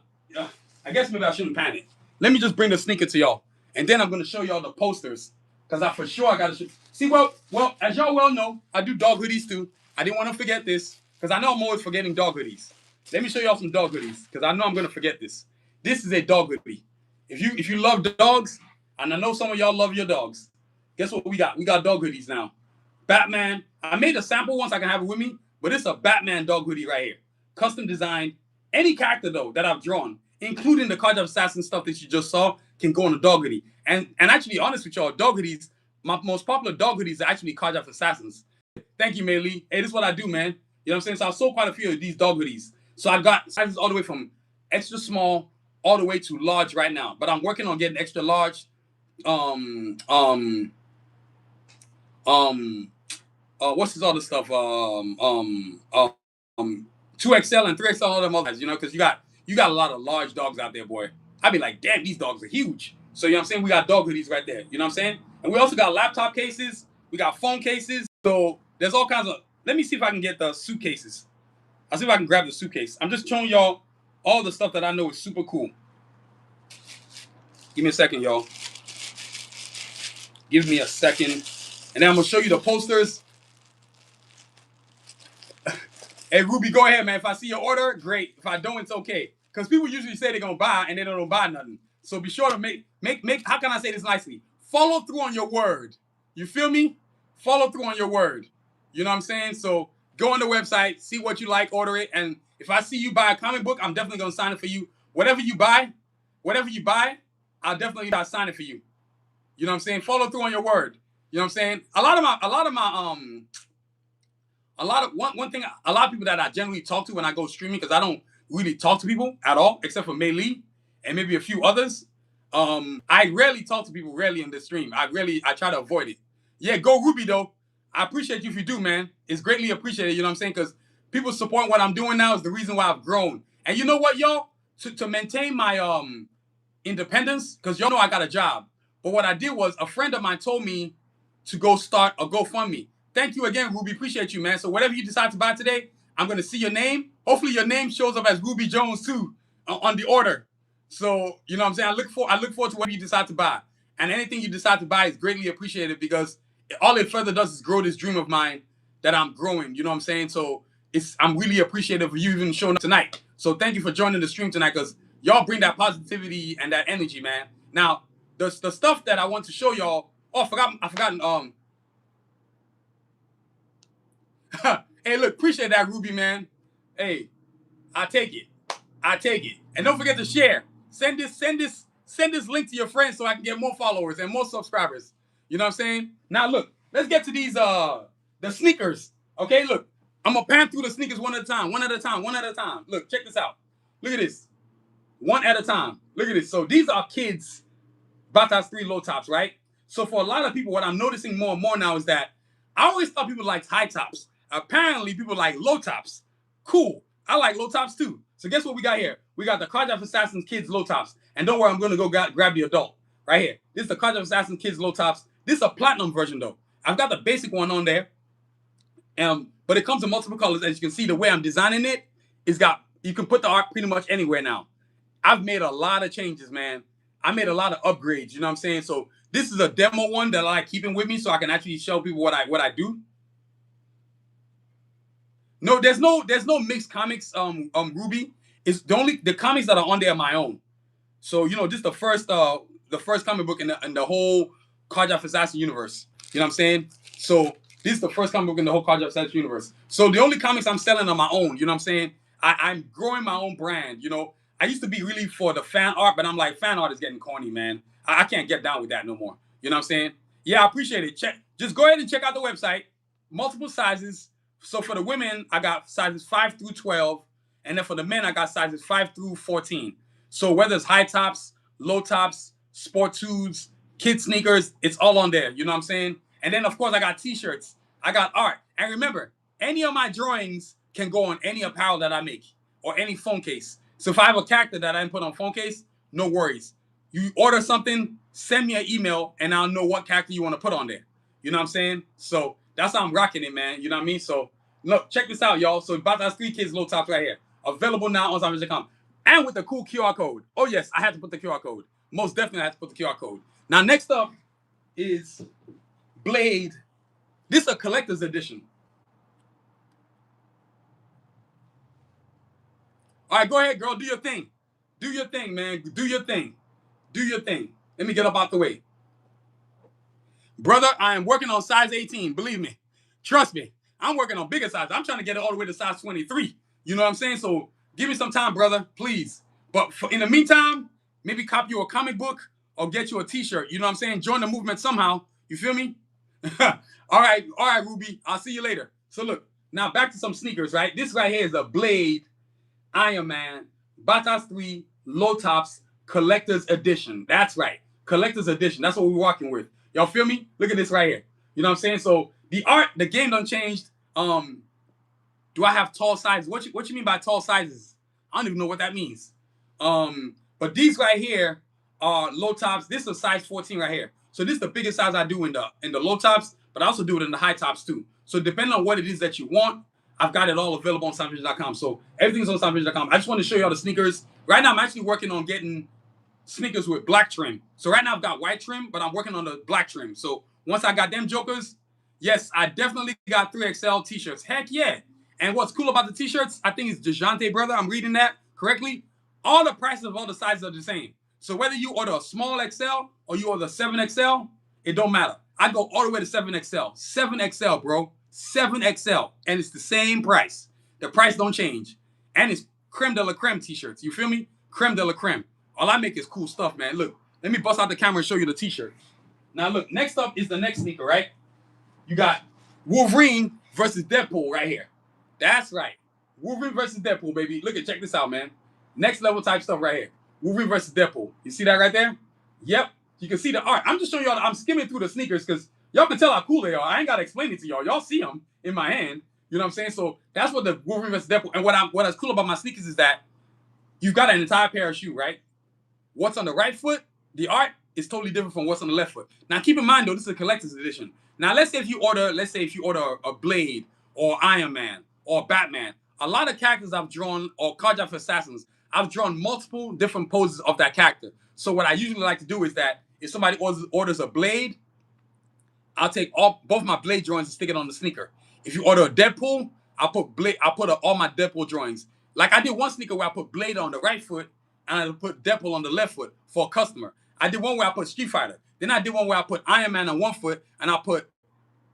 I guess maybe I shouldn't pan it. Let me just bring the sneaker to y'all, and then I'm gonna show y'all the posters, cause I for sure I gotta show. See, well, as y'all well know, I do dog hoodies too. I didn't want to forget this, cause I know I'm always forgetting dog hoodies. Let me show y'all some dog hoodies, cause I know I'm gonna forget this. This is a dog hoodie. If you love dogs, and I know some of y'all love your dogs, guess what we got? We got dog hoodies now. Batman. I made a sample once I can have it with me, but it's a Batman dog hoodie right here. Custom designed. Any character though that I've drawn, including the Carjack Assassin stuff that you just saw, can go on a dog hoodie. And actually, honest with y'all, dog hoodies, my most popular dog hoodies are actually Carjack Assassins. Thank you, May Lee. Hey, this is what I do, man. You know what I'm saying? So I sold quite a few of these dog hoodies. So I got sizes all the way from extra small all the way to large right now. But I'm working on getting extra large. 2XL and 3XL, all them others, you know, because you got a lot of large dogs out there, boy. I'd be like, damn, these dogs are huge. So you know what I'm saying? We got dog hoodies right there. You know what I'm saying? And we also got laptop cases. We got phone cases. So there's all kinds of. Let me see if I can get the suitcases. I'll see if I can grab the suitcase. I'm just showing y'all all the stuff that I know is super cool. Give me a second, y'all. Give me a second. And then I'm going to show you the posters. Hey, Ruby, go ahead, man. If I see your order, great. If I don't, it's okay. Because people usually say they're going to buy and they don't buy nothing. So be sure to make, how can I say this nicely? Follow through on your word. You feel me? Follow through on your word. You know what I'm saying? So go on the website, see what you like, order it. And if I see you buy a comic book, I'm definitely going to sign it for you. Whatever you buy, I'll definitely sign it for you. You know what I'm saying? Follow through on your word. You know what I'm saying? A lot of people that I generally talk to when I go streaming, because I don't really talk to people at all, except for Mei Lee and maybe a few others. I rarely talk to people in this stream. I try to avoid it. Yeah, go Ruby though. I appreciate you if you do, man. It's greatly appreciated, you know what I'm saying? Because people support what I'm doing now is the reason why I've grown. And you know what, y'all? To maintain my independence, because y'all know I got a job. But what I did was a friend of mine told me to go start a GoFundMe. Thank you again, Ruby. Appreciate you, man. So whatever you decide to buy today, I'm going to see your name. Hopefully your name shows up as Ruby Jones too on the order. So, you know what I'm saying? I look forward to what you decide to buy. And anything you decide to buy is greatly appreciated because all it further does is grow this dream of mine that I'm growing. You know what I'm saying? So I'm really appreciative of you even showing up tonight. So thank you for joining the stream tonight because y'all bring that positivity and that energy, man. Now, the stuff that I want to show y'all. Oh, I forgot. Hey, look, appreciate that, Ruby, man. Hey, I take it. I take it. And don't forget to share. Send this link to your friends so I can get more followers and more subscribers. You know what I'm saying? Now look, let's get to these the sneakers. Okay, look. I'm gonna pan through the sneakers one at a time, one at a time, one at a time. Look, check this out. Look at this. One at a time. Look at this. So these are kids Batas 3 low tops, right? So for a lot of people, what I'm noticing more and more now is that I always thought people liked high tops. Apparently, people like low tops. Cool. I like low tops too. So guess what we got here? We got the Cardiac Assassins Kids low tops. And don't worry, I'm going to go grab the adult. Right here. This is the Cardiac Assassins Kids low tops. This is a platinum version though. I've got the basic one on there. But it comes in multiple colors. As you can see, the way I'm designing it, you can put the art pretty much anywhere now. I've made a lot of changes, man. I made a lot of upgrades, you know what I'm saying? So this is a demo one that I like keeping with me so I can actually show people what I do. No, there's no mixed comics, Ruby. It's the comics that are on there are my own. So, you know, this is the first comic book in the whole Cardiac Assassin universe. You know what I'm saying? So this is the first comic book in the whole Cardiac Assassin universe. So the only comics I'm selling are my own, you know what I'm saying? I'm growing my own brand, you know. I used to be really for the fan art, but I'm like, fan art is getting corny, man. I can't get down with that no more. You know what I'm saying? Yeah, I appreciate it. Just go ahead and check out the website. Multiple sizes. So for the women, I got sizes 5 through 12. And then for the men, I got sizes 5 through 14. So whether it's high tops, low tops, sport twos, kid sneakers, it's all on there. You know what I'm saying? And then, of course, I got T-shirts. I got art. And remember, any of my drawings can go on any apparel that I make or any phone case. So if I have a character that I didn't put on phone case, no worries. You order something, send me an email, and I'll know what character you want to put on there. You know what I'm saying? So that's how I'm rocking it, man. You know what I mean? So look, check this out, y'all. So Batas 3 Kids low tops right here. Available now on sovergnty.com. And with the cool QR code. Oh, yes, I had to put the QR code. Most definitely I had to put the QR code. Now, next up is Blade. This is a collector's edition. All right, go ahead, girl. Do your thing. Do your thing, man. Do your thing. Do your thing. Let me get up out the way. Brother, I am working on size 18. Believe me. Trust me. I'm working on bigger size. I'm trying to get it all the way to size 23. You know what I'm saying? So give me some time, brother, please. But in the meantime, maybe copy you a comic book or get you a T-shirt. You know what I'm saying? Join the movement somehow. You feel me? All right, Ruby. I'll see you later. So look, now back to some sneakers, right? This right here is a Blade Iron Man Batas 3 low tops collector's edition. That's right. Collector's edition. That's what we're walking with. Y'all feel me? Look at this right here. You know what I'm saying? So the game done changed. Do I have tall sizes? What you mean by tall sizes? I don't even know what that means. But these right here are low tops. This is a size 14 right here. So this is the biggest size I do in the low tops, but I also do it in the high tops too. So depending on what it is that you want, I've got it all available on sovergnty.com. So everything's on sovergnty.com. I just want to show you all the sneakers. Right now, I'm actually working on getting sneakers with black trim. So right now I've got white trim, but I'm working on the black trim. So once I got them jokers, yes, I definitely got 3XL t-shirts. Heck yeah. And what's cool about the t-shirts, I think it's DeJounte, brother. I'm reading that correctly. All the prices of all the sizes are the same. So whether you order a small XL or you order 7XL, it don't matter. I go all the way to 7XL. 7XL, bro. 7XL. And it's the same price. The price don't change. And it's creme de la creme t-shirts. You feel me? Creme de la creme. All I make is cool stuff, man. Look, let me bust out the camera and show you the t-shirt. Now look, next up is the next sneaker, right? You got Wolverine versus Deadpool right here. That's right. Wolverine versus Deadpool, baby. Look check this out, man. Next level type stuff right here. Wolverine versus Deadpool. You see that right there? Yep. You can see the art. I'm just showing y'all. I'm skimming through the sneakers because y'all can tell how cool they are. I ain't got to explain it to y'all. Y'all see them in my hand. You know what I'm saying? So that's what the Wolverine versus Deadpool. And what's cool about my sneakers is that you've got an entire pair of shoe, right? What's on the right foot, the art is totally different from what's on the left foot. Now keep in mind though, this is a collector's edition. Now let's say if you order a Blade or Iron Man or Batman, a lot of characters I've drawn or Cardiac Assassins, I've drawn multiple different poses of that character. So what I usually like to do is that If somebody orders a blade, I'll take both my blade drawings and stick it on the sneaker. If you order a Deadpool, I'll put all my Deadpool drawings. Like I did one sneaker where I put Blade on the right foot and I put Deadpool on the left foot for a customer. I did one where I put Street Fighter. Then I did one where I put Iron Man on one foot and I put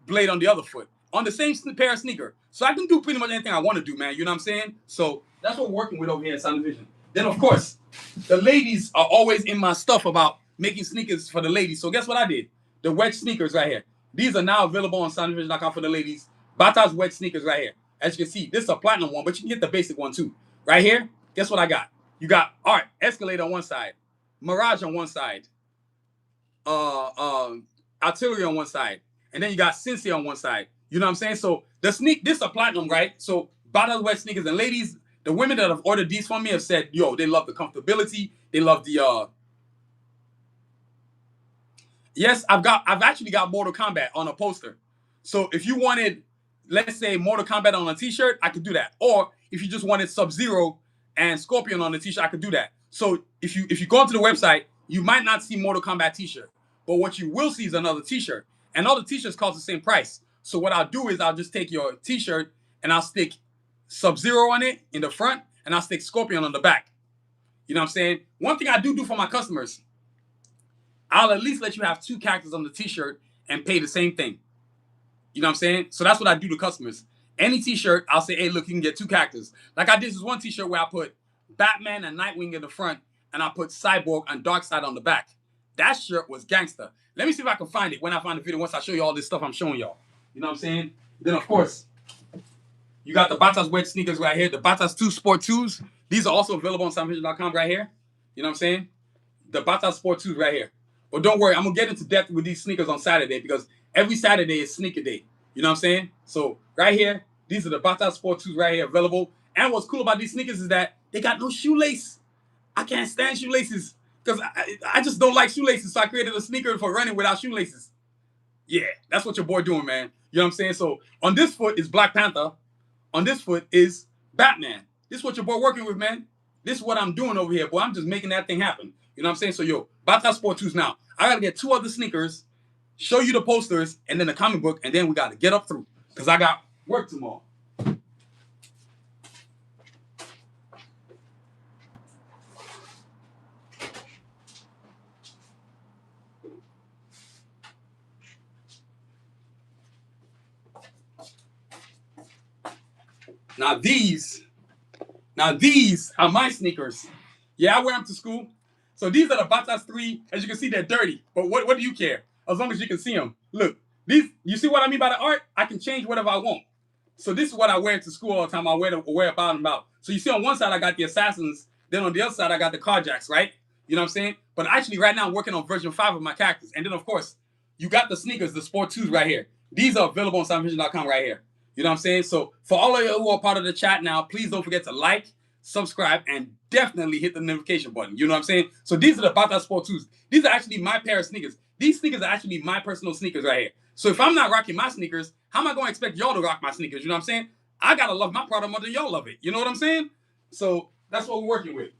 Blade on the other foot on the same pair of sneaker. So I can do pretty much anything I want to do, man. You know what I'm saying? So that's what we're working with over here at Sound Vision. Then of course, the ladies are always in my stuff about making sneakers for the ladies. So guess what I did? The wedge sneakers right here. These are now available on soundvision.com for the ladies. Bata's wedge sneakers right here. As you can see, this is a platinum one, but you can get the basic one too. Right here, guess what I got? You got Art, Escalade on one side, Mirage on one side, Artillery on one side, and then you got Cincy on one side. You know what I'm saying? So this is a platinum, right? So Bata's wedge sneakers, and ladies, the women that have ordered these from me have said, yo, they love the comfortability, they love the Yes, I've actually got Mortal Kombat on a poster. So if you wanted, let's say, Mortal Kombat on a t-shirt, I could do that. Or if you just wanted Sub-Zero and Scorpion on the t-shirt, I could do that. So if you go onto the website, you might not see Mortal Kombat t-shirt. But what you will see is another t-shirt. And all the t-shirts cost the same price. So what I'll do is I'll just take your t-shirt and I'll stick Sub-Zero on it in the front and I'll stick Scorpion on the back. You know what I'm saying? One thing I do for my customers, I'll at least let you have 2 characters on the t-shirt and pay the same thing. You know what I'm saying? So that's what I do to customers. Any t-shirt, I'll say, hey, look, you can get 2 characters. Like I did this one t-shirt where I put Batman and Nightwing in the front and I put Cyborg and Darkseid on the back. That shirt was gangster. Let me see if I can find it when I find the video, once I show you all this stuff I'm showing y'all. You know what I'm saying? Then, of course, you got the Bata's wedge sneakers right here. The Bata's 2 Sport 2s. These are also available on soundvision.com right here. You know what I'm saying? The Bata's Sport 2s right here. But don't worry, I'm going to get into depth with these sneakers on Saturday because every Saturday is sneaker day. You know what I'm saying? So right here, these are the Bata Sport 2s right here available. And what's cool about these sneakers is that they got no shoelace. I can't stand shoelaces because I just don't like shoelaces. So I created a sneaker for running without shoelaces. Yeah, that's what your boy doing, man. You know what I'm saying? So on this foot is Black Panther. On this foot is Batman. This is what your boy working with, man. This is what I'm doing over here, boy. I'm just making that thing happen. You know what I'm saying? So, yo, Bata Sport 2s now. I got to get 2 other sneakers, show you the posters, and then the comic book, and then we got to get up through because I got work tomorrow. Now these are my sneakers. Yeah, I wear them to school. So these are the Batas 3. As you can see, they're dirty. But what do you care? As long as you can see them. Look, these, you see what I mean by the art? I can change whatever I want. So this is what I wear to school all the time. I wear about and about. So you see on one side, I got the Assassins. Then on the other side, I got the Carjacks, right? You know what I'm saying? But actually, right now, I'm working on version 5 of my characters. And then, of course, you got the sneakers, the Sport 2s right here. These are available on soundvision.com right here. You know what I'm saying? So for all of you who are part of the chat now, please don't forget to like, subscribe, and definitely hit the notification button. You know what I'm saying? So these are the Bata Sport 2s. These are actually my pair of sneakers. These sneakers are actually my personal sneakers right here. So if I'm not rocking my sneakers, how am I going to expect y'all to rock my sneakers? You know what I'm saying? I got to love my product more than y'all love it. You know what I'm saying? So that's what we're working with.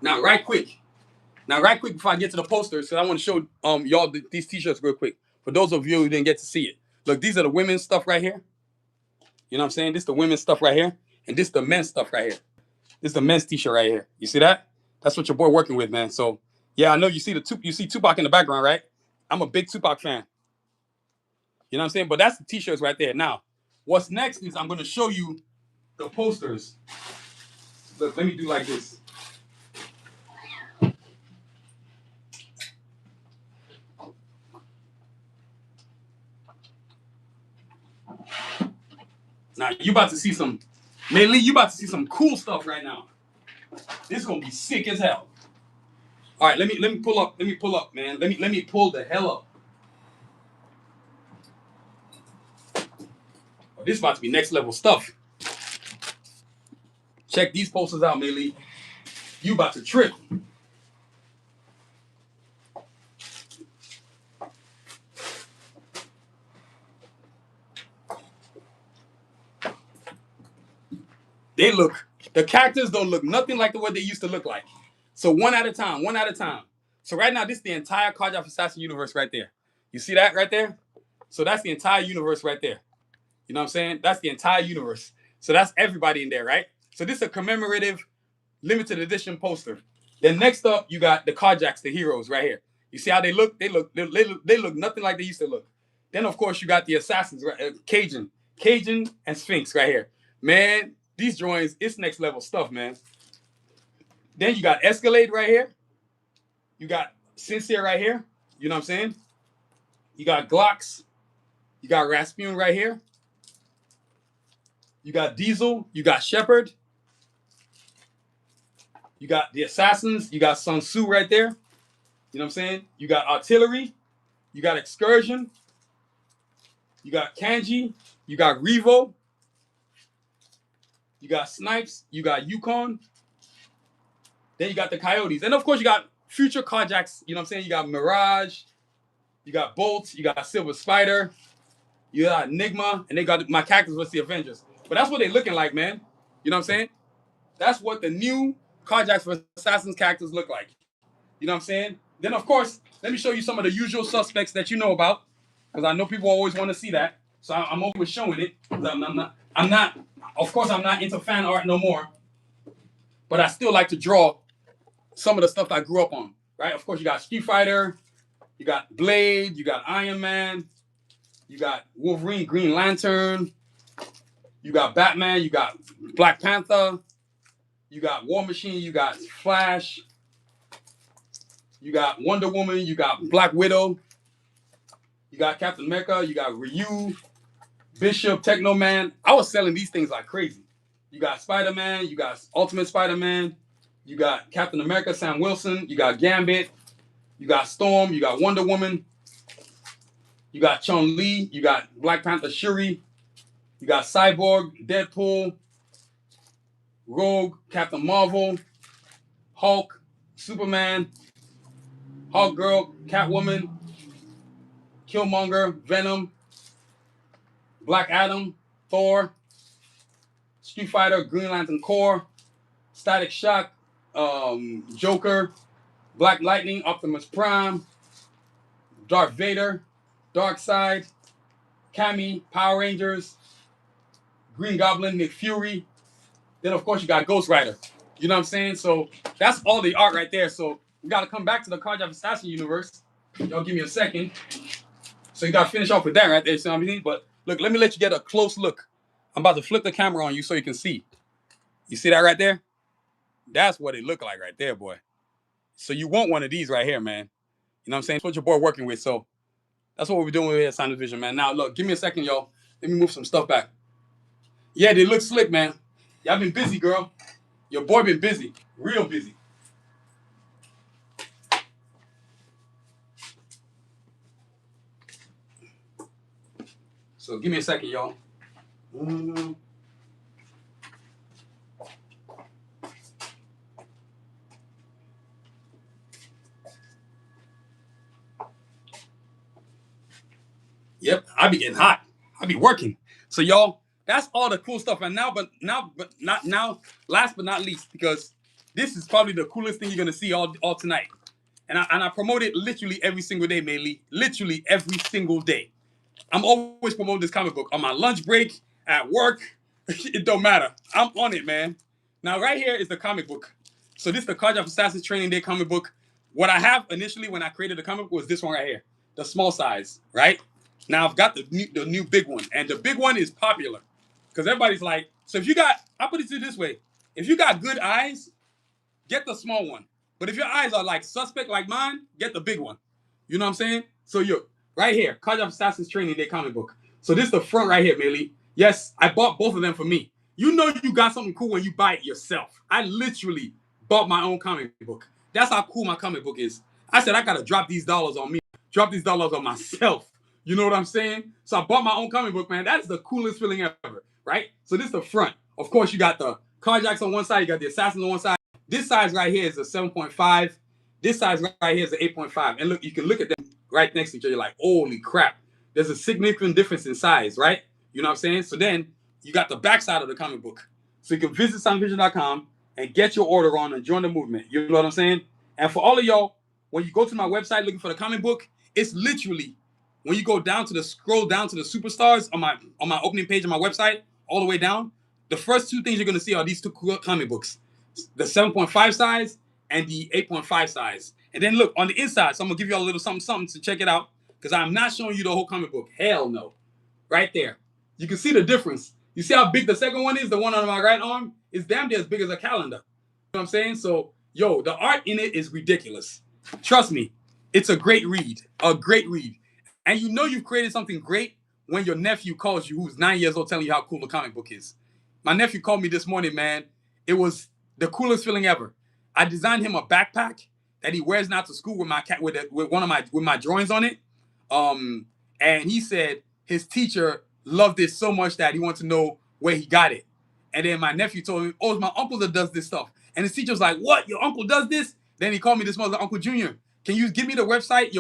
Now, right quick before I get to the posters, because I want to show y'all these t-shirts real quick. For those of you who didn't get to see it. Look, these are the women's stuff right here. You know what I'm saying? This is the women's stuff right here. And this is the men's stuff right here. This is the men's t-shirt right here. You see that? That's what your boy working with, man. So, yeah, I know you see Tupac in the background, right? I'm a big Tupac fan. You know what I'm saying? But that's the t-shirts right there. Now, what's next is I'm going to show you the posters. Look, let me do like this. Now, you about to see some, Maylee, you about to see some cool stuff right now. This is going to be sick as hell. All right, let me pull up, man. Let me pull the hell up. Oh, this is about to be next level stuff. Check these posters out, Maylee. You about to trip. The characters don't look nothing like the way they used to look like. So one at a time, one at a time. So right now, this is the entire Cardiac Assassin universe right there. You see that right there? So that's the entire universe right there. You know what I'm saying? That's the entire universe. So that's everybody in there, right? So this is a commemorative limited edition poster. Then next up, you got the Carjacks, the heroes right here. You see how they look? They look nothing like they used to look. Then of course you got the assassins, right? Cajun and Sphinx right here. Man, these drawings, it's next level stuff, man. Then you got Escalade right here. You got Sincere right here. You know what I'm saying? You got Glocks. You got Rasputin right here. You got Diesel. You got Shepard. You got the assassins. You got Sun Tzu right there. You know what I'm saying? You got artillery. You got excursion. You got Kanji. You got Revo. You got Snipes. You got Yukon. Then you got the Coyotes. And of course, you got future Carjacks. You know what I'm saying? You got Mirage. You got Bolt. You got Silver Spider. You got Enigma. And they got my characters was the Avengers. But that's what they're looking like, man. You know what I'm saying? That's what the new Carjacks for Assassins characters look like. You know what I'm saying? Then, of course, let me show you some of the usual suspects that you know about. Because I know people always want to see that. So I'm always showing it. I'm not, of course, I'm not into fan art no more. But I still like to draw some of the stuff I grew up on, right? Of course, you got Street Fighter, you got Blade, you got Iron Man, you got Wolverine, Green Lantern, you got Batman, you got Black Panther, you got War Machine, you got Flash, you got Wonder Woman, you got Black Widow, you got Captain America, you got Ryu, Bishop, Techno Man. I was selling these things like crazy. You got Spider-Man, you got Ultimate Spider-Man, you got Captain America, Sam Wilson, you got Gambit, you got Storm, you got Wonder Woman, you got Chun-Li, you got Black Panther Shuri, you got Cyborg, Deadpool, Rogue, Captain Marvel, Hulk, Superman, Hawkgirl, Catwoman, Killmonger, Venom, Black Adam, Thor, Street Fighter, Green Lantern Corps, Static Shock, Joker, Black Lightning, Optimus Prime, Darth Vader, Darkseid, Cammy, Power Rangers, Green Goblin, Nick Fury. Then of course you got Ghost Rider. You know what I'm saying? So that's all the art right there. So we got to come back to the Cardiac Assassin universe. Y'all give me a second. So you got to finish off with that right there. So I mean, but look, let me let you get a close look. I'm about to flip the camera on you so you can see. You see that right there? That's what it look like right there, boy. So you want one of these right here, man. You know what I'm saying? That's what your boy working with. So that's what we're doing here at Sanusi Vision, man. Now, look, give me a second, y'all. Let me move some stuff back. Yeah, they look slick, man. Y'all been busy, girl. Your boy been busy. Real busy. So give me a second, y'all. Yep, I be getting hot. I be working. So y'all, that's all the cool stuff. And last but not least, because this is probably the coolest thing you're gonna see all tonight. And I promote it literally every single day, mainly. Literally every single day. I'm always promoting this comic book on my lunch break, at work. It don't matter. I'm on it, man. Now, right here is the comic book. So this is the Cardiac Assassins Training Day comic book. What I have initially when I created the comic book was this one right here, the small size, right? Now I've got the new big one, and the big one is popular because everybody's like, so if you got, I put it to you this way, if you got good eyes, get the small one. But if your eyes are like suspect like mine, get the big one. You know what I'm saying? So you're right here, Cardiac Assassins Training Day comic book. So this is the front right here, Melee. Yes, I bought both of them for me. You know you got something cool when you buy it yourself. I literally bought my own comic book. That's how cool my comic book is. I said I gotta drop these dollars on me, drop these dollars on myself. You know what I'm saying? So I bought my own comic book, man. That's the coolest feeling ever, right? So this is the front. Of course, you got the Carjacks on one side, you got the Assassins on one side. This size right here is a 7.5. This size right here is an 8.5. And look, you can look at them right next to each other. You're like, holy crap. There's a significant difference in size, right? You know what I'm saying? So then you got the back side of the comic book. So you can visit soundvision.com and get your order on and join the movement. You know what I'm saying? And for all of y'all, when you go to my website looking for the comic book, it's literally when you go down to the scroll down to the superstars on my opening page on my website, all the way down, the first two things you're gonna see are these two comic books, the 7.5 size and the 8.5 size. And then look on the inside. So I'm gonna give you all a little something to check it out because I'm not showing you the whole comic book. Hell no, right there. You can see the difference. You see how big the second one is? The one on my right arm is damn near as big as a calendar. You know what I'm saying? So, yo, the art in it is ridiculous. Trust me, it's a great read. A great read. And you know you've created something great when your nephew calls you, who's 9 years old, telling you how cool the comic book is. My nephew called me this morning, man. It was the coolest feeling ever. I designed him a backpack that he wears now to school with my cat with my drawings on it. And he said his teacher loved it so much that he wanted to know where he got it. And then my nephew told me, "Oh, it's my uncle that does this stuff." And his teacher was like, "What? Your uncle does this?" Then he called me this morning, "Uncle Junior, can you give me your website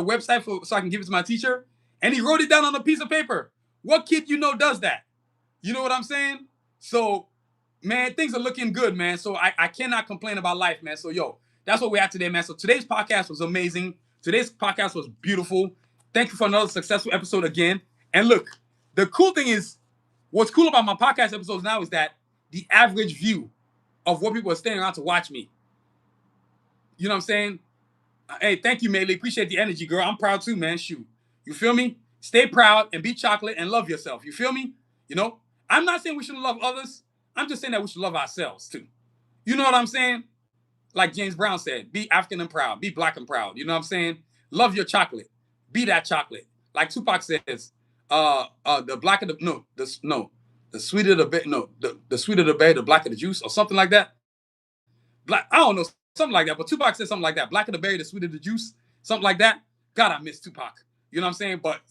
so I can give it to my teacher?" And he wrote it down on a piece of paper. What kid you know does that? You know what I'm saying? So, man, things are looking good, man. So I cannot complain about life, man. So, yo, that's what we're at today, man. So today's podcast was amazing. Today's podcast was beautiful. Thank you for another successful episode again. And look, the cool thing is, what's cool about my podcast episodes now is that the average view of what people are staying around to watch me. You know what I'm saying? Hey, thank you, Maylee. Appreciate the energy, girl. I'm proud too, man. Shoot. You feel me? Stay proud and be chocolate and love yourself. You feel me? You know? I'm not saying we shouldn't love others. I'm just saying that we should love ourselves too. You know what I'm saying? Like James Brown said, be African and proud. Be black and proud. You know what I'm saying? Love your chocolate. Be that chocolate. Like Tupac says, the blacker the sweeter the berry, the sweeter the berry, the blacker the juice, or something like that. Black, I don't know, something like that. But Tupac said something like that. Blacker the berry, the sweeter the juice, something like that. God, I miss Tupac. You know what I'm saying? But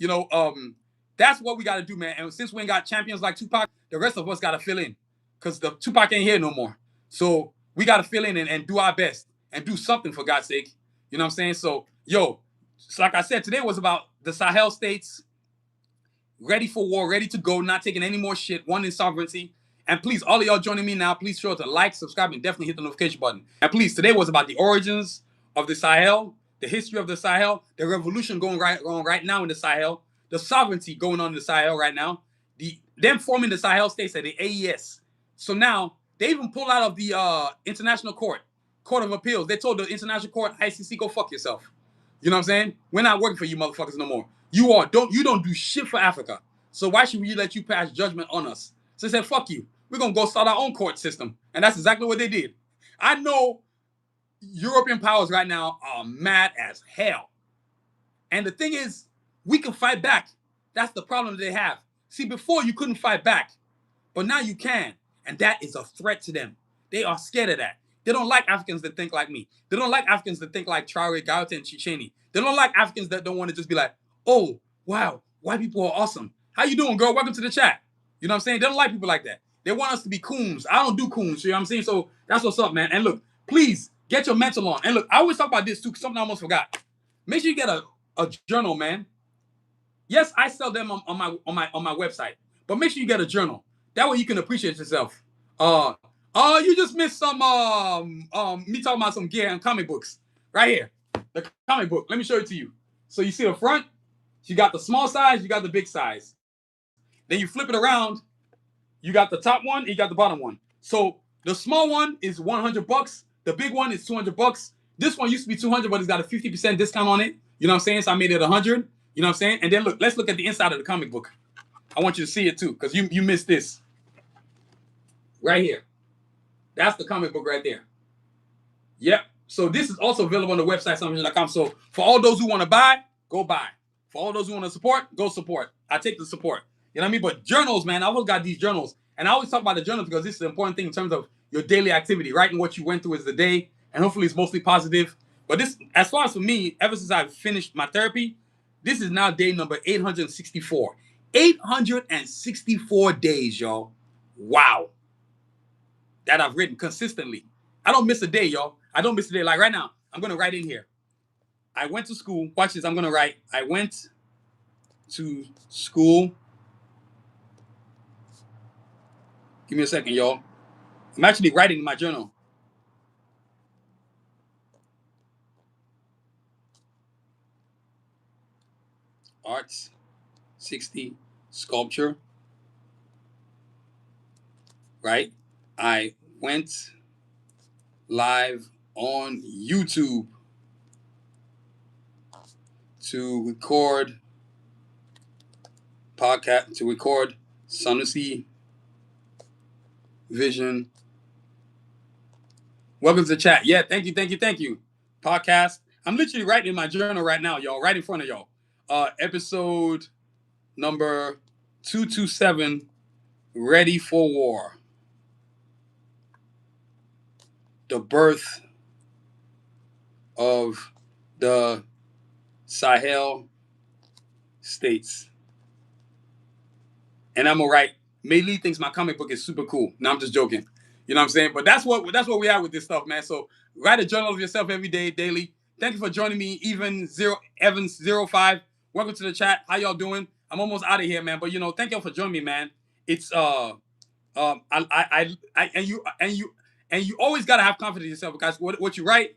that's what we got to do, man. And since we ain't got champions like Tupac, the rest of us got to fill in, because the Tupac ain't here no more. So we got to fill in and do our best and do something for God's sake. You know what I'm saying? So, yo, like I said, today was about the Sahel states ready for war, ready to go, not taking any more shit, wanting sovereignty. And please, all of y'all joining me now, please sure to like, subscribe, and definitely hit the notification button. And please, today was about the origins of the Sahel, the history of the Sahel, the revolution going on right now in the Sahel, the sovereignty going on in the Sahel right now, them forming the Sahel states at the AES. So now, they even pulled out of the International Court of Appeals. They told the International Court, ICC, go fuck yourself. You know what I'm saying? We're not working for you motherfuckers no more. You don't do shit for Africa. So why should we let you pass judgment on us? So they said, fuck you. We're going to go start our own court system. And that's exactly what they did. I know European powers right now are mad as hell. And the thing is, we can fight back. That's the problem that they have. See, before you couldn't fight back, but now you can. And that is a threat to them. They are scared of that. They don't like Africans that think like me. They don't like Africans that think like Traore, Gauta, and Chicheni. They don't like Africans that don't want to just be like, oh, wow, white people are awesome. How you doing, girl? Welcome to the chat. You know what I'm saying? They don't like people like that. They want us to be coons. I don't do coons, you know what I'm saying? So that's what's up, man. And look, please, get your mental on. And look, I always talk about this too, because something I almost forgot. Make sure you get a journal, man. Yes, I sell them on my website, but make sure you get a journal. That way you can appreciate yourself. You just missed some me talking about some gear and comic books. Right here. The comic book. Let me show it to you. So you see the front, you got the small size, you got the big size. Then you flip it around, you got the top one, you got the bottom one. So the small one is $100. The big one is $200. This one used to be $200, but it's got a 50% discount on it. You know what I'm saying? So I made it $100. You know what I'm saying? And then look, let's look at the inside of the comic book. I want you to see it too, because you missed this. Right here. That's the comic book right there. Yep. So this is also available on the website, sovergnty.com. So for all those who want to buy, go buy. For all those who want to support, go support. I take the support. You know what I mean? But journals, man, I always got these journals. And I always talk about the journals because this is an important thing in terms of your daily activity. Writing what you went through as the day. And hopefully it's mostly positive. But this, as far as for me, ever since I've finished my therapy, this is now day number 864. 864 days, y'all. Wow. That I've written consistently. I don't miss a day, y'all. I don't miss a day. Like right now, I'm going to write in here. I went to school. Watch this. I'm going to write. I went to school. Give me a second, y'all. I'm actually writing in my journal. Arts, 60, sculpture, right? I went live on YouTube to record podcast, to record Sanusi Vision. Welcome to the chat. Yeah, thank you, thank you, thank you. Podcast. I'm literally writing in my journal right now, y'all, right in front of y'all. Episode number 227, Ready for War. The birth of the Sahel states. And I'm gonna write, Mei Lee thinks my comic book is super cool. No, I'm just joking. You know what I'm saying? But that's what we have with this stuff, man. So write a journal of yourself every day, daily. Thank you for joining me, Evans05. Welcome to the chat. How y'all doing? I'm almost out of here, man. But thank y'all for joining me, man. It's and you always gotta have confidence in yourself, because what you write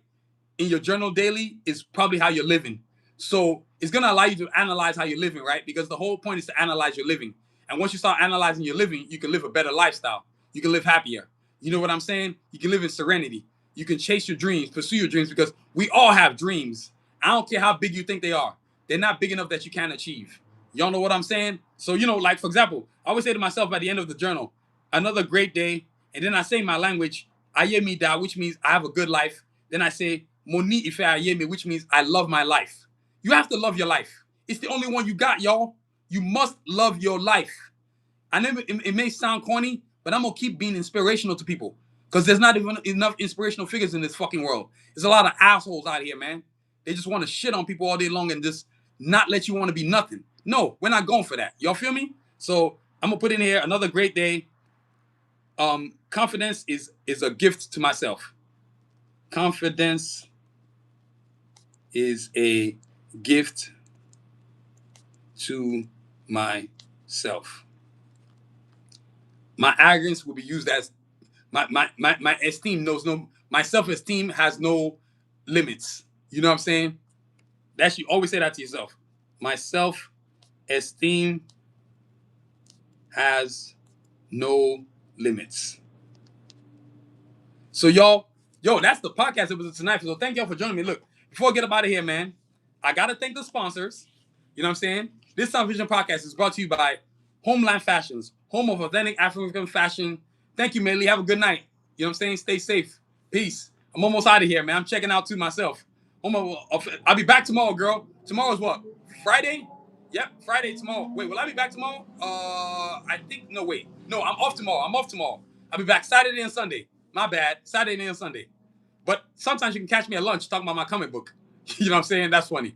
in your journal daily is probably how you're living. So it's gonna allow you to analyze how you're living, right? Because the whole point is to analyze your living. And once you start analyzing your living, you can live a better lifestyle. You can live happier. You know what I'm saying? You can live in serenity. You can chase your dreams, pursue your dreams, because we all have dreams. I don't care how big you think they are. They're not big enough that you can't achieve. Y'all know what I'm saying? So, like, for example, I always say to myself by the end of the journal, another great day. And then I say in my language, Aye da, which means I have a good life. Then I say, Moni ife ayeme, which means I love my life. You have to love your life. It's the only one you got, y'all. You must love your life. I know it may sound corny, but I'm gonna keep being inspirational to people, because there's not even enough inspirational figures in this fucking world. There's a lot of assholes out here, man. They just want to shit on people all day long and just not let you want to be nothing. No, we're not going for that. Y'all feel me? So I'm gonna put in here another great day. Confidence is a gift to myself. Confidence is a gift to myself. My arrogance will be used as my esteem knows no, my self-esteem has no limits. You know what I'm saying? You always say that to yourself. My self-esteem has no limits. So yo, that's the podcast episode tonight. So thank y'all for joining me. Look, before I get up out of here, man, I gotta thank the sponsors. You know what I'm saying? This Sound Vision podcast is brought to you by Homeland Fashions, home of authentic African fashion. Thank you, Mei Lee. Have a good night. You know what I'm saying? Stay safe. Peace. I'm almost out of here, man. I'm checking out too myself. I'll be back tomorrow, girl. Tomorrow's what? Friday? Yep, Friday tomorrow. Wait, will I be back tomorrow? I think, no, wait. No, I'm off tomorrow. I'll be back Saturday and Sunday. My bad. Saturday and Sunday. But sometimes you can catch me at lunch talking about my comic book. You know what I'm saying? That's funny.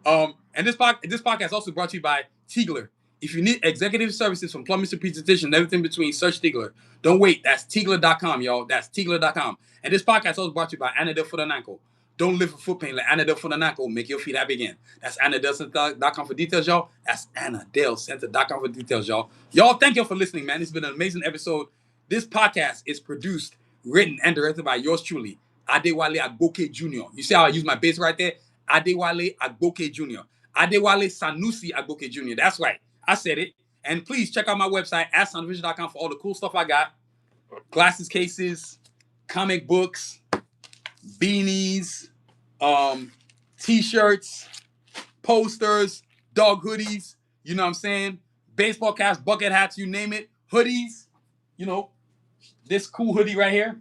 And this podcast is also brought to you by Tigler. If you need executive services from plumbing to presentation and everything between, search Tigler. Don't wait. That's Tigler.com, y'all. That's Tigler.com. And this podcast is also brought to you by Anadel Fudananko. Don't live with foot pain. Let Anadel Fudananko make your feet happy again. That's AnadelCenter.com for details, y'all. That's AnadelCenter.com for details, y'all. Y'all, thank you for listening, man. It's been an amazing episode. This podcast is produced, written, and directed by yours truly, Adewale Agboke Jr. You see how I use my base right there? Adewale Agboke Jr. Adewale Sanusi Agboke Jr. That's right. I said it. And please check out my website at soundvision.com for all the cool stuff I got. Glasses cases, comic books, beanies, t-shirts, posters, dog hoodies, you know what I'm saying? Baseball caps, bucket hats, you name it. Hoodies, this cool hoodie right here.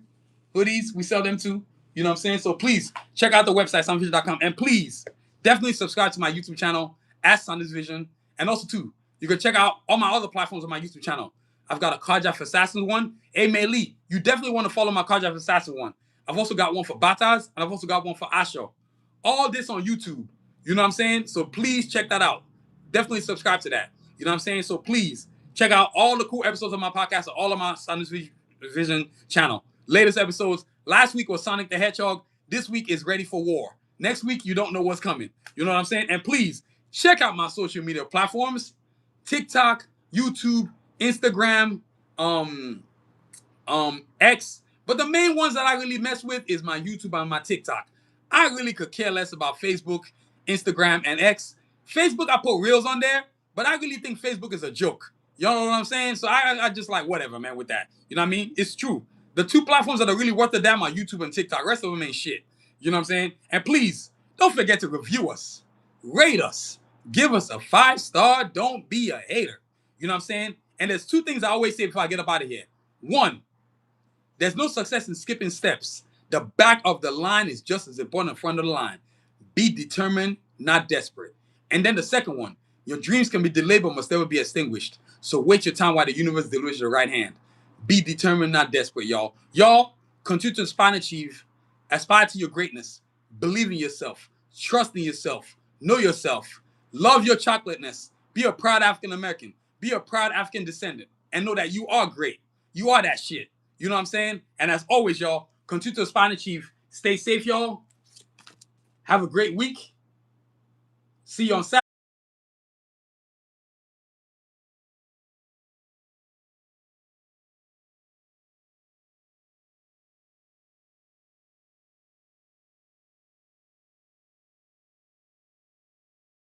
Hoodies, we sell them too. You know what I'm saying? So please check out the website, soundvision.com. And please definitely subscribe to my YouTube channel at Soundvision. And also too, you can check out all my other platforms on my YouTube channel. I've got a Carjack Assassin one. Hey, Mei Lee, you definitely want to follow my Carjack Assassin one. I've also got one for Batas, and I've also got one for Asho. All this on YouTube. You know what I'm saying? So please check that out. Definitely subscribe to that. You know what I'm saying? So please check out all the cool episodes of my podcast, all of my Sanusi Vision channel. Latest episodes. Last week was Sonic the Hedgehog. This week is Ready for War. Next week, you don't know what's coming. You know what I'm saying? And please check out my social media platforms: TikTok, YouTube, Instagram, X, But the main ones that I really mess with is my YouTube and my TikTok. I really could care less about Facebook, Instagram, and X. Facebook, I put reels on there, but I really think Facebook is a joke. You know what I'm saying? So I just like whatever, man, with that. You know what I mean? It's true. The two platforms that are really worth the damn are YouTube and TikTok. The rest of them ain't shit. You know what I'm saying? And please, don't forget to review us, rate us, give us a 5-star. Don't be a hater. You know what I'm saying? And there's two things I always say before I get up out of here. One, there's no success in skipping steps. The back of the line is just as important in front of the line. Be determined, not desperate. And then the second one, your dreams can be delayed but must never be extinguished. So wait your time while the universe delivers your right hand. Be determined, not desperate, y'all. Y'all, continue to inspire and achieve. Aspire to your greatness. Believe in yourself. Trust in yourself. Know yourself. Love your chocolateness. Be a proud African American. Be a proud African descendant. And know that you are great. You are that shit. You know what I'm saying? And as always, y'all, continue to aspire and achieve. Stay safe, y'all. Have a great week. See you on Saturday.